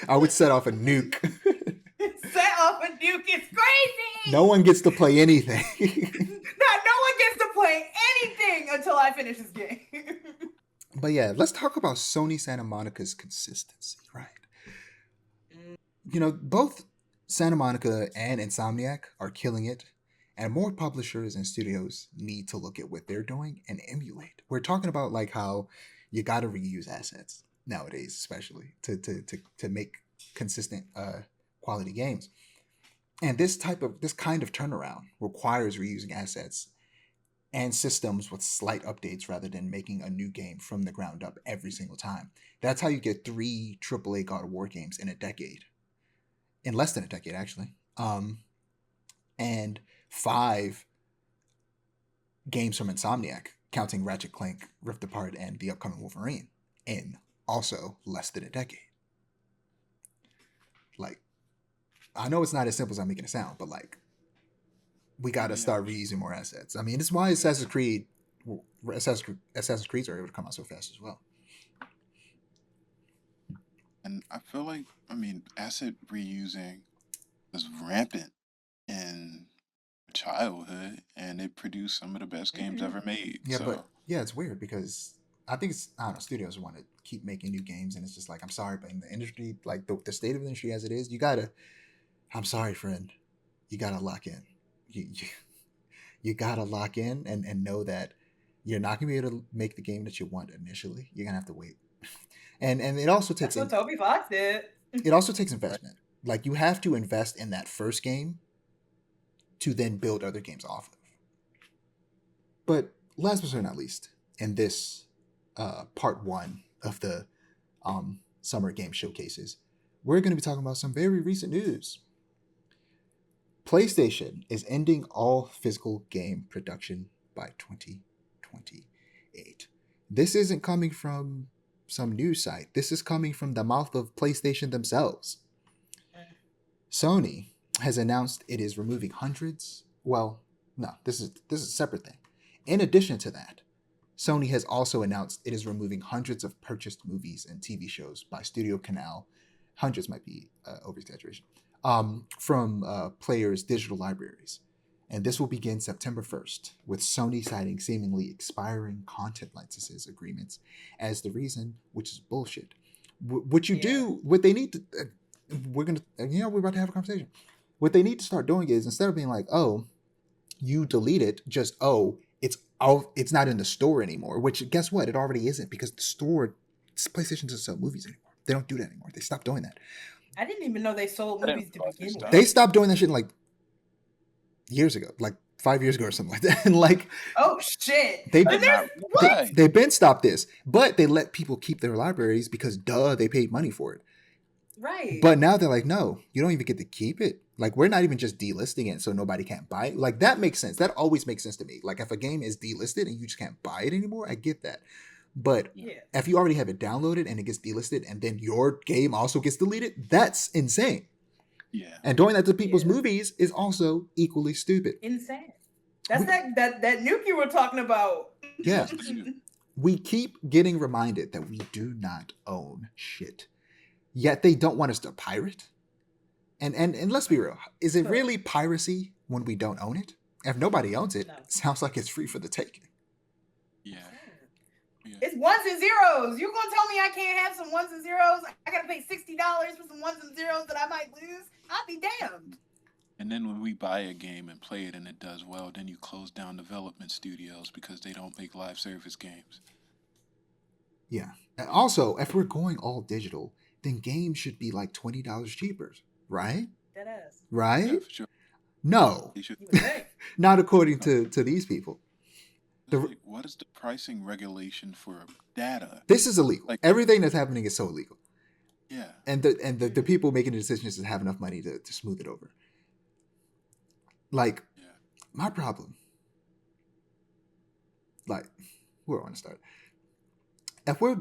I would set off a nuke. Set off a nuke. It's crazy. No one gets to play anything. No one gets to play anything until I finish this game. But yeah, let's talk about Sony Santa Monica's consistency, right? You know, both Santa Monica and Insomniac are killing it, and more publishers and studios need to look at what they're doing and emulate. We're talking about like how you got to reuse assets nowadays, especially to make consistent quality games. And this kind of turnaround requires reusing assets and systems with slight updates rather than making a new game from the ground up every single time. That's how you get 3 AAA God of War games in a decade. In less than a decade, actually. And 5 games from Insomniac, counting Ratchet Clank, Rift Apart, and the upcoming Wolverine, in also less than a decade. Like, I know it's not as simple as I'm making it sound, but like, we got to start reusing more assets. I mean, it's why Assassin's Creeds are able to come out so fast as well. And I feel like, asset reusing was rampant in childhood, and it produced some of the best games ever made. Yeah, so. but yeah, it's weird because I think I don't know, studios want to keep making new games, and it's just like, I'm sorry, but in the industry, like the state of the industry as it is, I'm sorry, friend, you gotta lock in. You gotta lock in and know that you're not gonna be able to make the game that you want initially. You're gonna have to wait. And it also takes That's what Toby Fox did. It also takes investment. Like, you have to invest in that first game to then build other games off of. But last but certainly not least, in this part 1 of the summer game showcases, we're going to be talking about some very recent news. PlayStation is ending all physical game production by 2028. This isn't coming from some news site. This is coming from the mouth of PlayStation themselves. Sony has announced it is removing hundreds. Well, no, this is a separate thing. In addition to that, Sony has also announced it is removing hundreds of purchased movies and TV shows by Studio Canal. Hundreds might be over exaggeration. From players' digital libraries. And this will begin September 1st, with Sony citing seemingly expiring content licenses agreements as the reason, which is bullshit. What they need to, we're about to have a conversation. What they need to start doing is, instead of being like, oh, you delete it, just, oh, it's not in the store anymore, which guess what? It already isn't, because the store, PlayStation doesn't sell movies anymore. They don't do that anymore. They stopped doing that. I didn't even know they sold movies to begin with. They stopped doing that shit like years ago, like 5 years ago or something like that. And like, oh shit, they've been stopped this, but they let people keep their libraries because they paid money for it. Right. But now they're like, no, you don't even get to keep it. Like, we're not even just delisting it so nobody can't buy it. Like, that makes sense. That always makes sense to me. Like, if a game is delisted and you just can't buy it anymore, I get that. But if you already have it downloaded and it gets delisted and then your game also gets deleted, that's insane. Yeah. And doing that to people's movies is also equally stupid. Insane. That's that nuke you were talking about. Yeah. We keep getting reminded that we do not own shit. Yet they don't want us to pirate. And let's be real. Is it really piracy when we don't own it? If nobody owns it, it sounds like it's free for the taking. Yeah. It's ones and zeros. You gonna tell me I can't have some ones and zeros? I gotta pay $60 for some ones and zeros that I might lose? I'll be damned. And then when we buy a game and play it and it does well, then you close down development studios because they don't make live service games. Yeah. And also, if we're going all digital, then games should be like $20 cheaper, right? That is. Right? Yeah, for sure. No. Not according to these people. What is the pricing regulation for data? This is illegal. Like, everything that's happening is so illegal. Yeah. And the people making the decisions have enough money to smooth it over. Like, my problem. Like, where do I want to start? If we're,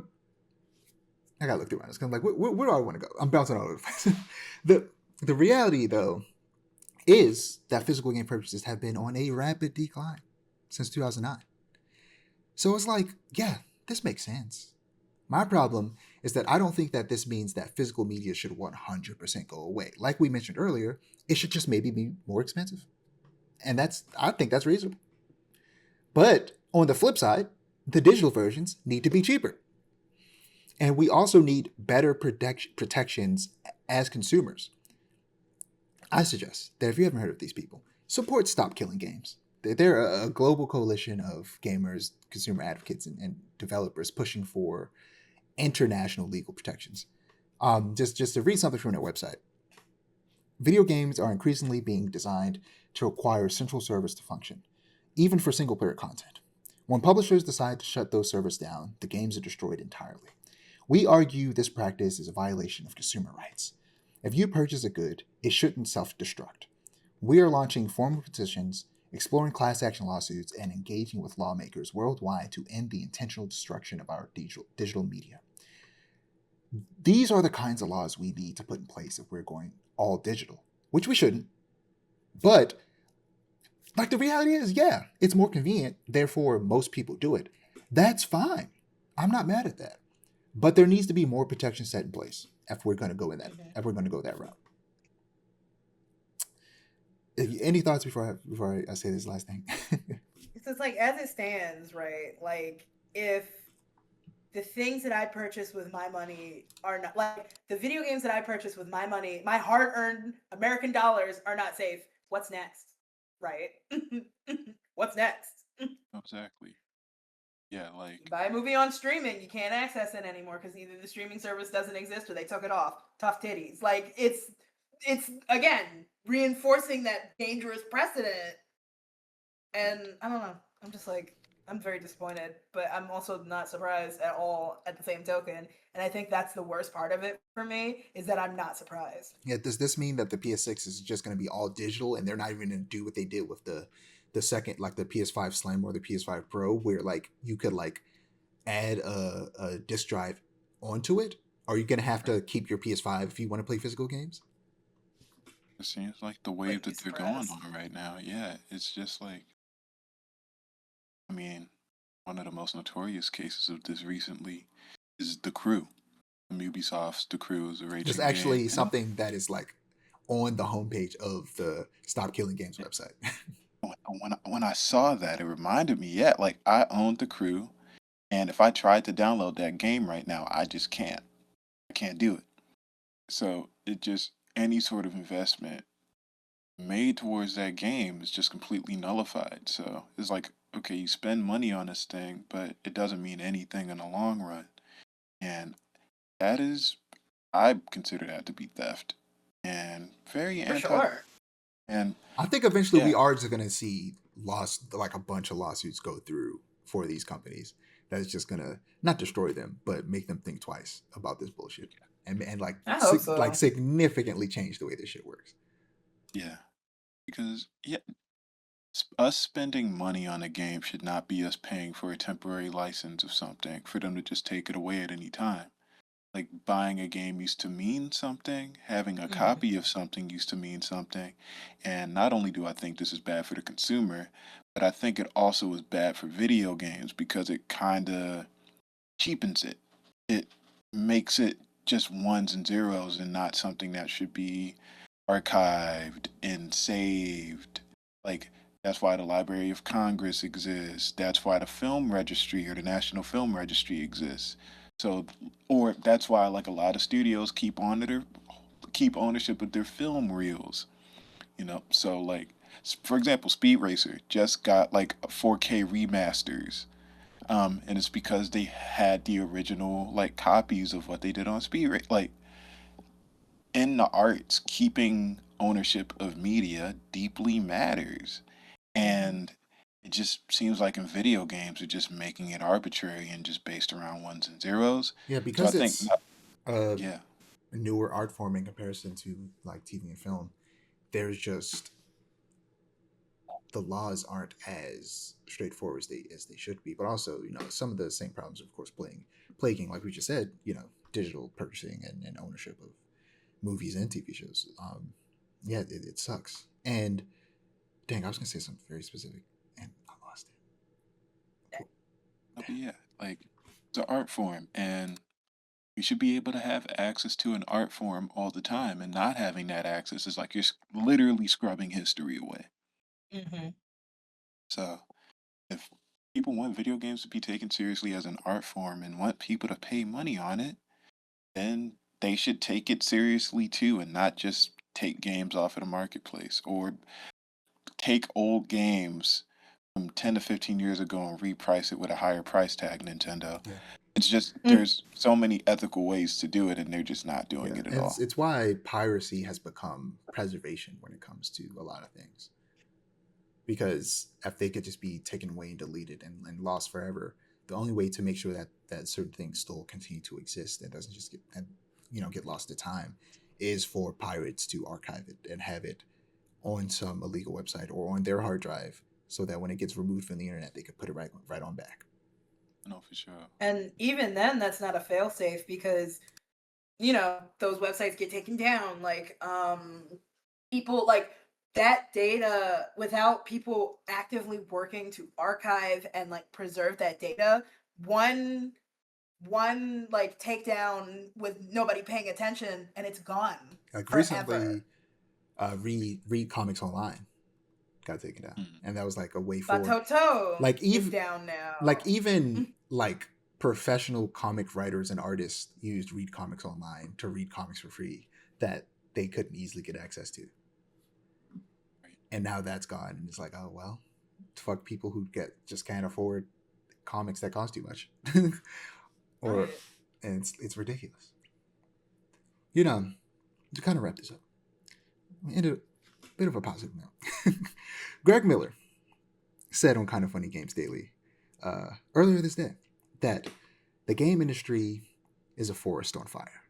I gotta look through this because I'm like, where do I want to go? I'm bouncing all over the place. The reality, though, is that physical game purchases have been on a rapid decline since 2009. So it's like, yeah, this makes sense. My problem is that I don't think that this means that physical media should 100% go away. Like we mentioned earlier, it should just maybe be more expensive. And I think that's reasonable. But on the flip side, the digital versions need to be cheaper. And we also need better protections as consumers. I suggest that if you haven't heard of these people, support Stop Killing Games. They're a global coalition of gamers, consumer advocates, and developers pushing for international legal protections. Just to read something from their website. Video games are increasingly being designed to require central servers to function, even for single-player content. When publishers decide to shut those servers down, the games are destroyed entirely. We argue this practice is a violation of consumer rights. If you purchase a good, it shouldn't self-destruct. We are launching formal petitions, exploring class action lawsuits, and engaging with lawmakers worldwide to end the intentional destruction of our digital media. These are the kinds of laws we need to put in place if we're going all digital, which we shouldn't. But, like, the reality is, yeah, it's more convenient, therefore most people do it. That's fine. I'm not mad at that. But there needs to be more protection set in place if we're going to go in that, if we're going to go that route. Any thoughts before I say this last thing? So it's like, as it stands, right? Like, if the things that I purchase with my money are not, like, the video games that I purchase with my money, my hard-earned American dollars are not safe, what's next? Right? What's next? Exactly. Yeah, like, you buy a movie on streaming, you can't access it anymore because either the streaming service doesn't exist or they took it off. Tough titties. Like, it's again reinforcing that dangerous precedent. And I don't know. I'm just like, I'm very disappointed, but I'm also not surprised at all at the same token. And I think that's the worst part of it for me, is that I'm not surprised. Yeah, does this mean that the PS6 is just going to be all digital and they're not even going to do what they did with the second, like the PS5 Slim or the PS5 Pro, where like you could like add a disc drive onto it? Or are you gonna have to keep your PS5 if you want to play physical games? It seems like the wave Wouldn't be that they're going surprised. on right now. Yeah, it's just like, I mean, one of the most notorious cases of this recently is The Crew. From Ubisoft's The Crew is a There's raging game. actually something that is like on the homepage of the Stop Killing Games website. When I saw that, it reminded me, yeah, like I owned The Crew, and if I tried to download that game right now, I just can't. I can't do it. So it just any sort of investment made towards that game is just completely nullified. So it's like, okay, you spend money on this thing, but it doesn't mean anything in the long run. And that is, I consider that to be theft and very For anti. sure. And I think eventually we yeah, are just gonna see like a bunch of lawsuits go through for these companies. That's just gonna not destroy them, but make them think twice about this bullshit, and like I hope like so. significantly change the way this shit works. yeah, because yeah, us spending money on a game should not be us paying for a temporary license of something for them to just take it away at any time. Like buying a game used to mean something, having a Hmm. copy of something used to mean something. And not only do I think this is bad for the consumer, but I think it also is bad for video games because it kind of cheapens it. It makes it just ones and zeros and not something that should be archived and saved. Like, that's why the Library of Congress exists. That's why the film registry or the National Film Registry exists. So, or that's why like a lot of studios keep ownership of their film reels. So like for example, Speed Racer just got like 4K remasters, and it's because they had the original like copies of what they did on Speed Racer. Like in the arts, keeping ownership of media deeply matters. Hmm. And it just seems like in video games, they're just making it arbitrary and just based around ones and zeros. Yeah, So I because think, it's a yeah, newer art form in comparison to like TV and film. There's just the laws aren't as straightforward as they should be. But also, some of the same problems, of course, plaguing, like we just said, digital purchasing and ownership of movies and TV shows. Yeah, it sucks. And dang, I was gonna say something very specific, and I lost it. but yeah, like it's an art form, and we should be able to have access to an art form all the time, and not having that access is like you're literally scrubbing history away. Hmm. So if people want video games to be taken seriously as an art form and want people to pay money on it, then they should take it seriously too and not just take games off of the marketplace or take old games from 10 to 15 years ago and reprice it with a higher price tag, Nintendo. Yeah, It's just there's so many ethical ways to do it and they're just not doing yeah, it at and it's all. it's why piracy has become preservation when it comes to a lot of things. Because if they could just be taken away and deleted and lost forever, the only way to make sure that certain things still continue to exist and doesn't just get lost to time is for pirates to archive it and have it on some illegal website or on their hard drive so that when it gets removed from the internet they could put it right on back. No, for sure. And even then, that's not a failsafe because those websites get taken down. Like, people like that data without people actively working to archive and like preserve that data. One like takedown with nobody paying attention, and it's gone Like forever. recently, read comics online got taken down, Mm. and that was like a way for Batoto like is even down like now. even like professional comic writers and artists used read comics online to read comics for free that they couldn't easily get access to, Right. and now that's gone. And it's like, oh well, fuck people who just can't afford comics that cost too much, or Right. and it's ridiculous. You know, to kind of wrap this up, in a bit of a positive note, Greg Miller said on Kind of Funny Games Daily earlier this day that the game industry is a forest on fire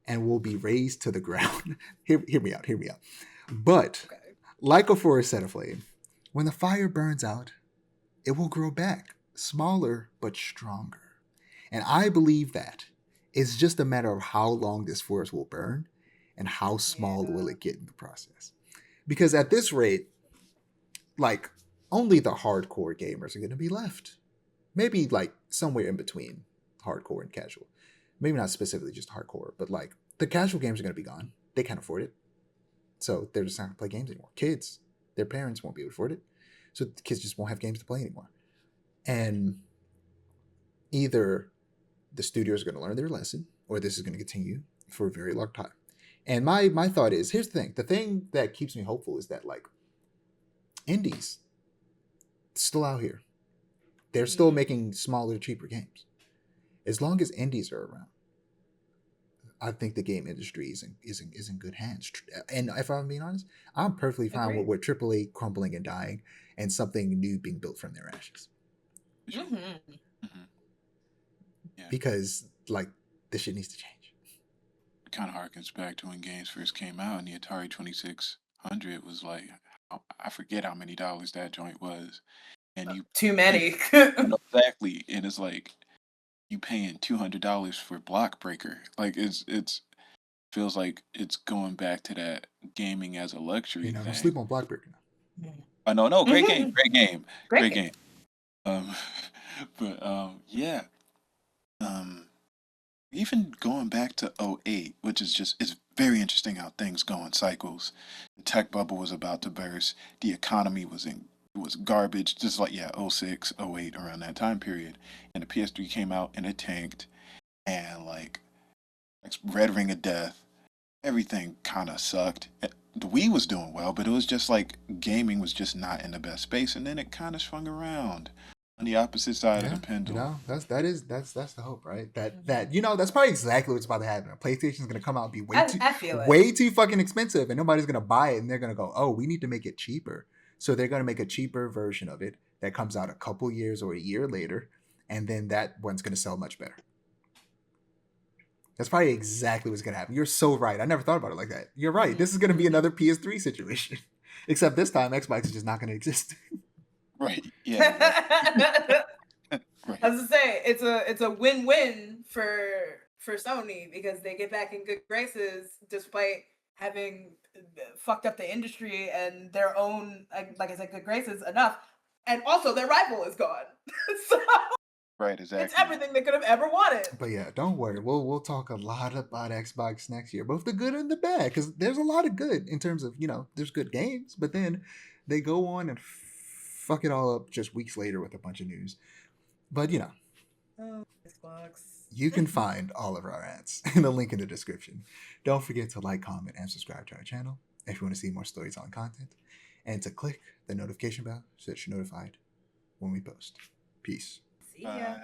and will be razed to the ground. Hear me out, hear me out. But Okay. like a forest set aflame, when the fire burns out, it will grow back, smaller but stronger. And I believe that It's just a matter of how long this forest will burn and how small will Yeah. it get in the process. Because at this rate, like only the hardcore gamers are going to be left. Maybe like somewhere in between hardcore and casual. Maybe not specifically just hardcore, but like the casual games are going to be gone. They can't afford it. So they're just not going to play games anymore. Kids, their parents won't be able to afford it. So the kids just won't have games to play anymore. And either the studios are going to learn their lesson or this is going to continue for a very long time. And my thought is, here's the thing that keeps me hopeful is that like indies still out here. They're still making smaller, cheaper games. As long as indies are around, I think the game industry is in good hands. And if I'm being honest, I'm perfectly fine Agreed. with AAA crumbling and dying and something new being built from their ashes. Mm-hmm. Yeah, Because like this shit needs to change. it kind of harkens back to when games first came out, and the Atari 2600 was like, I forget how many dollars that joint was, and Too many. exactly, and it's like you paying $200 for Block Breaker. Like it's feels like it's going back to that gaming as a luxury Don't thing. sleep on Blackbird now. I know, no, great game, great game, Great great game. But yeah, um, even going back to '08, which is just it's very interesting how things go in cycles. The tech bubble was about to burst. The economy was garbage, just like yeah, '06, '08 around that time period. And the PS3 came out and it tanked, and like Red Ring of Death, everything kind of sucked. The Wii was doing well, but it was just like gaming was just not in the best space, and then it kind of swung around on the opposite side of the Yeah, pendulum. that's the hope, right? That that's probably exactly what's about to happen. PlayStation's gonna come out and be I feel it. way too fucking expensive, and nobody's gonna buy it, and they're gonna go, oh, we need to make it cheaper. So they're gonna make a cheaper version of it that comes out a couple years or a year later, and then that one's gonna sell much better. That's probably exactly what's gonna happen. You're so right. I never thought about it like that. You're right. This is gonna be another PS3 situation, except this time Xbox is just not gonna exist. Right. Yeah. Right. I was to say it's a win-win for Sony because they get back in good graces despite having fucked up the industry and their own like I said good graces enough, and also their rival is gone. So Right. Exactly. it's everything they could have ever wanted. But yeah, don't worry. We'll talk a lot about Xbox next year, both the good and the bad, because there's a lot of good in terms of there's good games, but then they go on and fuck it all up just weeks later with a bunch of news. But Oh, Xbox. you can find all of our ads in the link in the description. Don't forget to like, comment, and subscribe to our channel if you want to see more storytelling content, and to click the notification bell so that you're notified when we post. Peace. See ya. Bye.